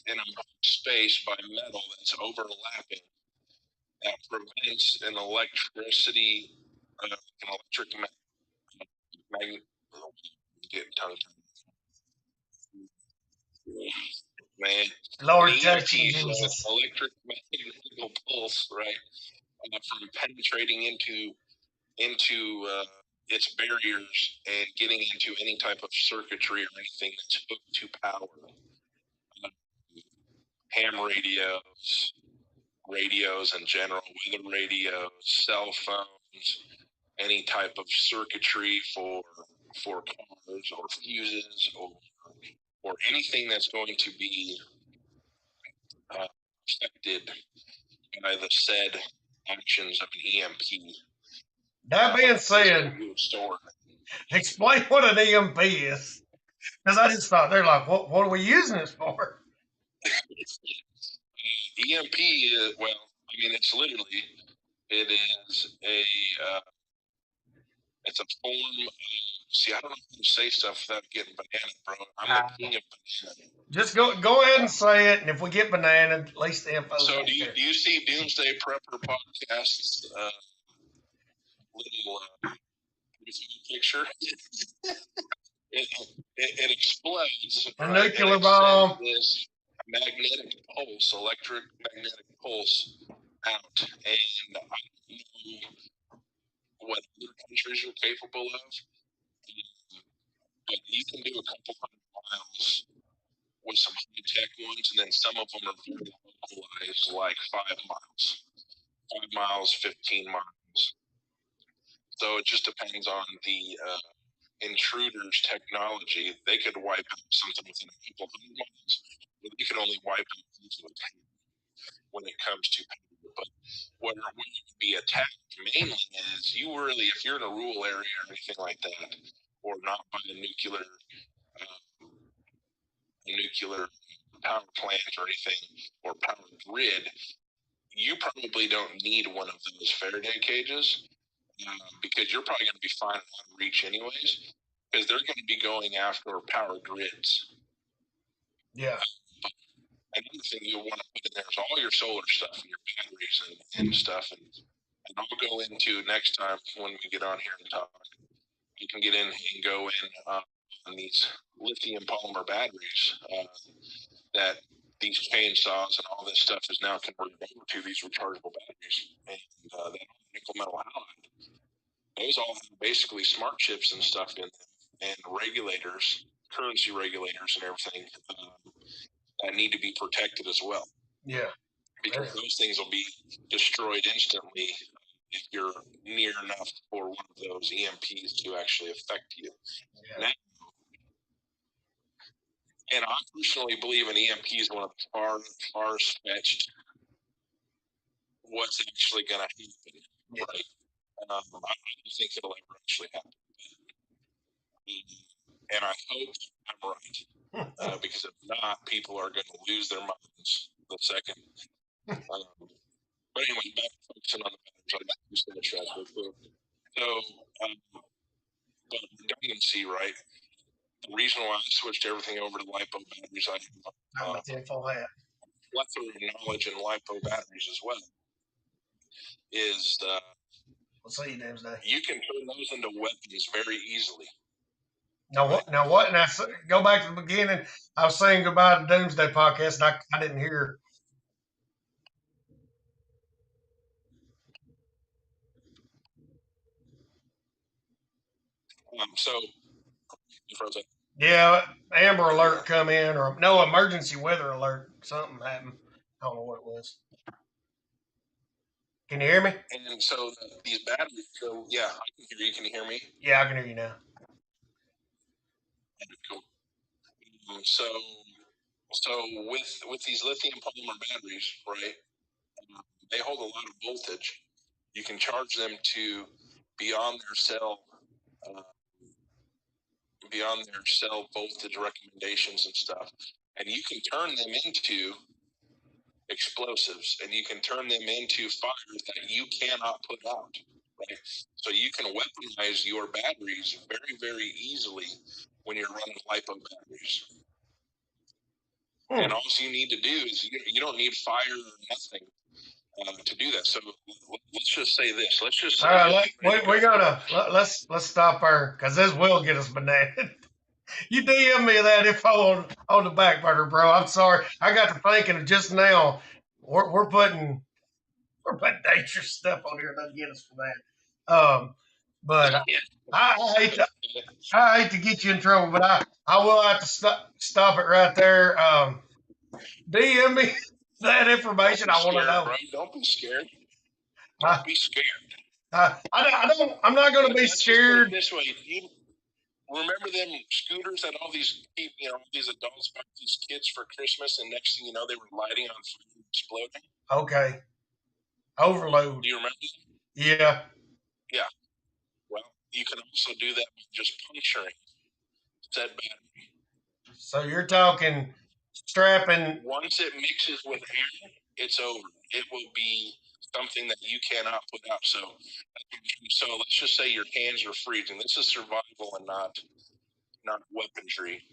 in a space by metal that's overlapping that prevents an electric magnet. Getting tongue tied. Man, Lord EMP, Jesus. electric magnetic pulse, right, from penetrating into its barriers and getting into any type of circuitry or anything that's hooked to power. Ham radios in general, weather radios, cell phones, any type of circuitry for cars or fuses or anything that's going to be affected by the said actions of an EMP. That being said, explain what an EMP is. Because I just thought, they're like, what are we using this for? EMP is, well, I mean, it is it's a form of, see, I don't know how to say stuff without getting banana, bro. I'm the king of banana. Just go ahead and say it, and if we get banana, at least the info. So do you see Doomsday Prepper Podcast's little picture? It explodes. A nuclear bomb. This magnetic pulse, electric magnetic pulse out, and I don't know what other countries are capable of, but you can do a couple hundred miles with some high-tech ones, and then some of them are very localized, like 5 miles. 5 miles, 15 miles. So it just depends on the intruder's technology. They could wipe out something within a couple hundred miles, but they can only wipe out things with when it comes to power. But what would be attacked mainly is you really, if you're in a rural area or anything like that, or not by a nuclear power plant or anything, or power grid, you probably don't need one of those Faraday cages because you're probably going to be fine out of reach anyways, because they're going to be going after power grids. Yeah. Another thing you'll want to put in there is all your solar stuff and your batteries and stuff. And I'll go into next time when we get on here and talk. You can get in and go in on these lithium polymer batteries that these chainsaws and all this stuff is now converted over to these rechargeable batteries. And that nickel metal halide, those all have basically smart chips and stuff in them, and regulators, currency regulators and everything that need to be protected as well. Yeah. Because those things will be destroyed instantly if you're near enough for one of those EMPs to actually affect you. Yeah. Now, and I personally believe an EMP is one of the far-fetched what's actually going to happen. Yeah. Right? I don't think it'll ever actually happen. And I hope I'm right. Because if not, people are going to lose their minds the second. But anyway, back to focusing on the batteries. I got to finish that real quick. So, but redundancy, right? The reason why I switched everything over to LiPo batteries, I have a plethora of knowledge in LiPo batteries as well. Is what's that, Doomsday? You can turn those into weapons very easily. Now what? Now what? Now go back to the beginning. I was saying goodbye to Doomsday podcast, and I didn't hear. So you froze up. Yeah, Amber Alert come in, or no, emergency weather alert. Something happened. I don't know what it was. Can you hear me? And so these batteries. So yeah, I can hear you. Can you hear me? Yeah, I can hear you now. Cool. So with these lithium polymer batteries, right? They hold a lot of voltage. You can charge them to beyond their cell voltage recommendations and stuff, and you can turn them into explosives, and you can turn them into fires that you cannot put out. Right? So you can weaponize your batteries very, very easily when you're running LiPo batteries. And all you need to do is you don't need fire or nothing to do that. So let's just say this. Let's just say all right. We gotta let's stop her because this will get us bananas. You DM me that info on the back burner, bro. I'm sorry. I got to thinking just now. We're putting dangerous stuff on here. Doesn't get us for that. But I hate to get you in trouble, but I will have to stop it right there. DM me that information. I want to know. Bro. Don't be scared. Don't be scared. I'm not going to be scared. This way, remember them scooters that all these people, these adults bought these kids for Christmas, and next thing you know, they were lighting on fire and exploding? Okay. Overload. Do you remember that? Yeah. Yeah. Well, you can also do that by just puncturing said battery. So you're talking strapping. Once it mixes with air, it's over. It will be something that you cannot put out. So let's just say your hands are freezing. This is survival and not weaponry.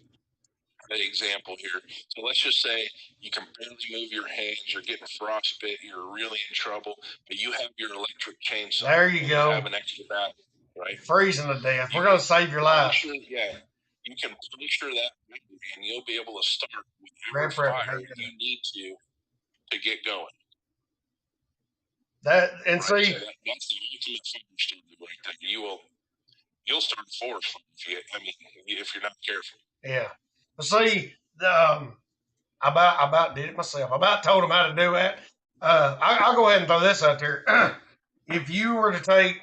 The example here. So let's just say you can barely move your hands. You're getting frostbite. You're really in trouble, but you have your electric chainsaw. There you go. You have an extra battery, right? Freezing to death. We're going to save your life. Yeah. You can puncture that battery, and you'll be able to start whatever fire you need to get going. That's the ultimate fire starter right there. You'll start a forest fire if you're not careful. Yeah. See, I about did it myself. I about told them how to do that. I'll go ahead and throw this out there. If you were to take,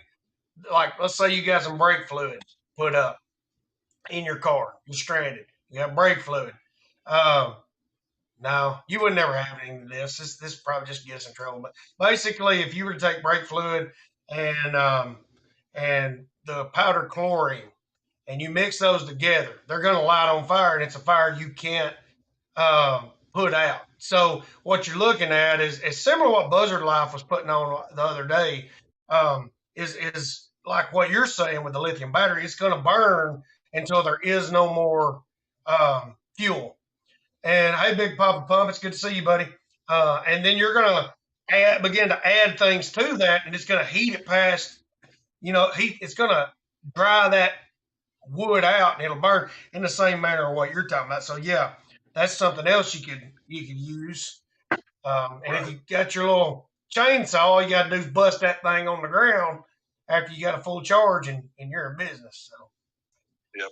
like, let's say you got some brake fluid put up in your car, you're stranded, you got brake fluid. No, you would never have any of this. This probably just gets in trouble. But basically, if you were to take brake fluid and the powdered chlorine and you mix those together, they're going to light on fire, and it's a fire you can't put out. So what you're looking at is similar to what Buzzard Life was putting on the other day. Is like what you're saying with the lithium battery. It's going to burn until there is no more fuel. And hey, Big Papa Pump, it's good to see you, buddy. And then you're going to begin to add things to that, and it's going to heat it past. It's going to dry that wood out, and it'll burn in the same manner of what you're talking about. So yeah, that's something else you could use. And if you got your little chainsaw, all you got to do is bust that thing on the ground after you got a full charge, and you're in business. So. Yep.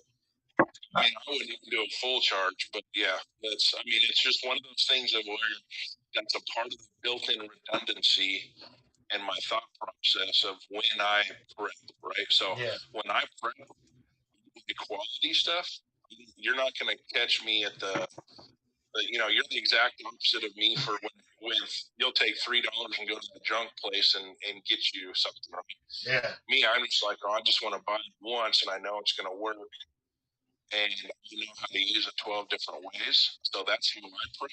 I mean, I wouldn't even do a full charge, but yeah, it's just one of those things that that's a part of the built-in redundancy and my thought process of when I prep, right? So when I prep the quality stuff, you're not going to catch me at you're the exact opposite of me for when you'll take $3 and go to the junk place and get you something. Right? Yeah. Me, I'm just like, I just want to buy it once and I know it's going to work. And you know how to use it 12 different ways. So that's how I prep.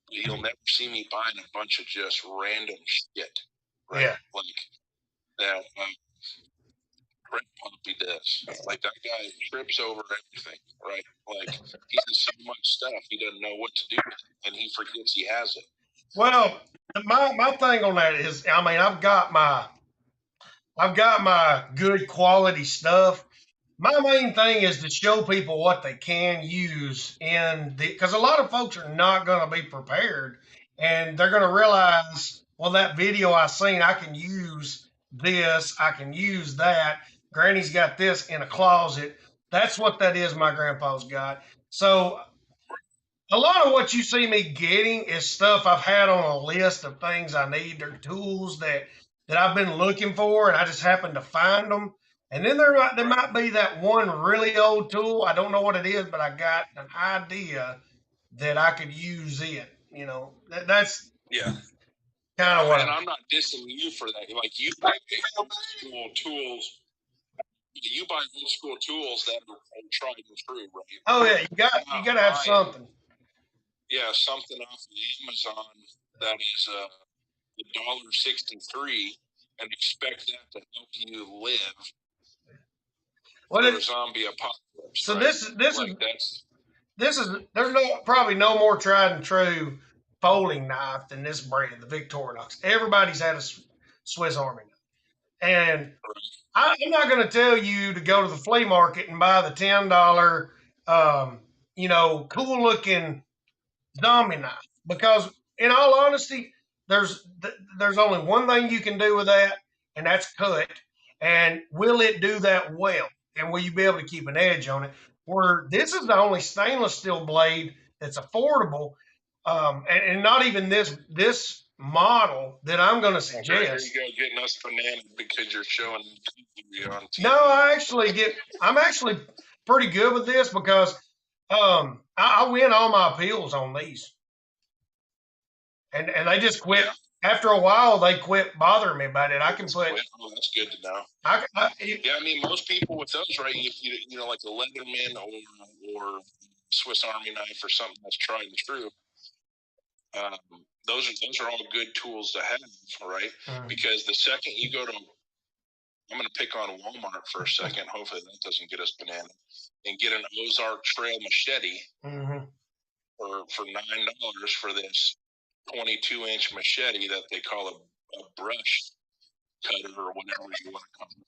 You'll never see me buying a bunch of just random shit. Right? Yeah. Like that prep Poppy does. Like that guy trips over everything, right? Like he has so much stuff he doesn't know what to do with it, and he forgets he has it. Well, my thing on that is, I mean, I've got my good quality stuff. My main thing is to show people what they can use because a lot of folks are not going to be prepared, and they're going to realize, well, that video I seen, I can use this, I can use that. Granny's got this in a closet. That's what that is. My grandpa's got. So a lot of what you see me getting is stuff I've had on a list of things I need. They're tools that I've been looking for, and I just happen to find them. And then there might be that one really old tool. I don't know what it is, but I got an idea that I could use it. That's kind of what. And I'm not dissing you for that. Like you buy old school tools. You buy old school tools that are tried and true, right? Oh yeah, you got to have something. Yeah, something off of Amazon that is $1.63 and expect that to help you live. Well, zombie apocalypse. So right? this is there's probably no more tried and true folding knife than this brand, the Victorinox. Everybody's had a Swiss Army knife, and I'm not going to tell you to go to the flea market and buy the $10, cool looking zombie knife, because in all honesty, there's only one thing you can do with that, and that's cut. And will it do that well? And will you be able to keep an edge on it? Where this is the only stainless steel blade that's affordable, and not even this model that I'm going to suggest. There you go, getting us bananas because you're showing on TV. No, I'm actually pretty good with this because I win all my appeals on these, and they just quit. After a while, they quit bothering me about it. I can put. Oh, that's good to know. I mean, most people with those, right? Like the Leatherman or Swiss Army knife or something that's tried and true. Those are all good tools to have, right? Because the second you go to, I'm going to pick on Walmart for a second. Hopefully that doesn't get us banana. And get an Ozark Trail machete for $9 for this 22-inch machete that they call a brush cutter or whatever you want to call it.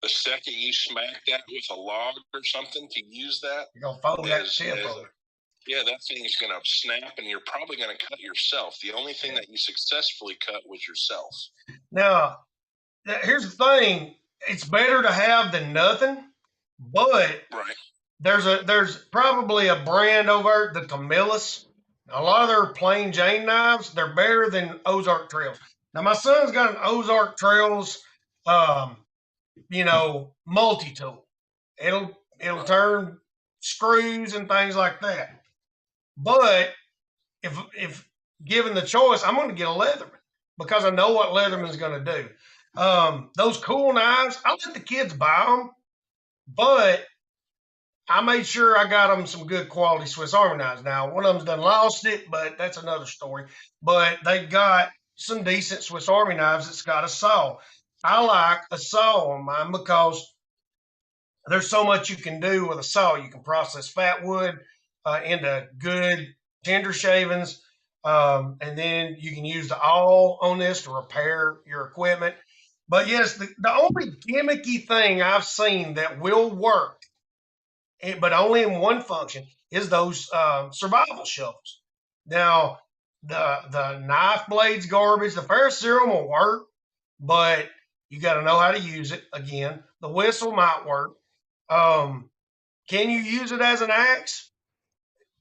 The second you smack that with a log or something to use that, you're gonna fold that tip over. Yeah, that thing is going to snap, and you're probably going to cut yourself. The only thing that you successfully cut was yourself. Now, here's the thing: it's better to have than nothing. But there's probably a brand over the Camillus A lot of their plain Jane knives, they're better than Ozark Trails. Now my son's got an Ozark Trails, um, multi-tool. It'll turn screws and things like that. But if given the choice, I'm going to get a Leatherman because I know what Leatherman's going to do. Those cool knives, I let the kids buy them, but I made sure I got them some good quality Swiss Army knives. Now, one of them's done lost it, but that's another story. But they've got some decent Swiss Army knives that's got a saw. I like a saw on mine because there's so much you can do with a saw. You can process fat wood into good tender shavings, and then you can use the awl on this to repair your equipment. But yes, the only gimmicky thing I've seen that will work, but only in one function, is those survival shovels. Now, the knife blades garbage, the ferrous serum will work, but you got to know how to use it. Again, the whistle might work. Can you use it as an axe?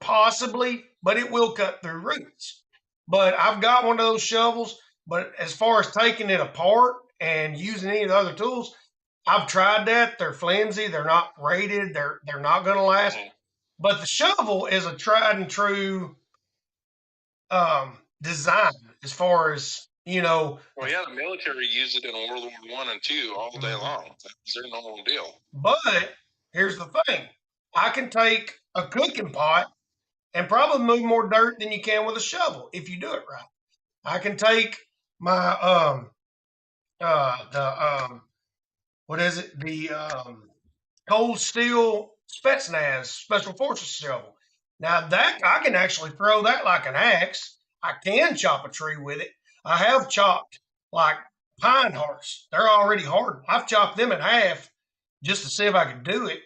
Possibly, but it will cut through roots. But I've got one of those shovels, but as far as taking it apart and using any of the other tools, I've tried that. They're flimsy. They're not rated. They're not going to last. But the shovel is a tried and true design as far as, Well, yeah, the military used it in World War I and II all day long. That's their normal deal. But here's the thing. I can take a cooking pot and probably move more dirt than you can with a shovel if you do it right. I can take my what is it? The cold steel Spetsnaz Special Forces shovel. Now that I can actually throw that like an axe. I can chop a tree with it. I have chopped like pine hearts. They're already hardened. I've chopped them in half just to see if I could do it.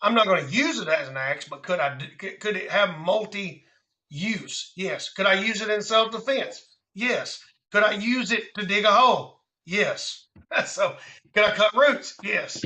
I'm not going to use it as an axe, but could it have multi-use? Yes. Could I use it in self-defense? Yes. Could I use it to dig a hole? Yes. So could I cut roots? Yes.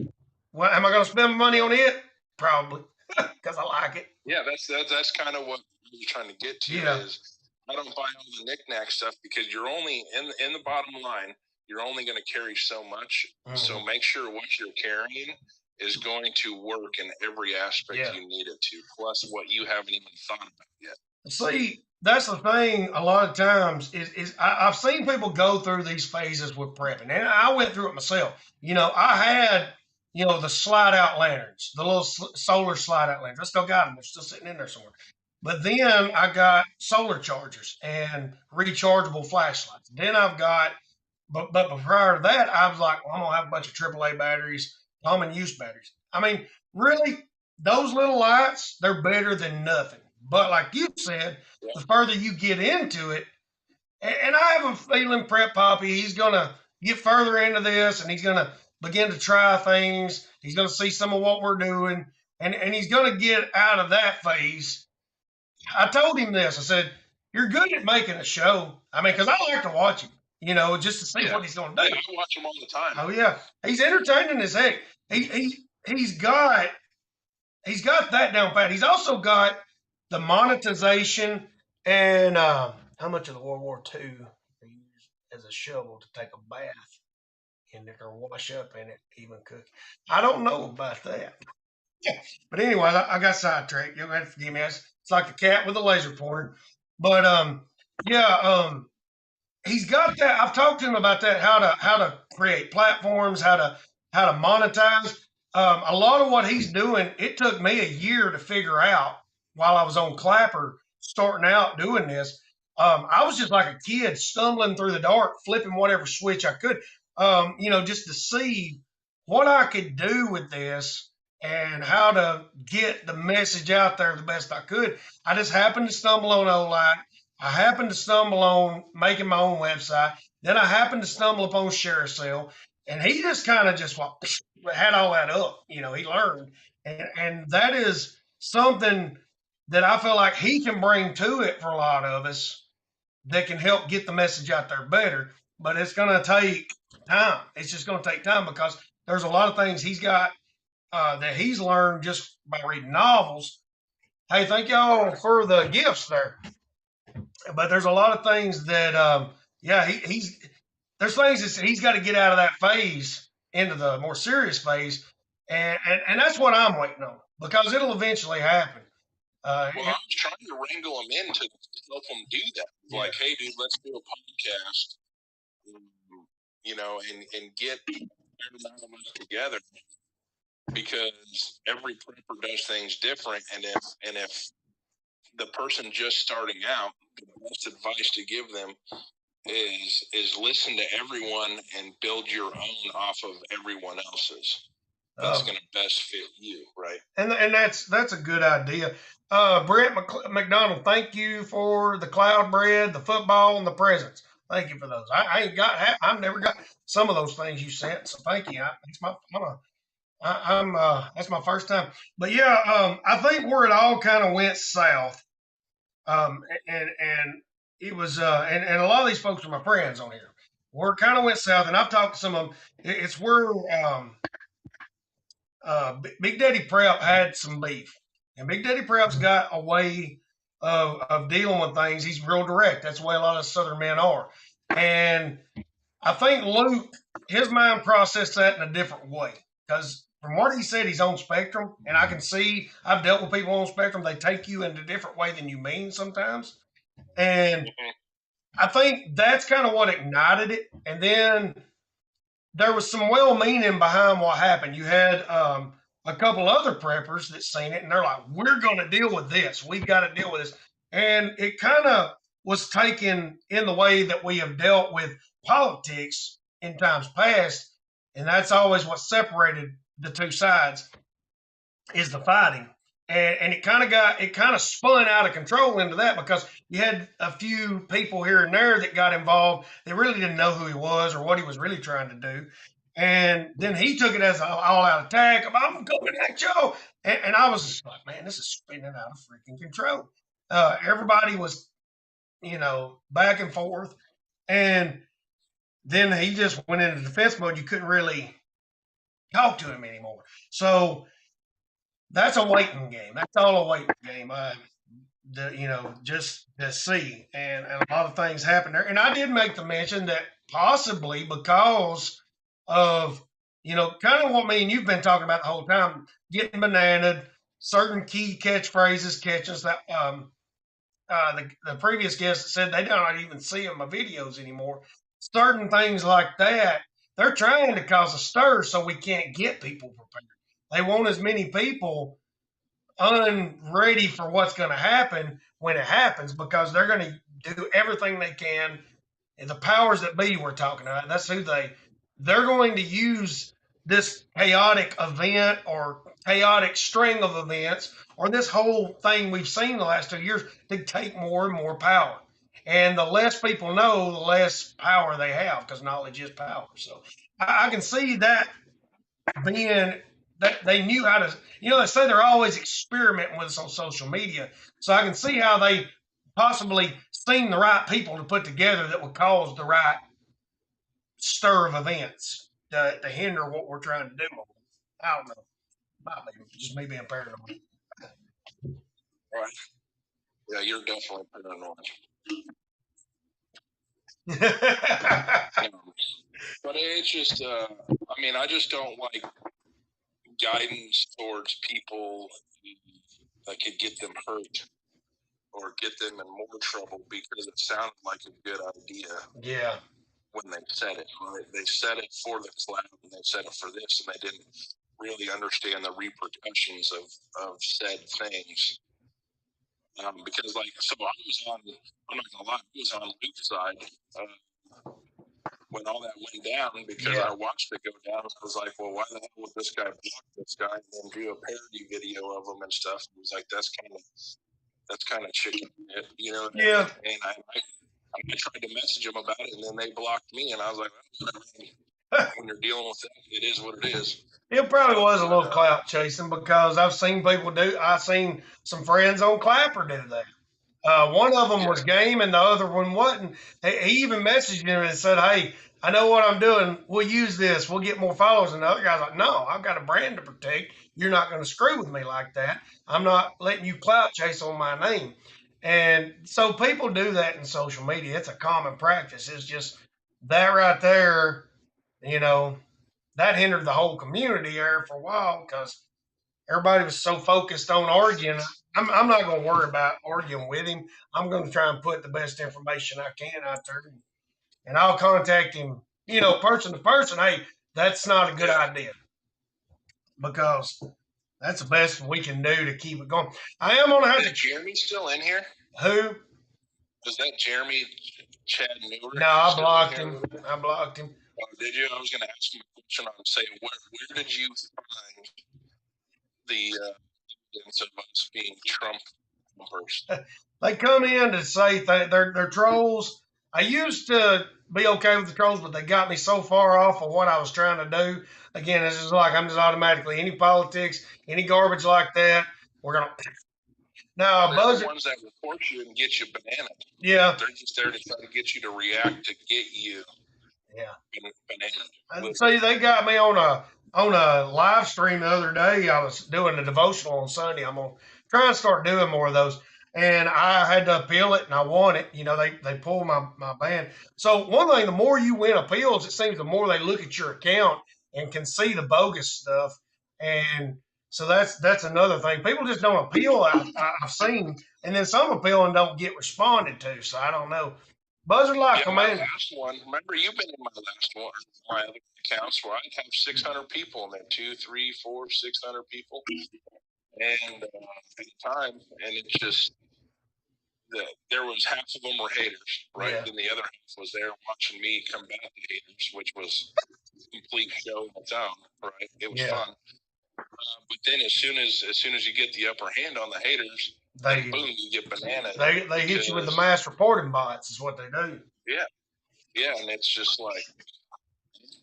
Well, am I going to spend money on it? Probably, because I like it. Yeah, that's kind of what you're trying to get to. Yeah. Is I don't buy all the knick-knack stuff because you're only in the bottom line. You're only going to carry so much. So make sure what you're carrying is going to work in every aspect you need it to, plus what you haven't even thought about yet. See, that's the thing. A lot of times is I've seen people go through these phases with prepping, and I went through it myself. I had the slide out lanterns, the little solar slide out lanterns. I still got them; they're still sitting in there somewhere. But then I got solar chargers and rechargeable flashlights. Then I've got, but prior to that, I was like, well, I'm gonna have a bunch of AAA batteries, common use batteries. I mean, really, those little lights, they're better than nothing. But like you said, the further you get into it, and I have a feeling Prep Poppy, he's going to get further into this and he's going to begin to try things. He's going to see some of what we're doing, and he's going to get out of that phase. I told him this. I said, you're good at making a show. I mean, because I like to watch him, just to see what he's going to do. I watch him all the time. Oh, yeah. He's entertaining as heck. He's got that down pat. He's also got the monetization and how much of the World War II they use as a shovel to take a bath in it or wash up in it, even cook. I don't know about that. But anyway, I got sidetracked. You'll have to forgive me. It's like the cat with the laser pointer. But he's got that. I've talked to him about that, how to create platforms, how to monetize. A lot of what he's doing, it took me a year to figure out while I was on Clapper starting out doing this. I was just like a kid stumbling through the dark, flipping whatever switch I could, just to see what I could do with this and how to get the message out there the best I could. I just happened to stumble on Olight. I happened to stumble on making my own website. Then I happened to stumble upon ShareASale. And he just kind of just had all that up. He learned. And that is something that I feel like he can bring to it for a lot of us that can help get the message out there better. But it's going to take time. It's just going to take time because there's a lot of things he's got that he's learned just by reading novels. Hey, thank y'all for the gifts there. but there's a lot of things that, there's things that he's got to get out of that phase into the more serious phase, and that's what I'm waiting on because it'll eventually happen. Well, I was trying to wrangle him in to help him do that. Yeah. Like, hey, dude, let's do a podcast, and get everybody together because every prepper does things different, and if the person just starting out, the best advice to give them is listen to everyone and build your own off of everyone else's. That's going to best fit you, right? And that's a good idea. Brett McDonald, thank you for the cloud bread, the football, and the presents. Thank you for those. I've never got some of those things you sent, so thank you. That's my first time. But yeah, I think where it all kind of went south, and it was, and a lot of these folks are my friends on here. Where it kind of went south, and I've talked to some of them. It's where Big Daddy Prep had some beef, and Big Daddy Prep's got a way of dealing with things. He's real direct. That's the way a lot of Southern men are, and I think Luke, his mind processed that in a different way because from what he said, he's on spectrum, and I can see I've dealt with people on spectrum. They take you in a different way than you mean sometimes, and I think that's kind of what ignited it. And then there was some well-meaning behind what happened. You had a couple other preppers that seen it, and they're like, "We're going to deal with this. We've got to deal with this." And it kind of was taken in the way that we have dealt with politics in times past, and that's always what separated the two sides is the fighting. And it kind of spun out of control into that because you had a few people here and there that got involved that really didn't know who he was or what he was really trying to do. And then he took it as an all-out attack. I'm going at y'all. And I was just like, man, this is spinning out of freaking control. Everybody was, back and forth. And then he just went into defense mode. You couldn't really talk to him anymore. So that's a waiting game. That's all a waiting game. Just to see. And a lot of things happen there. And I did make the mention that possibly because of, kind of what me and you've been talking about the whole time, getting bananaed, certain key catchphrases, catches that the previous guest said they don't even see in my videos anymore. Certain things like that, they're trying to cause a stir so we can't get people prepared. They want as many people unready for what's going to happen when it happens because they're going to do everything they can. And the powers that be we're talking about, that's who they're going to use this chaotic event or chaotic string of events or this whole thing we've seen the last 2 years to take more and more power. And the less people know, the less power they have because knowledge is power. So I can see that being that they knew how to, they say they're always experimenting with us on social media. So I can see how they possibly seen the right people to put together that would cause the right stir of events to hinder what we're trying to do. I don't know. Might be just me being paranoid. Right. Yeah, you're definitely paranoid. But it's just, I just don't like guidance towards people that could get them hurt or get them in more trouble because it sounded like a good idea. Yeah. When they said it, right? They said it for the cloud and they said it for this, and they didn't really understand the repercussions of said things. Because, so I was on, I'm not gonna lie, I was on Luke's side when all that went down because I watched it go down. I was like, well, why the hell would this guy block this guy and then do a parody video of him and stuff? It was like, that's kind of chicken, Yeah. And I tried to message them about it, and then they blocked me, and I was like, when you're dealing with it, it is what it is. It probably was a little clout chasing because I've seen people I've seen some friends on Clapper do that. One of them was game and the other one wasn't. He even messaged him and said, hey, I know what I'm doing. We'll use this. We'll get more followers. And the other guy's like, no, I've got a brand to protect. You're not going to screw with me like that. I'm not letting you clout chase on my name. And so people do that in social media. It's a common practice. It's just that right there, you know, that hindered the whole community there for a while because everybody was so focused on arguing. I'm not going to worry about arguing with him. I'm going to try and put the best information I can out there, and I'll contact him, person to person. Hey, that's not a good idea because that's the best we can do to keep it going. I am going to have Is to. Jeremy still in here? Who? Is that Jeremy Chad Newer? No, I blocked him. I blocked him. Oh, did you? I was going to ask him a question on saying where did you find the evidence of us being Trump numbers? They come in to say they're trolls. I used to be okay with the trolls, but they got me so far off of what I was trying to do. Again, it's just like I'm just automatically any politics, any garbage like that. We're gonna now They're Buzzer. the ones that report you and get you banana. Yeah, They're just there to try to get you to react to get you. Yeah. Banana. And see, they got me on a live stream the other day. I was doing a devotional on Sunday. I'm gonna try and start doing more of those. And I had to appeal it, and I won it. They pulled my ban. So one thing, the more you win appeals, it seems the more they look at your account and can see the bogus stuff. And so that's another thing. People just don't appeal. I've seen, and then some appeal and don't get responded to. So I don't know. Buzzard Life my Command. last one. Remember, you've been in my last one. My other accounts where I'd have 600 people in there, 2, 3, 4, 600 people, and at the time, and it's just there was half of them were haters, right? Yeah. And the other half was there watching me combat the haters, which was a complete show in its own, right? It was fun. But then as soon as you get the upper hand on the haters, boom, you get banana. They hit you with the mass reporting bots is what they do. Yeah, and it's just like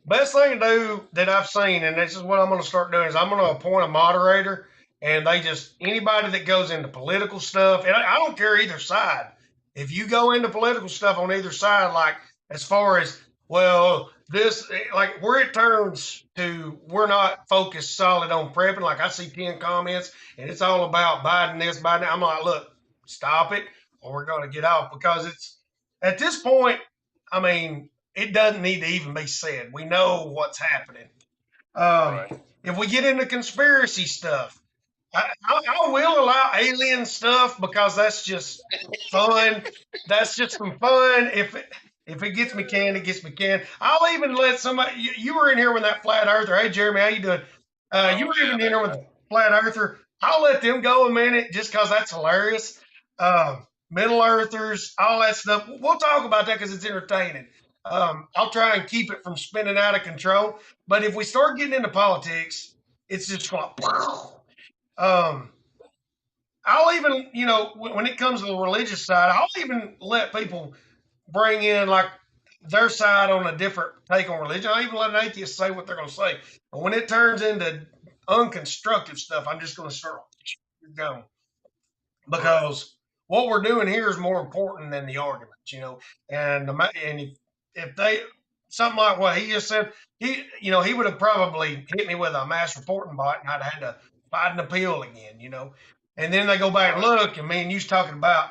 best thing to do that I've seen, and this is what I'm going to start doing, is I'm going to appoint a moderator, and anybody that goes into political stuff, and I don't care either side. If you go into political stuff on either side, like as far as, well, this, like where it turns to, we're not focused solid on prepping. Like I see 10 comments and it's all about Biden this, Biden that. I'm like, look, stop it or we're going to get off, because it's at this point, I mean, it doesn't need to even be said. We know what's happening. right. If we get into conspiracy stuff, I will allow alien stuff because that's just fun. That's just some fun. If it gets me canned, it gets me canned. I'll even let somebody. You were in here with that flat earther. Hey, Jeremy, how you doing? You were even in here with the flat earther. I'll let them go a minute just because that's hilarious. Middle earthers, all that stuff. We'll talk about that because it's entertaining. I'll try and keep it from spinning out of control. But if we start getting into politics, it's just like, I'll even, when it comes to the religious side, I'll even let people bring in like their side on a different take on religion. I'll even let an atheist say what they're going to say. But when it turns into unconstructive stuff, I'm just going to start going. Because what we're doing here is more important than the arguments, and if they, something like what he just said, he would have probably hit me with a mass reporting bot and I'd have had to fight an appeal again, and then they go back and look, and me and you's talking about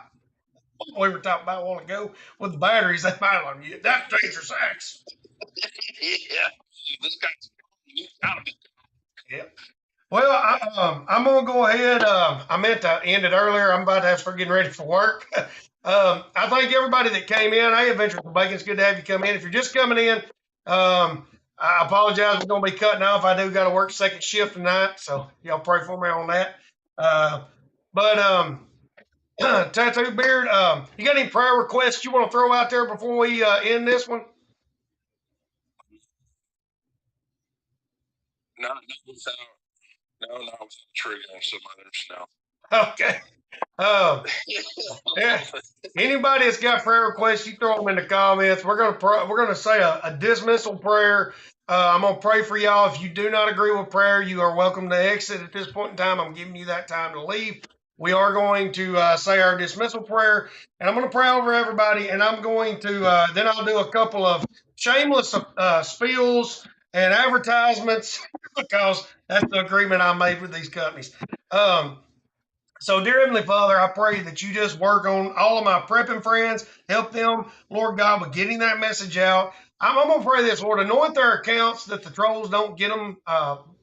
what we were talking about a while ago with the batteries. They might on you. That's dangerous acts. Yeah, this guy's gotta be. Yeah. Well, I'm going to go ahead. I meant to end it earlier. I'm about to have to start getting ready for work. I thank everybody that came in. Hey, Adventures with Bacon, it's good to have you come in. If you're just coming in, I apologize. We're going to be cutting off. I do got to work second shift tonight, so y'all pray for me on that. Tattoo Beard, you got any prayer requests you want to throw out there before we end this one? Not without triggering some others. No. Okay. Yeah. Anybody that's got prayer requests, you throw them in the comments. We're gonna say a dismissal prayer. I'm gonna pray for y'all. If you do not agree with prayer, you are welcome to exit at this point in time. I'm giving you that time to leave. We are going to say our dismissal prayer, and I'm going to pray over everybody. And I'm going to then I'll do a couple of shameless spills and advertisements because that's the agreement I made with these companies. So, dear Heavenly Father, I pray that you just work on all of my prepping friends, help them, Lord God, with getting that message out. I'm going to pray this, Lord, anoint their accounts that the trolls don't get them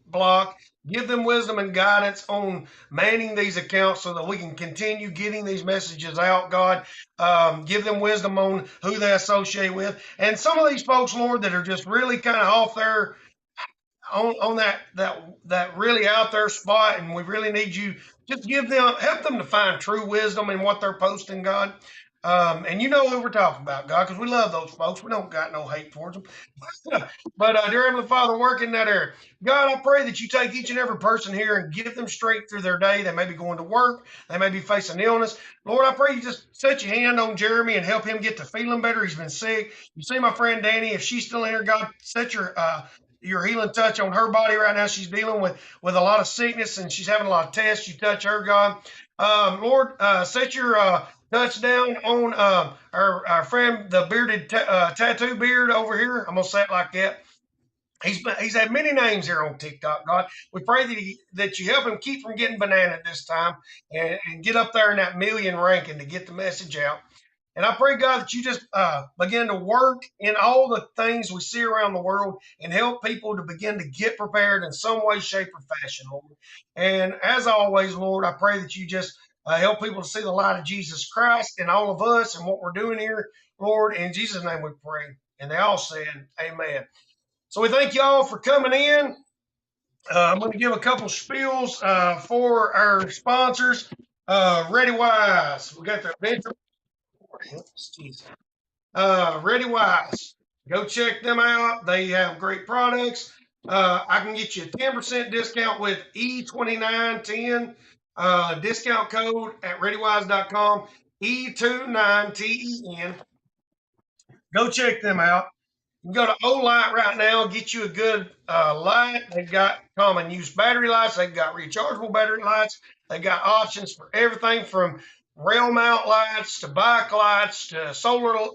blocked. Give them wisdom and guidance on manning these accounts so that we can continue getting these messages out, God. Give them wisdom on who they associate with. And some of these folks, Lord, that are just really kind of off their on that really out there spot, and we really need you. Just help them to find true wisdom in what they're posting, God. And you know who we're talking about, God, because we love those folks. We don't got no hate towards them. But dear Heavenly Father, work in that area. God, I pray that you take each and every person here and give them strength through their day. They may be going to work. They may be facing illness. Lord, I pray you just set your hand on Jeremy and help him get to feeling better. He's been sick. You see my friend Danny, if she's still in here, God, set your healing touch on her body right now. She's dealing with a lot of sickness and she's having a lot of tests. You touch her, God. Lord, set your touch down on our friend, the bearded tattoo beard over here. I'm going to say it like that. He's had many names here on TikTok, God. We pray that you help him keep from getting banana this time and get up there in that million ranking to get the message out. And I pray, God, that you just begin to work in all the things we see around the world and help people to begin to get prepared in some way, shape, or fashion, Lord. And as always, Lord, I pray that you just help people to see the light of Jesus Christ in all of us and what we're doing here, Lord. In Jesus' name we pray. And they all said, amen. So we thank y'all for coming in. I'm going to give a couple spiels for our sponsors. Ready Wise. We got the Adventure. Ready Wise. Go check them out. They have great products. I can get you a 10% discount with E2910 discount code at readywise.com. E29TEN. Go check them out. You can go to Olight right now, get you a good light. They've got common use battery lights. They've got rechargeable battery lights. They've got options for everything from rail mount lights to bike lights to solar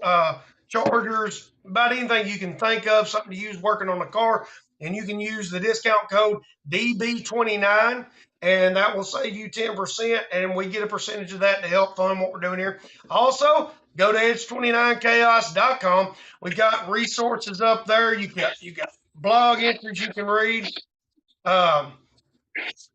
chargers, about anything you can think of, something to use working on the car. And you can use the discount code DB29, and that will save you 10%. And we get a percentage of that to help fund what we're doing here. Also, go to edge29chaos.com. We got resources up there. You got blog entries you can read,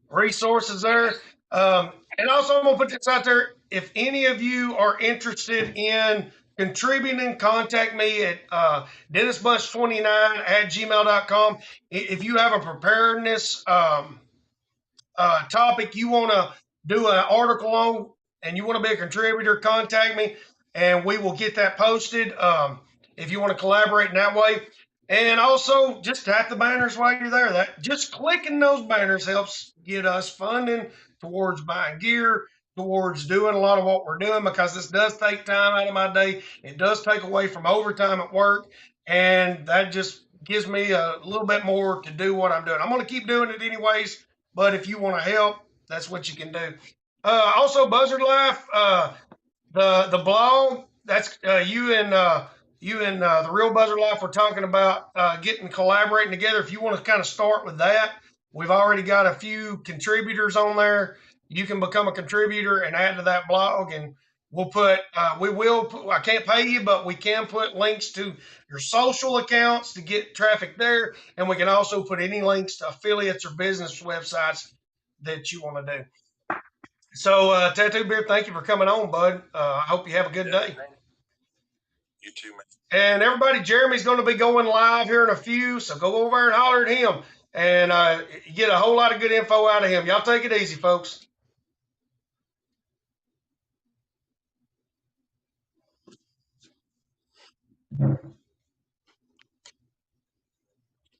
resources there. And also, I'm going to put this out there. If any of you are interested in contributing, contact me at dennisbunch29@gmail.com. If you have a preparedness topic you want to do an article on and you want to be a contributor, contact me and we will get that posted if you want to collaborate in that way. And also just tap the banners while you're there. That just clicking those banners helps get us funding towards buying gear, towards doing a lot of what we're doing, because this does take time out of my day. It does take away from overtime at work, and that just gives me a little bit more to do what I'm doing. I'm going to keep doing it anyways, but if you want to help, that's what you can do. Also, Buzzard Life, the blog, that's you and the Real Buzzard Life. We're talking about collaborating together. If you want to kind of start with that, we've already got a few contributors on there. You can become a contributor and add to that blog, and we'll put, I can't pay you, but we can put links to your social accounts to get traffic there. And we can also put any links to affiliates or business websites that you want to do. So, Tattoo Beard, thank you for coming on, bud. I hope you have a good day. You too, man. And everybody, Jeremy's going to be going live here in a few, so go over and holler at him and get a whole lot of good info out of him. Y'all take it easy, folks.